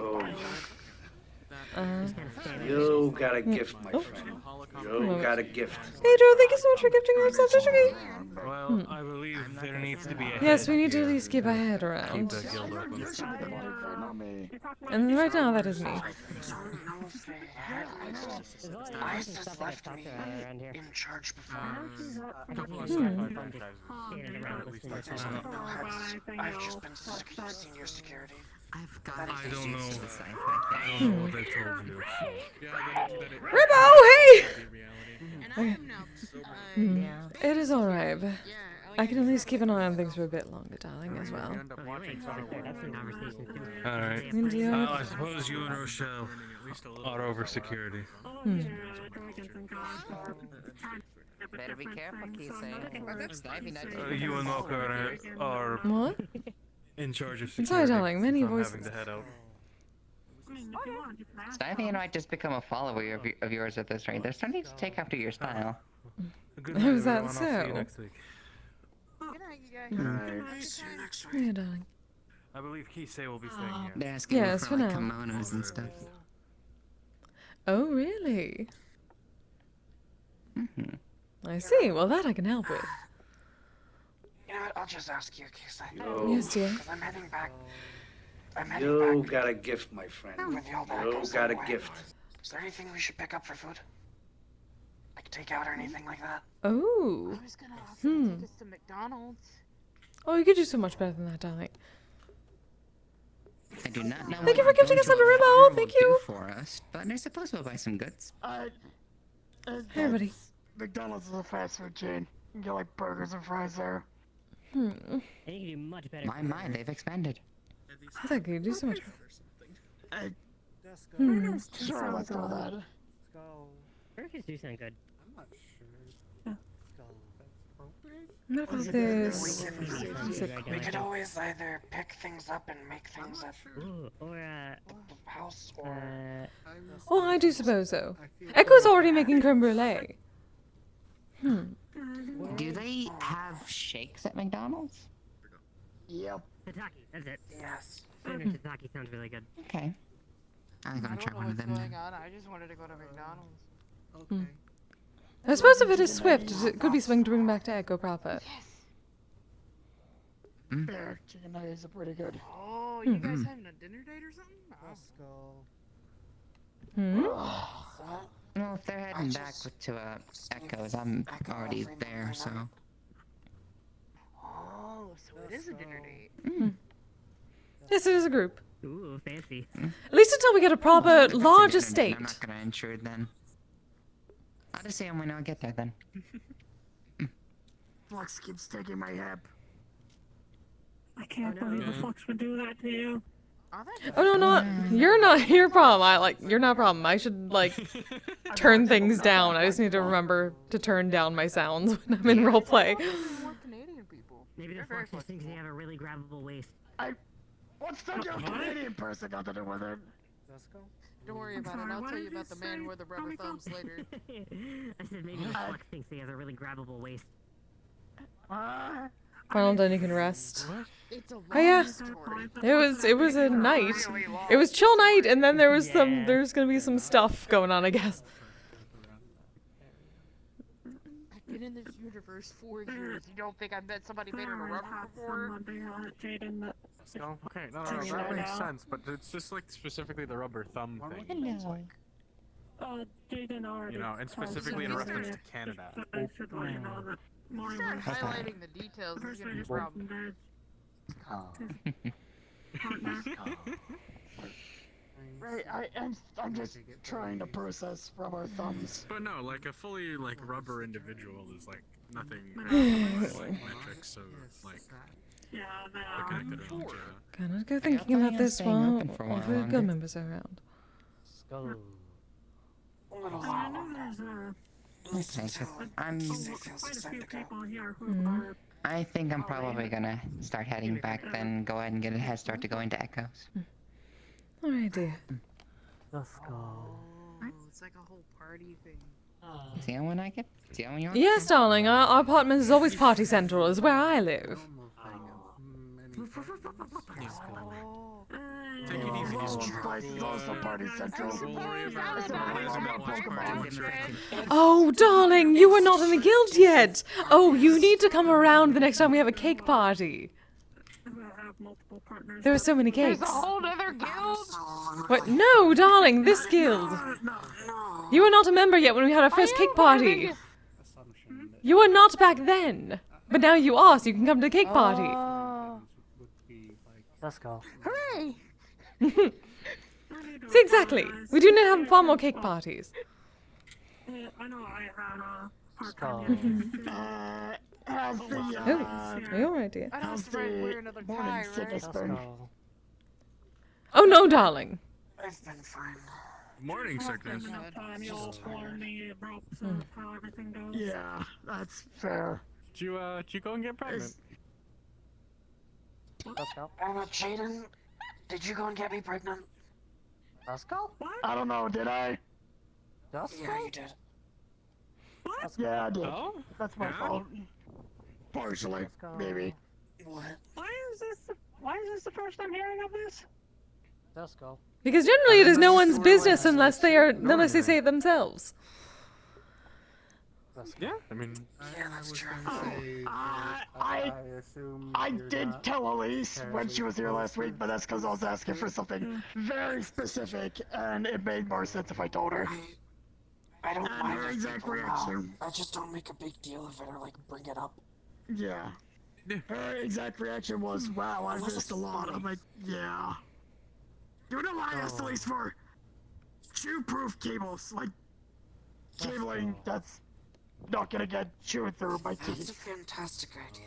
You got a gift, my friend. You got a gift. Pedro, thank you so much for gifting yourself to Sugar. Well, I believe there needs to be a Yes, head we need to here at least keep a head keep around. the guild open. And right now, that is me. ISIS left me in charge before. A couple of sci-fi franchises. At least that's what I've just been senior security. I don't know. I don't know what they told you. Ribbo, hey! Okay. It is alright. I can at least keep an eye on things for a bit longer, darling, as well. Alright. Indeed. I suppose you and Rochelle are over security. Better be careful, Kise. You and Mocha are What? in charge of Sorry, security. darling, many I'm voices. having to head out. Snivy might just become a follower of yours at this rate. They're starting to take after your style. Good Is night, that everyone. I'll see you so? next week. Good night, you guys. See you next week. Yeah, darling. I believe Kise will be staying here. They're asking Yes, for for like now. kimonos and stuff. Oh, really? I see. Well, that I can help with. You know what? I'll just ask you, Kise. Yes, dear. Because I'm heading back. You got a gift, my friend. With the old You echoes got a anyway. gift. Is there anything we should pick up for food? Like takeout or anything like that? Oh. I was gonna offer to take us to McDonald's. Oh, you could do so much better than that, darling. I do not know Thank you what for gifting going us to under a Ribbo. farm Thank will you. do for us, but I suppose we'll buy some goods. Hey, everybody. McDonald's is a fast food chain. You can get like burgers and fries there. I think you do much better. My, they've expanded. I thought you could do so much Hey, better. sure, let's go with that. Let's go. Burgers do sound good. I'm not sure. What about this? We could always either pick things up and make things at Ooh, or the house, or Well, I do suppose so. Echo's already making creme brulee. Do they have shakes at McDonald's? Yep. Tataki, that's it. Yes. Tataki sounds really good. Okay. I'm gonna I try don't know one of what's them going then. on. I just wanted to go to McDonald's. Okay. I suppose if it is swift, it could be swing to bring back to Echo proper. Their chicken nuggets are pretty good. Oh, you guys having a dinner date or something? Let's go. Well, if they're heading back to Echoes, I'm already there, so. Oh, so it is a dinner date. Yes, it is a group. Ooh, fancy. At least until we get a proper If it's a large dinner date, estate. I'm not gonna insure it then. I'll just see them when I get there then. Flux keeps taking my hip. I can't believe the Flux would do that to you. Oh no, not you're not your problem. You're not a problem. I should turn things down. I just need to remember to turn down my sounds when I'm in roleplay. More Canadian people. Maybe the Fox just thinks they have a really grabbable waist. What's the Canadian person got to do with it? Let's go. Don't worry about it. I'll tell you about the man with the rubber thumbs later. I said maybe the Fox thinks he has a really grabbable waist. Well done, you can rest. It's a long Oh yeah, story. it was a night. It was chill night, and then there's gonna be some stuff going on, I guess. I've been in this universe 4 years. You don't think I met somebody made of rubber before? So, okay, no, that makes sense, but it's just like specifically the rubber thumb thing. Hello. Jaden already. You know, and specifically in reference to Canada. Start highlighting the details. It's gonna be a problem. Right, I'm just trying to process rubber thumbs. But no, like a fully rubber individual is nothing metrics, so they're connected around each other. Gonna go thinking about this staying while open for a all while the longer. guild members are around. Okay, 'cause I think I'm probably gonna start heading back, then go ahead and get a head start to go into Echoes. Alright, dear. Let's go. Oh, it's like a whole party thing. See how when I get? See how when you Yes, darling. Our apartment is always party central. Is where I live. Take it easy, Oh, darling, you are not in the guild yet. Oh, you need to come around the next time we have a cake party. There are so many cakes. There's a whole other guild? What? No, darling, this guild. You were not a member yet when we had our first cake party. You were not back then. But now you are, so you can come to the cake party. Let's go. Hooray! See, exactly. We do need to have far more cake parties. I know I had a Let's go. how's the, Oh, are you alright, dear? I don't have to wear another tie, right? Let's go. Oh no, darling. I've been fine. Morning sickness. You'll warn me about how everything goes. Yeah, that's fair. Did you go and get pregnant? Let's go. Emma, Jaden, did you go and get me pregnant? Let's go. I don't know, did I? Yeah, you did. Yeah, I did. Oh? That's my fault. Partially, maybe. Why is this the first I'm hearing of this? Let's go. Because generally it is no one's business unless they say it themselves. Yeah, I mean. Yeah, that's true. I did tell Elise when she was here last week, but that's because I was asking for something very specific, and it made more sense if I told her. I don't And mind her if exact people know. reaction. I just don't make a big deal of it or like bring it up. Yeah. Her exact reaction was, wow, I missed a lot. I'm like, yeah. You know what I asked Elise for? Chew-proof cables. Like, cabling that's not gonna get chewed through my That's a teeth. fantastic idea.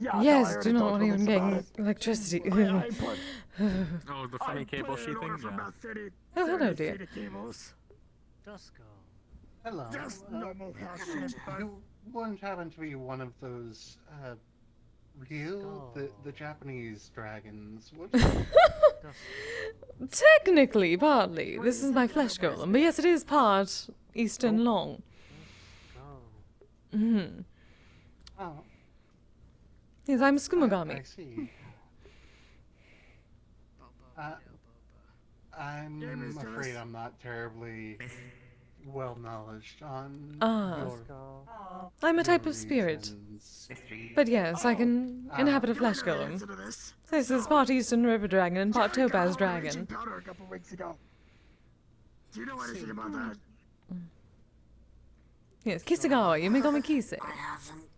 Yeah, no, I Yes, already do not talked want to even Elise about getting it. electricity. I put, Oh, the funny cable she thing? Yeah. about 30, Oh, hello, 30 dear. feet of cables. Let's go. Hello. Just normal house. You wouldn't happen to be one of those, real? The Japanese dragons, would you? Technically, partly. This is my flesh golem, but yes, it is part Eastern Long. Mm-hmm. Oh. Yes, I'm Skumogami. I see. I'm afraid I'm not terribly well knowledged on your I'm a type of spirit. But yes, I can inhabit a flesh golem. This is part Eastern River Dragon and part Topaz Dragon. Powder a couple weeks ago. Do you know anything about that? Yes, Kisagawa, you may call me Kise. I haven't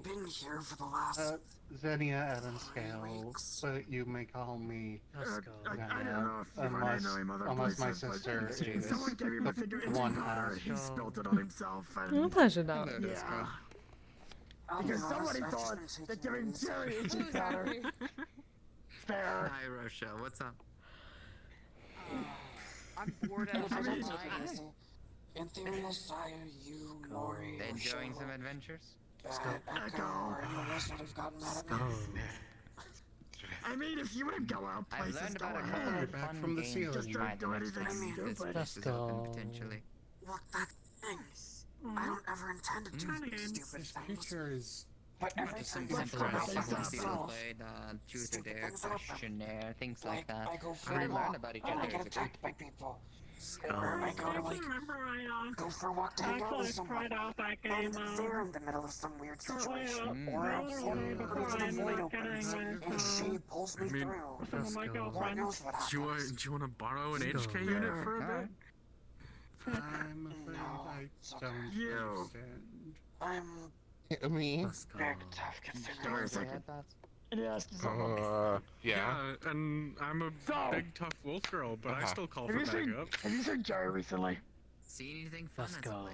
been here for the last. Xenia Evanscale, but you may call me Xenia, unless my sister is Someone gave him a figure the one powder. He spilled it on himself. Oh, pleasure, darling. Yeah. Because somebody thought that giving Jerry itchy powder. Fair. Hi, Rochelle. What's up? I'm bored out of I don't my take it easy. In theory, Saya, you, Mori, Enjoying some adventures? Echo, or anyone else would have gotten mad at me. I mean, if you would go out I've places, learned go about a couple ahead. of fun from the games ceiling. that you might do do anything next time this stupid. place is open, potentially. Look, that thing. I don't ever intend to do stupid things. Creature is But every Some time I simple go questions people myself, played, truth or dare, things happen. questionnaire, things like that. I go for We a learn walk, about each and I other get as a group. attacked by people. Or I go to like go for a walk to hang out with someone, and they're in the middle of some weird situation, or the void opens and she pulls me through. Lord knows what Do you happens. want to borrow an HK unit for a bit? I'm afraid I don't understand. I'm Me? big tough considering. Yeah, and I'm a big tough wolf girl, but I still call for backup. Have you seen Jerry recently? See anything fun?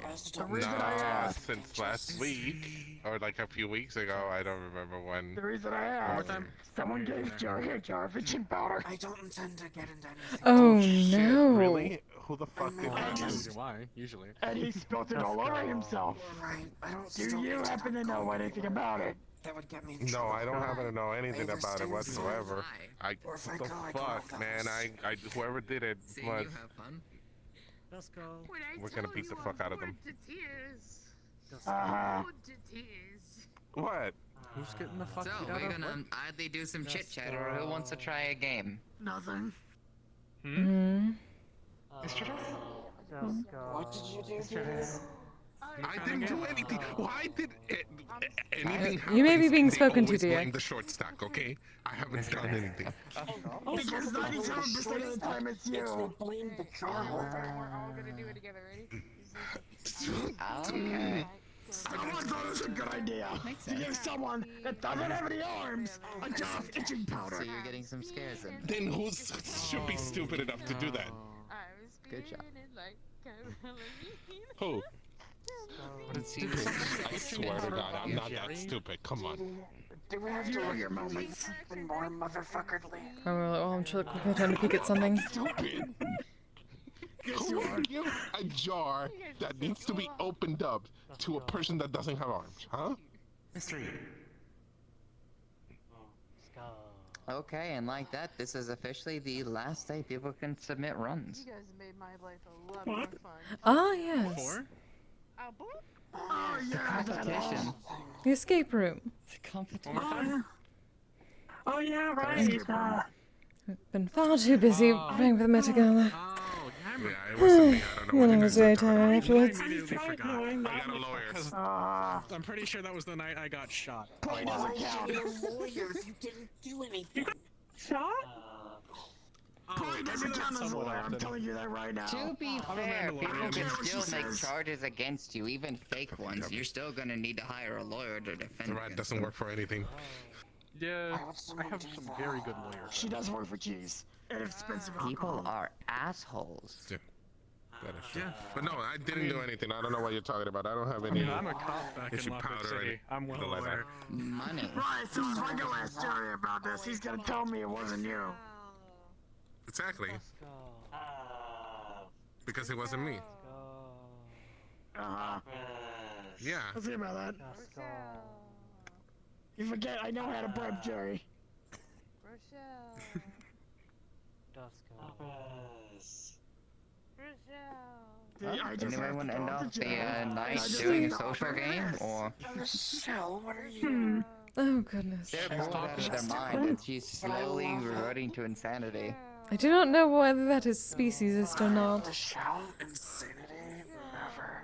Let's go. The reason I asked. Since last week, or like a few weeks ago, I don't remember when. The reason I asked, someone gave Jerry a jar of itching powder. I don't intend to get into anything. Oh Shit, no. really? Who the fuck did that? Why, usually. And he spilled it all over himself. Right, I don't Do you happen to know anything about it? That would get me in No, trouble. I don't happen to know anything Either about it stay whatsoever. inside, I or if I what the go, I go fuck, off man? else. I whoever did it See, you must. have fun. Let's go. We're gonna beat the fuck out of them. What? Who's getting the fuck So, beat we're out of? gonna idly do some chit-chat, or who wants to try a game? Nothing. Hmm. What did you do? I didn't do anything. Why did anything happen? You may be being They spoken to, always dear. blame the short stack, okay? I haven't done anything. Because 97% of the time it's you. Blame the jar holder. We're all gonna do it together, ready? Okay. Someone thought it was a good idea to give someone that doesn't have any arms a jar of itching powder. So you're getting some scares in. Then who should be stupid enough to do that? Good job. Who? But it seems I swear to God, I'm not that stupid. Come on. Do we have to your moments something more motherfuckerly? I'm trying to peek at something. Stupid. Who would give a jar that needs to be opened up to a person that doesn't have arms, huh? Mystery. Okay, and like that, this is officially the last day people can submit runs. You guys made my life a lot more fun. Ah, yes. Oh, The competition. The escape room. The competition. Oh yeah, right. Been far too busy playing with Metagala. Yeah, it wasn't me. I don't know Then what I it was is. very tired afterwards. I immediately forgot. I got a lawyer. I'm pretty sure that was the night I got shot. Play doesn't count. You're lawyers. You didn't do anything. Shot? Play doesn't count as a lawyer. I'm telling you that right now. To be fair, people I don't care can what she still make says. charges against you, even fake ones. You're still gonna need to hire a lawyer to defend The you. rat doesn't work for anything. Yeah, I have some very good lawyers. She does work for cheese and expensive People alcohol. are assholes. Yeah. That is true. But no, I didn't do anything. I don't know what you're talking about. I don't have I any. mean, I'm a cop back in issue Lockwood powder City. or I'm well anything like that. aware. Money. Right, so if I go ask Jerry about this, he's gonna tell me it wasn't you. Exactly. Because it wasn't me. Uh-huh. Yeah. Let's see about that. You forget, I know how to bribe Jerry. I just Anyone have want to to end go off to the jail. night I just doing a need to social open game, this. or Michelle, what are you? Oh, goodness. they're bored out of their mind and she's slowly reverting to insanity? I do not know whether that is speciesist or not. Michelle, insanity, never.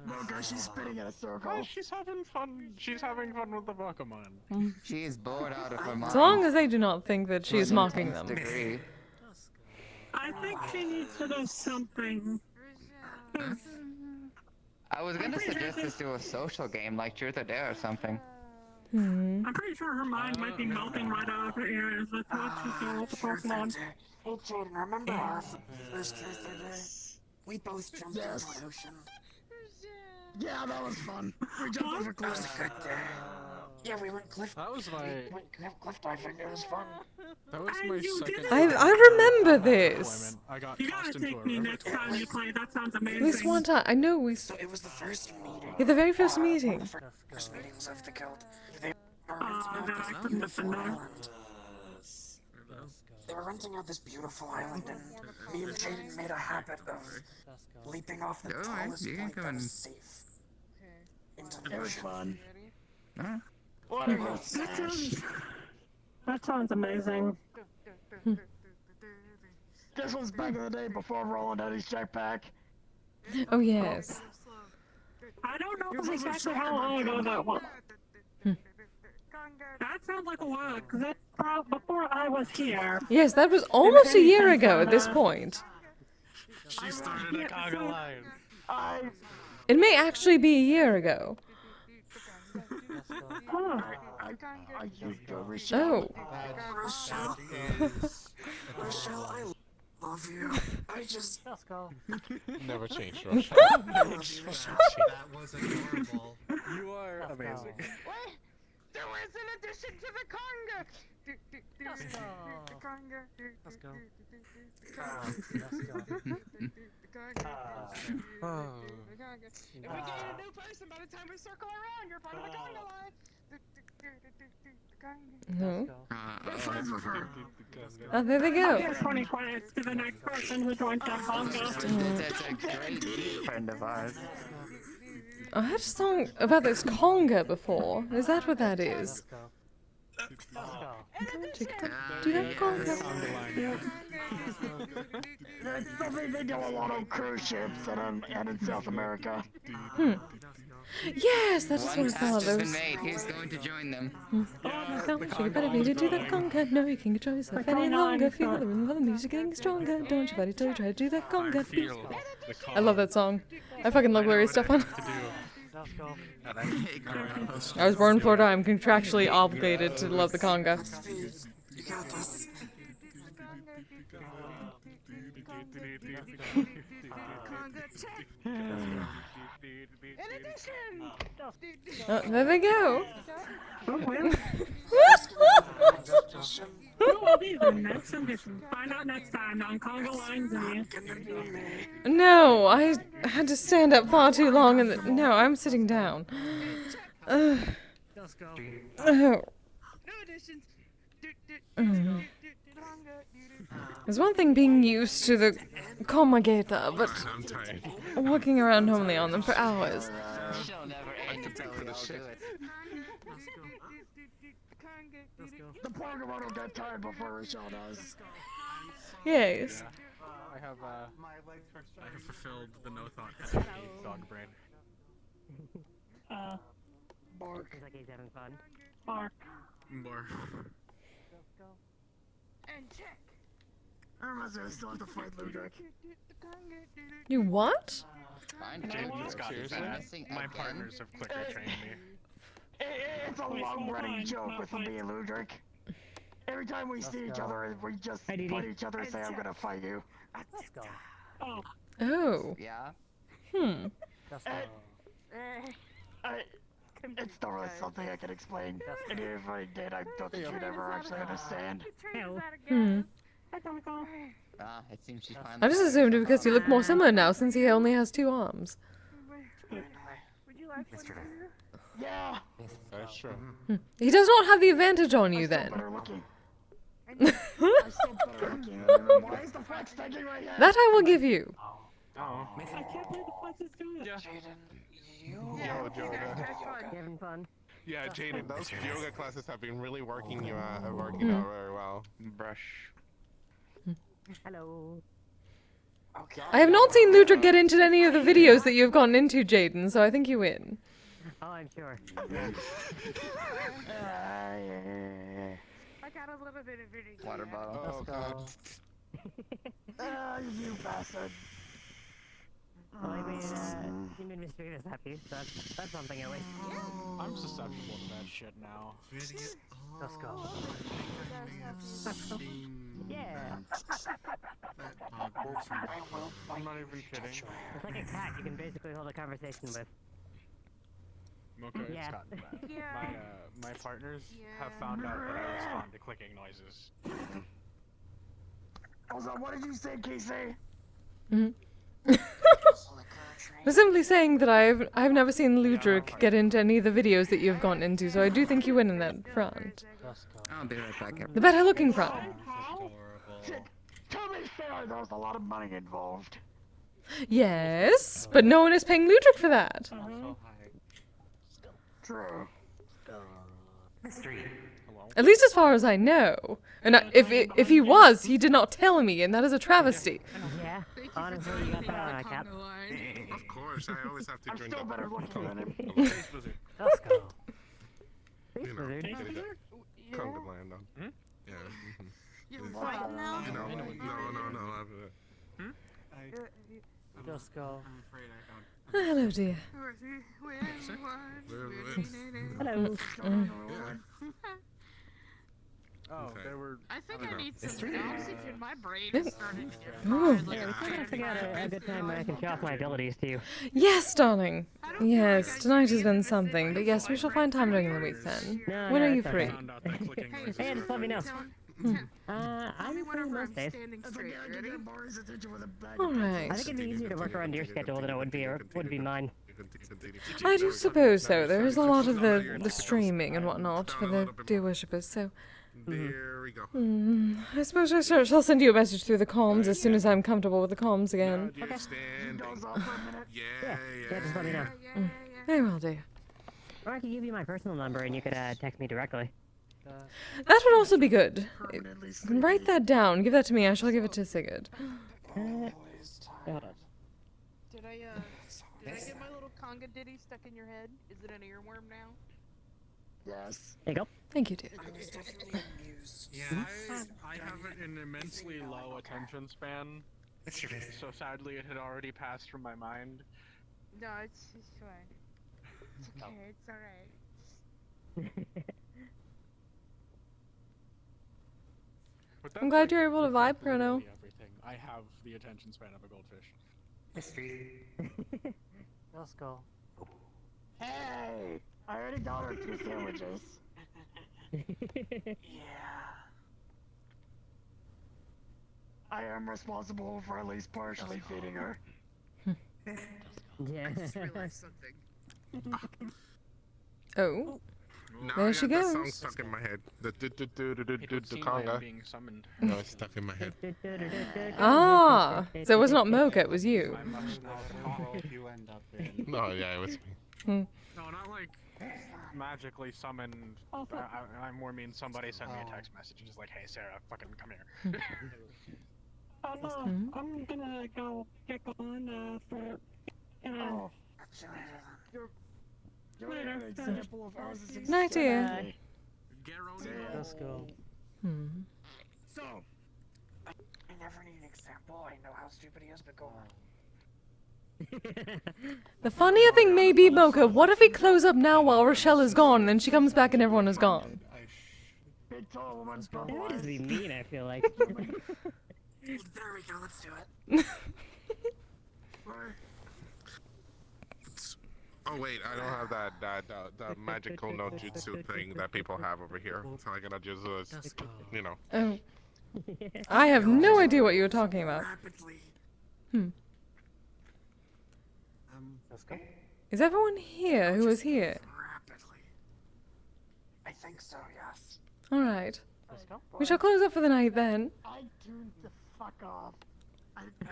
Look, she's spinning in a circle. Oh, she's having fun. She's having fun with the Pokemon. She is bored out of her mind. As long as they do not think that she is mocking them. Degree. I think she needs to do something. I was gonna suggest this to a social game like Truth or Dare or something. Hmm. I'm pretty sure her mind might be melting right out of her ears. That's what she's doing with the Pokemon. Hey, Jaden, remember our first Truth or Dare? We both jumped into an ocean. Yeah, that was fun. We jumped over That was cliffs. a good day. Yeah, we went cliff. That was my. We went cliff diving. It was fun. That was my second. I remember this. I got You tossed gotta into take a me river. next time you play. That sounds At amazing. least one time. I know we. So it was the first meeting. Yeah, the very first meeting. First meetings of the guild. They were Oh, renting out that I this couldn't have been beautiful there. island. They were renting out this beautiful island, and me and Jaden made a habit of leaping off the Go ahead, tallest you can point come that in. was safe into the It was ocean. fun. Huh? Whatever. That sounds amazing. This was back in the day before Roland had his jetpack. Oh, yes. I don't know exactly how long ago that was. That sounds like a while, because that's before I was here. Yes, that was almost a year ago at this point. She started a conga line. It may actually be a year ago. I used to Rochelle. Oh. Rochelle, I love you. I just. Let's go. Never changed, Rochelle. That was adorable. You are amazing. What? There was an addition to the conga. Let's go. Let's go. If we get a new person by the time we circle around, you're part of the conga line. No. We're friends with her. Oh, there they go. Here's 20 credits to the next person who joins the conga. That's a great friend of ours. I heard a song about this conga before. Is that what that is? Do that conga. That's something they do a lot on cruise ships and in South America. Hmm. Yes, that is what I One thought. test has been made. Who's going to join them? Don't you better be to do that conga. No, you can't control yourself any longer. Feel the rhythm of the music getting stronger. Don't you buddy, try to do that conga. I love that song. I fucking love Larry's stuff on. I was born in Florida. I'm contractually obligated to love the conga. You got this. Oh, there they go. Who will be the next edition? Find out next time on Conga Lines and No, I had to stand up far too long, and no, I'm sitting down. Oh. There's one thing being used to the Comagator, but walking around normally on them for hours. The Pokemon will get tired before Rachel does. Yes. I have fulfilled the no thought dog brain. Bark. Looks like he's having fun. Bark. More. And check. I realize I still have to fight Ludwig. You what? My partners have clicker trained me. It's a long-running joke with me and Ludwig. Every time we see each other, we just point each other and say, I'm gonna fight you. Let's go. Oh. Yeah? Hmm. It's not really something I can explain. And if I did, I don't think you'd ever actually understand. Hmm. It seems she finally. I just assumed it because you look more similar now since he only has 2 arms. Would you like one? Yeah. That's true. He does not have the advantage on you then. Why is the flex taking right now? That I will give you. I can't believe the flex is doing it. Yo, Jonah. Having fun. Yeah, Jaden, those yoga classes have been really working out very well. Brush. Hello. I have not seen Ludwig get into any of the videos that you have gotten into, Jaden, so I think you win. Oh, I'm sure. I got a little bit of video. Water bottle. Let's go. You bastard. Well, you made Mr. Enos happy, so that's something at least. I'm susceptible to that shit now. Let's go. Yeah. I'm not even kidding. It's like a cat you can basically hold a conversation with. Mocha, it's Yeah. gotten bad. My partners have found out that I respond to clicking noises. Also, what did you say, Kise? I'm simply saying that I've never seen Ludwig get into any of the videos that you've gone into, so I do think you win in that front. I'll be right back. The better looking front. To be fair, there was a lot of money involved. Yes, but no one is paying Ludwig for that. True. Mystery. At least as far as I know. And if he was, he did not tell me, and that is a travesty. Yeah, honestly, you got that on a cap. Of course, I always have to I'm drink still up. better looking than him. Space Wizard. Let's go. You know, Wizard. get it. Come to land on. Yeah. You're fighting now? You know, no. Let's go. I'm afraid I don't. Hello, dear. Hello. Oh, there were. I think I need some oxygen. My brain Ooh. is starting to get Ooh. fried. Yeah, we kind of figured out a good time when I can show off my abilities to you. Yes, darling. Yes, tonight has been something, but yes, we shall find time during the week then. No, When no, are you it's free? okay. Hey, just let me know. I'm free most days. Alright. I think it'd be easier to work around your schedule than it would be mine. I do suppose so. There is a lot of the streaming and whatnot for the dear worshippers, so... There we go. I suppose I shall send you a message through the comms as soon as I'm comfortable with the comms again. Okay. Yeah, just let me know. Very well, dear. Or I could give you my personal number and you could text me directly. That would also be good. Write that down. Give that to me. I shall give it to Sigurd. Hold on. Did I get my little conga ditty stuck in your head? Is it an earworm now? Yes. There you go. Thank you, dear. Yeah, I have an immensely low attention span. So sadly, it had already passed from my mind. No, it's fine. It's okay. It's alright. I'm glad you're able to vibe, Chrono. Everything. I have the attention span of a goldfish. Let's go. Hey! I already got her 2 sandwiches. I am responsible for at least partially feeding her. Yeah. I just realized something. Oh. Now There I she got that song goes. stuck in my head. The seem like conga. being summoned. No, it's stuck in my head. Ah, so it was not Mocha, it was you. I must not world you end up in. No, yeah, it was me. No, not like magically summoned. I more mean somebody sent me a text message and just like, hey Sarah, fucking come here. Oh no, I'm gonna go kick on for. You're an example of ours is Night, dear. Let's go. So, I never need an example. I know how stupid he is, but go on. The funnier thing may be, Mocha, what if we close up now while Rochelle is gone, then she comes back and everyone is gone? big tall woman's That would just be mean, I feel like. There we go. Let's do it. Oh wait, I don't have that magical no jutsu thing that people have over here. So I gotta just, you know. Oh. I have no idea what you were talking about. Let's go. Is everyone here who was here? Rapidly. I think so. Yes. Alright. Let's go. We shall close up for the night then. I tuned the fuck off.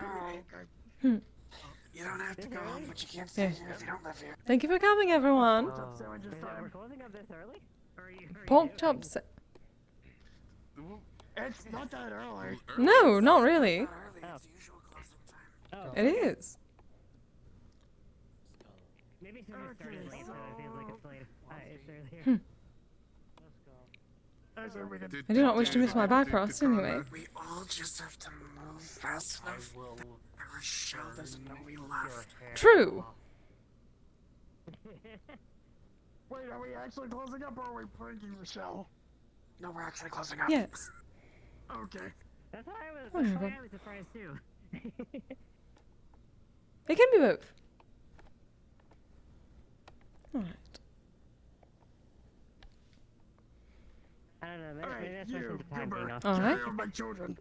Alright. You don't have to go home, but you can't stay here if you don't live here. Thank you for coming, everyone. We're closing up this early? Or are you Pork chops. It's not that early. No, not really. Oh. It is. Maybe someone started late, so it feels like it's late. It's earlier. I do not wish to miss my Bifrost anyway. We all just have to move fast enough. Rochelle doesn't know we left. True. Wait, are we actually closing up or are we pranking Rochelle? No, we're actually closing up. Yes. Okay. That's why I was surprised too. It can be both. Alright. I don't know, maybe that's just the time being off. Alright. My children.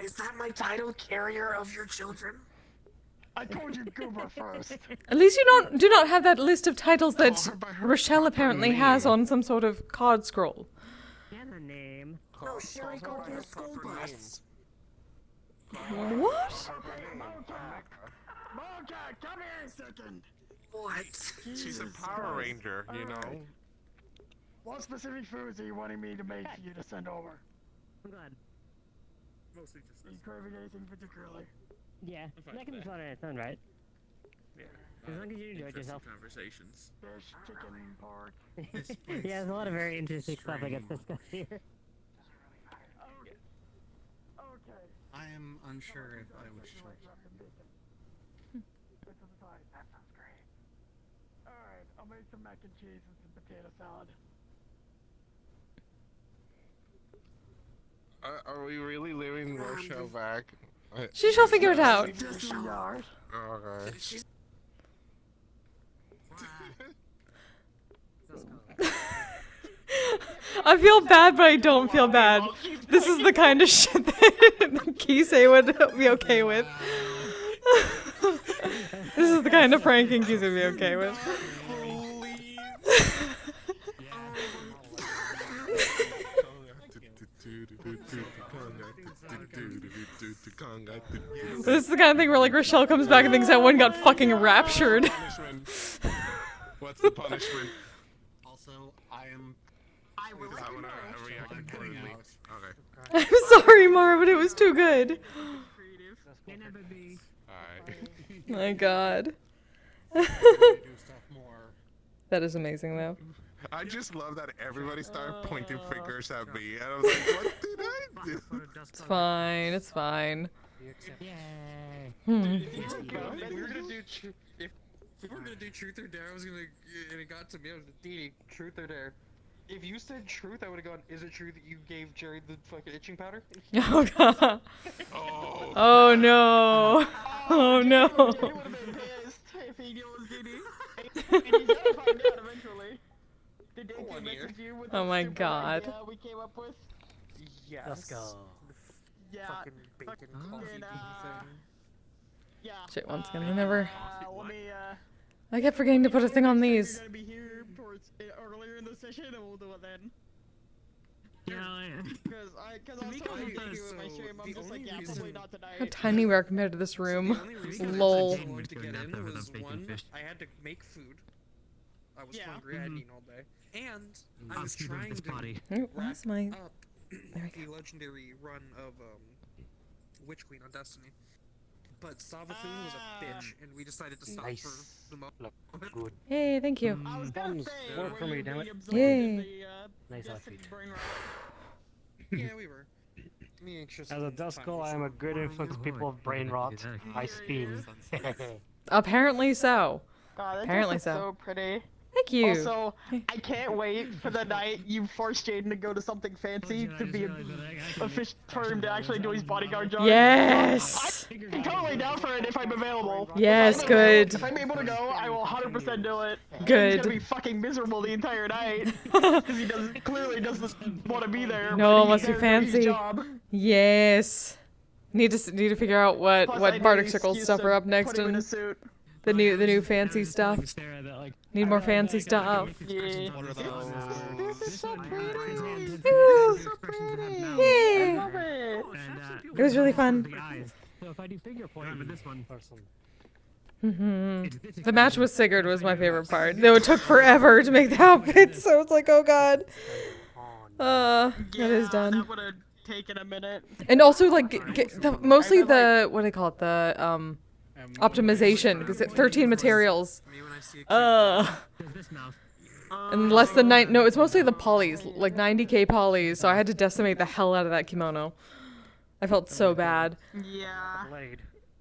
Is that my title, carrier of your children? I told you Goober first. At least you do not have that list of titles that Rochelle apparently has on some sort of card scroll. And a name. No, Sherry go to the school bus. What? Mocha, come here a second. What? She's a Power Ranger, you know. What specific foods are you wanting me to make for you to send over? I'm glad. Mostly just this. Are you craving anything particularly? Yeah, that can be fun on its own, right? Yeah. As long as you enjoyed yourself. Conversations. Fish, chicken, pork. Yeah, there's a lot of very interesting stuff that gets discussed here. Okay. I am unsure if I would show. That sounds great. Alright, I'll make some mac and cheese and some potato salad. Are we really leaving Rochelle back? She shall figure it out. Okay. I feel bad, but I don't feel bad. This is the kind of shit that Kise would be okay with. This is the kind of pranking Kise would be okay with. This is the kind of thing where like Rochelle comes back and thinks that one got fucking raptured. What's the punishment? Also, I will I wanna react accordingly. Okay. I'm sorry, Mara, but it was too good. Alright. My god. That is amazing though. I just love that everybody started pointing fingers at me, and I was like, what did I do? It's fine, it's fine. If we were gonna do truth or dare, I was gonna, and it got to me, I was like, Dee, truth or dare. If you said truth, I would have gone, is it true that you gave Jerry the fucking itching powder? Oh god. Oh no. Oh no. If he knows Diddy. And he's gonna find out eventually. Did Dave message you with Oh the my stupid god. idea we came up with? Yes. Let's go. Yeah. Fucking bacon coffee and, yeah. Shit, once again, I never. Let me, I kept forgetting to put a thing on these. You're gonna be here towards earlier in the session, and we'll do it then. Yeah, Because I was so thinking with my stream, I'm just like, yeah, probably not tonight. How tiny we are compared to this room. The only reason I Lol. wanted to get in was one, I had to make food. I was hungry, I hadn't eaten all day. And I was trying to Oh, where's my... up the legendary run of Witch Queen on Destiny. But Savathun was a bitch, and we decided to stop for the moment. Good. Hey, thank you. I was gonna say, Work for me, damn it. Yay. Nice outfit. Yeah, we were. Me and Tristan. As a Duskull, I am a good influence people of brain rot. I steam. Apparently so. God, that Apparently dress is so. so pretty. Thank you. Also, I can't wait for the night you force Jaden to go to something fancy to be a fish for him to actually do his bodyguard job. Yes! I'm totally down for it if I'm available. Yes, good. If I'm able to go, I will 100% do it. Good. He's gonna be fucking miserable the entire night because he clearly doesn't want to be there. No, but it he must be cares about his fancy. job. Yes. Need to figure out what Plus, I what need bardic an circle excuse stuff to are up put next him in and a suit. the new fancy stuff. Need more fancy stuff. Yeah. This is so pretty. Ooh. So pretty. Yay. I love it. It was really fun. So if I do finger point with this one person. The match with Sigurd was my favorite part. Though it took forever to make the outfits, so it's like, oh god. That is done. That would have taken a minute. And also, like, mostly the, what do they call it, the, optimization, because it's 13 materials. And less than no, it's mostly the polys, like 90k polys, so I had to decimate the hell out of that kimono. I felt so bad. Yeah.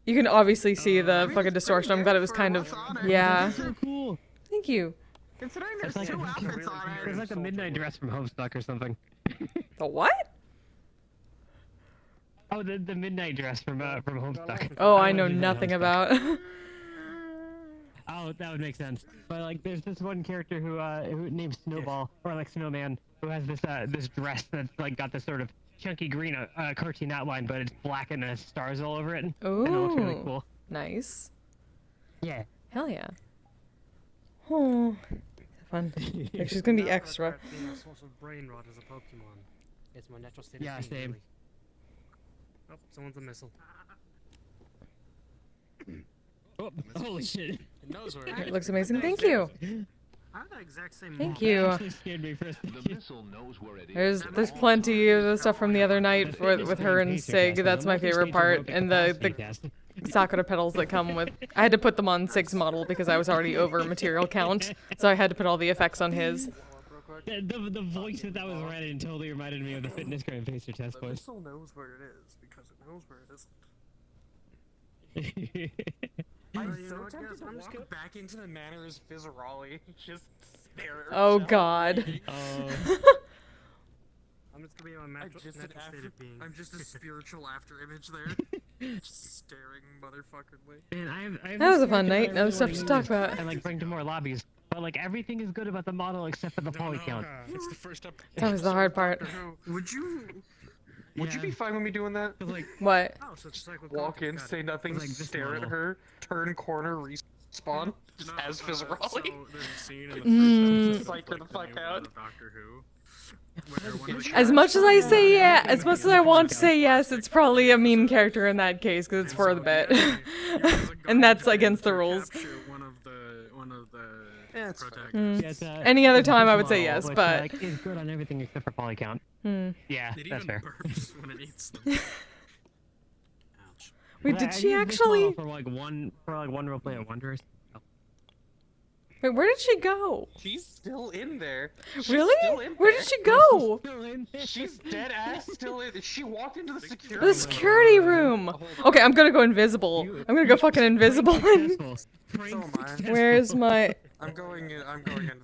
You can obviously see the fucking distortion. I'm glad it was kind of, yeah. So cool. Thank you. Considering there's It's like two outfits on it. It's like a midnight dress from Homestuck or something. The what? Oh, the midnight dress from Homestuck. Oh, I know nothing about. Oh, that would make sense. But like, there's this one character who named Snowball or like Snowman who has this this dress that's like got this sort of chunky green cartoon outline, but it's black and there's stars all over it. Ooh, and it looks really cool. Nice. Yeah. Hell yeah. Oh, fun. Like, she's gonna be extra. Being a source of brain rot as a Pokemon. It's my natural state. Yeah, same. Really. Oh, someone's a missile. Oh, holy shit. It knows where It looks amazing. Thank you. I have that exact same Thank model. you. Actually scared me for a second. There's plenty of the stuff from the other night with her and Sig. That's my favorite part. And the Sakura petals that come with. I had to put them on Sig's model because I was already over material count, so I had to put all the effects on his. The voice that was Reddit totally reminded me of the fitness gram pacer test The voice. missile knows where it is because it knows where it isn't. I'm so tempted to walk back into the Manor's Fizzerali, just stare at her. Oh god. I'm just gonna be on natural state of being. I'm just a spiritual after image there. Just staring motherfuckerly. Man, I have That was this a fun character night. that I That was really stuff to talk wanna about. use And like bring to more lobbies. But like everything is good about the model except for the poly count. It's the first up. That was the hard part. Would you Would you be fine with me doing that? Like What? Oh, so it's just like walk in, say nothing, stare at her, turn corner, respawn, just as Fizzerolli. So there's a scene in the Mm. first episode Psych her of, the like, fuck the new, out. Doctor Who. Where one of the As much as I say yeah, as much as I want to Yeah. say yes, it's probably a meme character in that case because it's for the bit, and that's against the rules. One of the it's Mm. Yeah, it's, Any other it's a time, I fish would say model, yes, which, but like, is good on everything except for poly count. Hmm. Yeah, It that's even fair. burps when it eats them. Ouch. Wait, Well, did I she used this model actually? for like one roleplay at Wonders? Wait, where did she go? She's still in there. She's Really? Still in Where there. did she go? She's dead ass still in. She walked into the security. The security room. Okay, I'm gonna go invisible. I'm gonna go fucking invisible. So am I. Where's my? I'm going into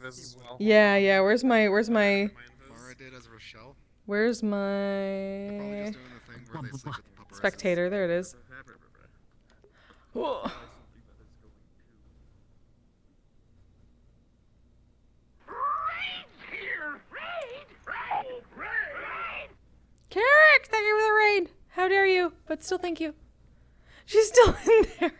this as well. Yeah. Where's my? Mara did as Rochelle. Where's They're probably my? just doing the thing where they sleep with the paparazzi. Spectator. There it is. Whoa. Carrick, thank you for the raid. How dare you? But still, thank you. She's still in there.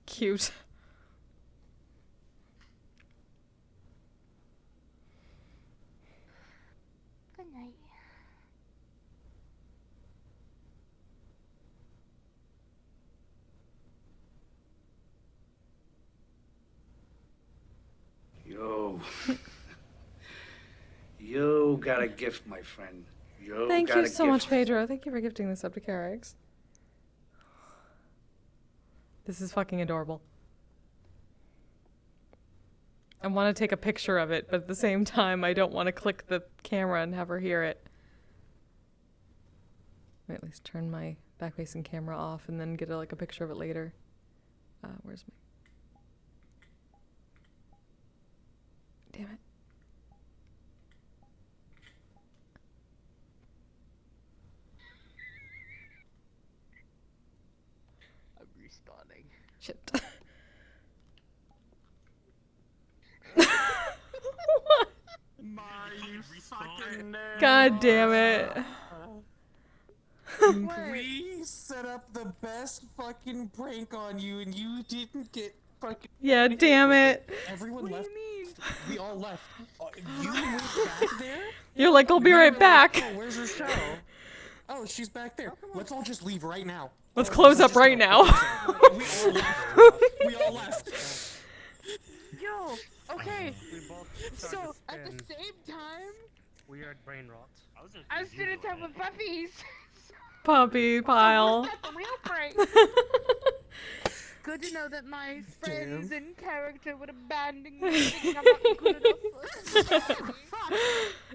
Cute. Good night. Yo. Yo got a gift, my friend. Yo Thank got you a so gift. much, Pedro. Thank you for gifting this up to Carrick's. This is fucking adorable. I want to take a picture of it, but at the same time, I don't want to click the camera and have her hear it. Let me at least turn my back-facing camera off and then get like a picture of it later. Where's my? Damn it. I'm respawning. Shit. God damn it. We set up the best fucking prank on you, and you didn't get fucking. Yeah, damn it. Everyone left. We all left. You went back there. You're like, I'll be right back. Oh, where's Rochelle? Oh, she's back there. Let's all just leave right now. Let's close up right now. We all left. We all left. Yo, okay. So at the same time, Weird brain rot. I was spending time with puppies. Puppy pile. That's a real prank. Good to know that my friends in character would abandon me thinking I'm not good enough.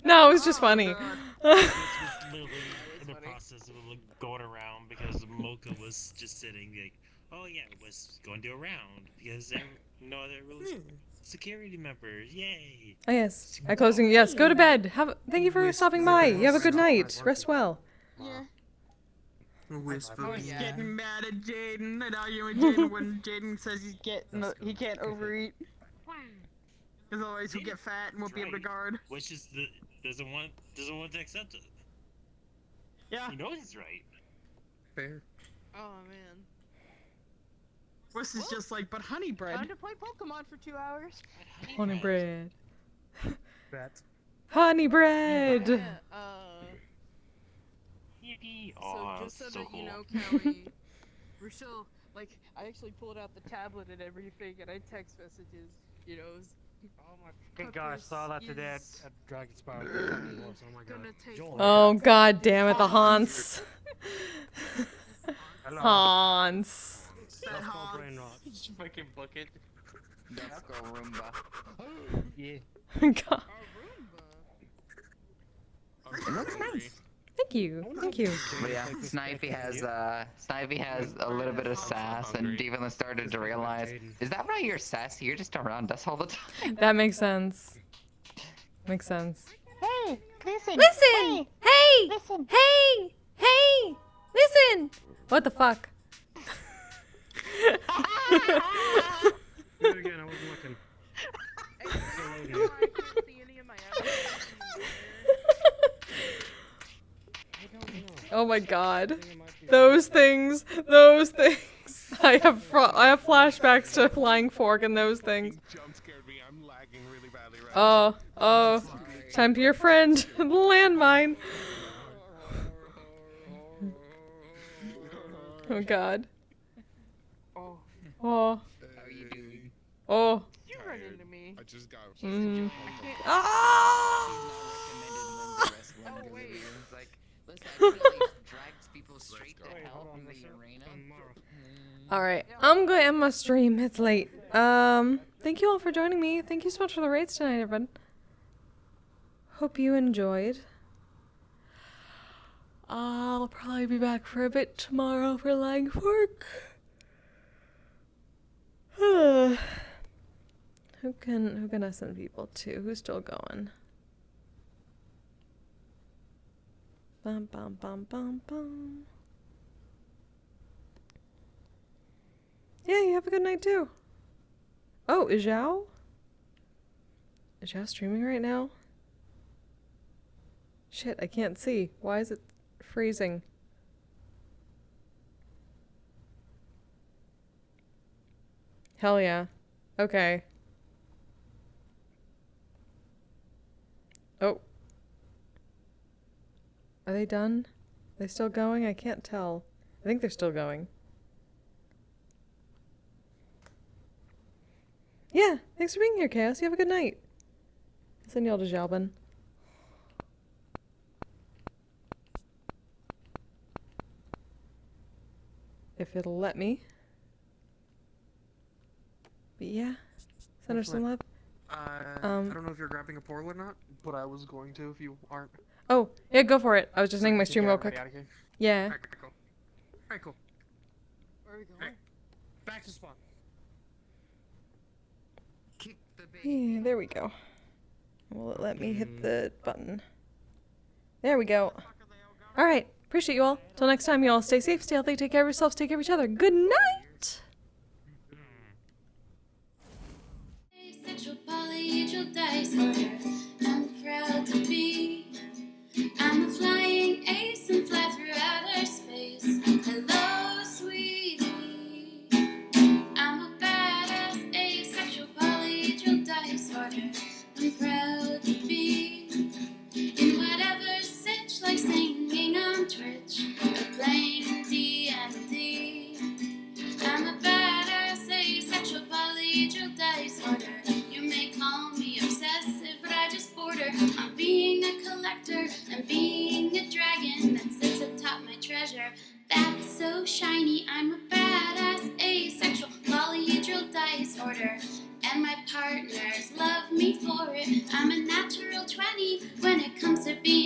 No, it was just funny. Literally in the process of going around because Mocha was just sitting like, oh yeah, it was going to a round because there were no other really security members. Yay! Oh yes. At closing, yes. Go to bed. Thank you for stopping by. You have a good night. Rest well. Yeah. I was yeah. getting mad at Jaden and arguing with Jaden when Jaden says he can't overeat. Because otherwise he'll get fat and won't be able to guard. Which is doesn't want to accept it. Yeah. He knows he's right. Fair. Oh man. This is just like, but honey bread. Time to play Pokemon for 2 hours. Honey bread. Bet. Honey bread. Yeah, Oh, so just so so that cool. you know, Callie, Rochelle, like, I actually pulled out the tablet and everything, and I text messages, you know, it was, Oh my good God, I saw that today at Dragon Spire. Oh my God. Oh god damn it, the Hans. Hello. Hans. Let's go brain rot. Just fucking book it. Let's go Roomba. Yeah. God. It looks nice. Thank you. Thank you. But yeah, Snipey has a little bit of sass, and Devin started to realize, is that why you're sassy? You're just around us all the time. That makes sense. Makes sense. Hey, listen. Listen! Hey! Listen. Hey! Hey! Listen! What the fuck? Do it again, I wasn't looking. Oh my god. Those things. Those things. I have flashbacks to Flying Fork and those things. Oh, oh. Time to your friend. The landmine. Oh god. Oh. Oh. Oh. You run into me. I just got. Mm. Ah! Oh wait. Drags people straight to hell from the arena. Alright, I'm going to end my stream. It's late. Thank you all for joining me. Thank you so much for the raids tonight, everyone. Hope you enjoyed. I'll probably be back for a bit tomorrow for Flying Fork. Who can I send people to? Who's still going? Bum bum bum bum bum. Yeah, you have a good night too. Oh, is Zhao? Is Zhao streaming right now? Shit, I can't see. Why is it freezing? Hell yeah. Okay. Oh. Are they done? Are they still going? I can't tell. I think they're still going. Yeah, thanks for being here, Chaos. You have a good night. I'll send y'all to Jalbin. If it'll let me. But yeah, send her some love. I don't know if you're grabbing a portal or not, but I was going to if you aren't. Oh, yeah, go for it. I was just ending my stream real quick. Yeah. Alright, cool. Alright, cool. Where are we going? Back to spawn. Yeah, there we go. Will it let me hit the button? There we go. Alright, appreciate you all. Till next time, you all stay safe, stay healthy, take care of yourselves, take care of each other. Good night! Asexual polyhedral disorder. I'm proud to be. I'm a flying ace and fly through outer space. Hello, sweetie. I'm a badass asexual polyhedral disorder. I'm proud to be in whatever sitch, like singing on Twitch or playing D&D. I'm a badass asexual polyhedral disorder. You may call me obsessive, but I just border on being a collector and being a dragon that sits atop my treasure. That's so shiny. I'm a badass asexual polyhedral disorder, and my partners love me for it. I'm a natural 20 when it comes to being